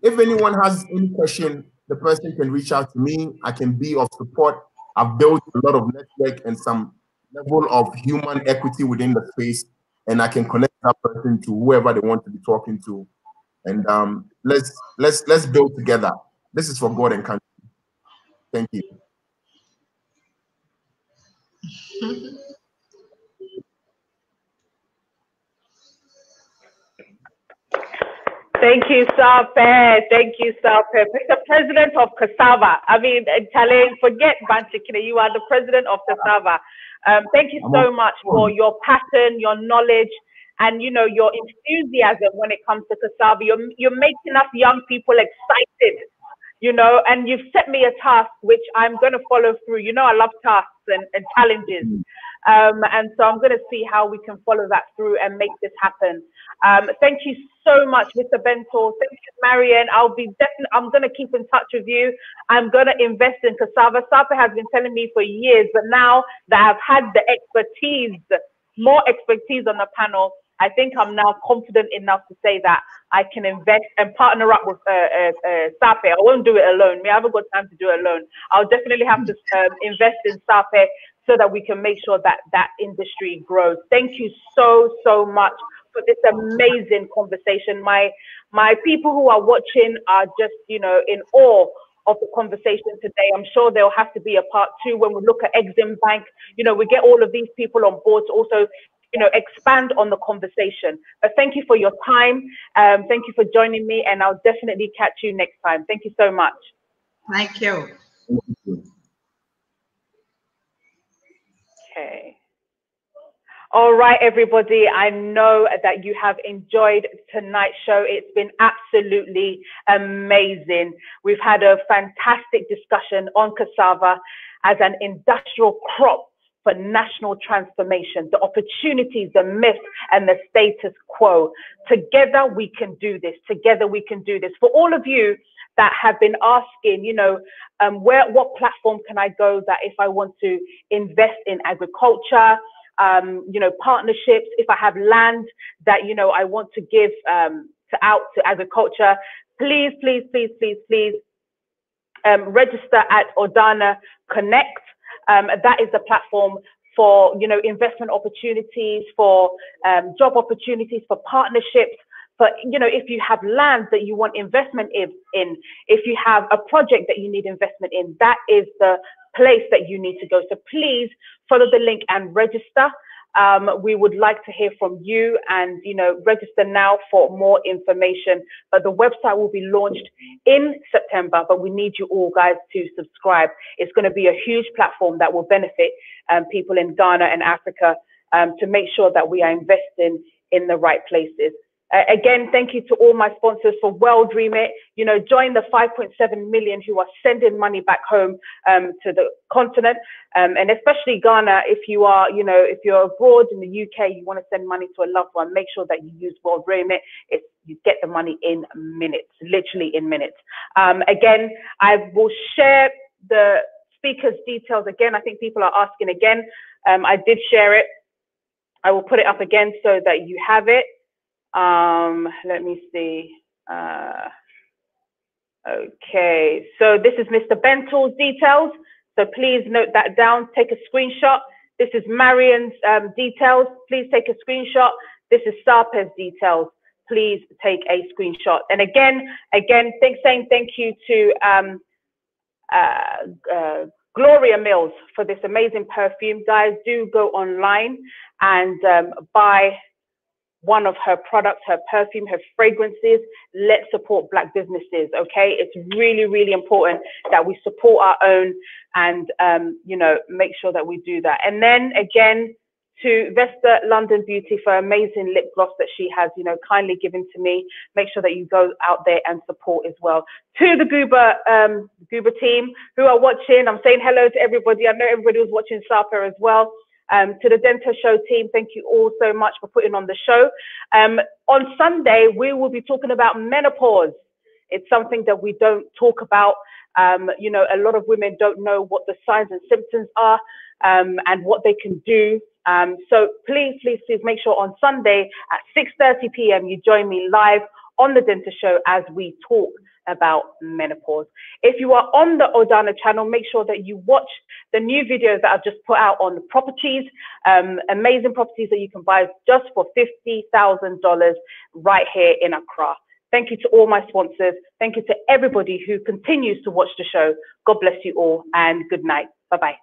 if anyone has any question, the person can reach out to me. I can be of support. I've built a lot of network and some level of human equity within the space, and I can connect that person to whoever they want to be talking to. And let's build together. This is for God and country. Thank you. Thank you, Sape. Thank you, Sape. Mr. President of Cassava. I mean, Italian, forget Banchikine. You are the president of Cassava. Thank you so much for your passion, your knowledge, and your enthusiasm when it comes to Cassava. You're making us young people excited, and you've set me a task which I'm going to follow through. I love tasks and challenges. And so I'm going to see how we can follow that through and make this happen. Thank you so much, Mr. Bento. Thank you, Marian. I'm going to keep in touch with you. I'm going to invest in Cassava. Sape has been telling me for years, but now that I've had the expertise, more expertise on the panel, I think I'm now confident enough to say that I can invest and partner up with Sape. I won't do it alone. I haven't got time to do it alone. I'll definitely have to invest in Sape so that we can make sure that that industry grows. Thank you so, so much for this amazing conversation. My people who are watching are just, in awe of the conversation today. I'm sure there'll have to be a part 2 when we look at Exim Bank. We get all of these people on board to also expand on the conversation. But thank you for your time. Thank you for joining me, and I'll definitely catch you next time. Thank you so much. Thank you. Okay. All right, everybody. I know that you have enjoyed tonight's show. It's been absolutely amazing. We've had a fantastic discussion on cassava as an industrial crop for national transformation, the opportunities, the myths, and the status quo. Together we can do this. Together we can do this. For all of you that have been asking, what platform can I go that if I want to invest in agriculture, partnerships, if I have land that, I want to give out to agriculture, please, please, please, please, please register at ODANA Connect. That is the platform for, investment opportunities, for job opportunities, for partnerships. But, if you have land that you want investment in, if you have a project that you need investment in, that is the place that you need to go. So please follow the link and register. We would like to hear from you, and register now for more information. But the website will be launched in September, but we need you all guys to subscribe. It's going to be a huge platform that will benefit people in Ghana and Africa to make sure that we are investing in the right places. Again, thank you to all my sponsors for World Remit. Join the 5.7 million who are sending money back home to the continent, and especially Ghana. If you are, if you're abroad in the UK, you want to send money to a loved one, make sure that you use World Remit. You get the money in minutes, literally in minutes. Again, I will share the speakers' details again. I think people are asking again. I did share it. I will put it up again so that you have it. Let me see. Okay, so this is Mr. Bento's details. So please note that down, take a screenshot. This is Marian's details. Please take a screenshot. This is Sape's details. Please take a screenshot. And again, saying thank you to Gloria Mills for this amazing perfume. Guys, do go online and buy one of her products, her perfume, her fragrances. Let's support Black businesses, okay? It's really, really important that we support our own and, make sure that we do that. And then again, to Vesta London Beauty for amazing lip gloss that she has, kindly given to me. Make sure that you go out there and support as well. To the Goober team who are watching, I'm saying hello to everybody. I know everybody was watching Sape as well. To the DENTAA Show team, thank you all so much for putting on the show. On Sunday, we will be talking about menopause. It's something that we don't talk about. A lot of women don't know what the signs and symptoms are and what they can do. So please, please, please make sure on Sunday at 6:30 p.m. you join me live on the DENTAA Show as we talk about menopause. If you are on the ODANA channel, make sure that you watch the new videos that I've just put out on the properties, amazing properties that you can buy just for $50,000 right here in Accra. Thank you to all my sponsors. Thank you to everybody who continues to watch the show. God bless you all and good night. Bye-bye.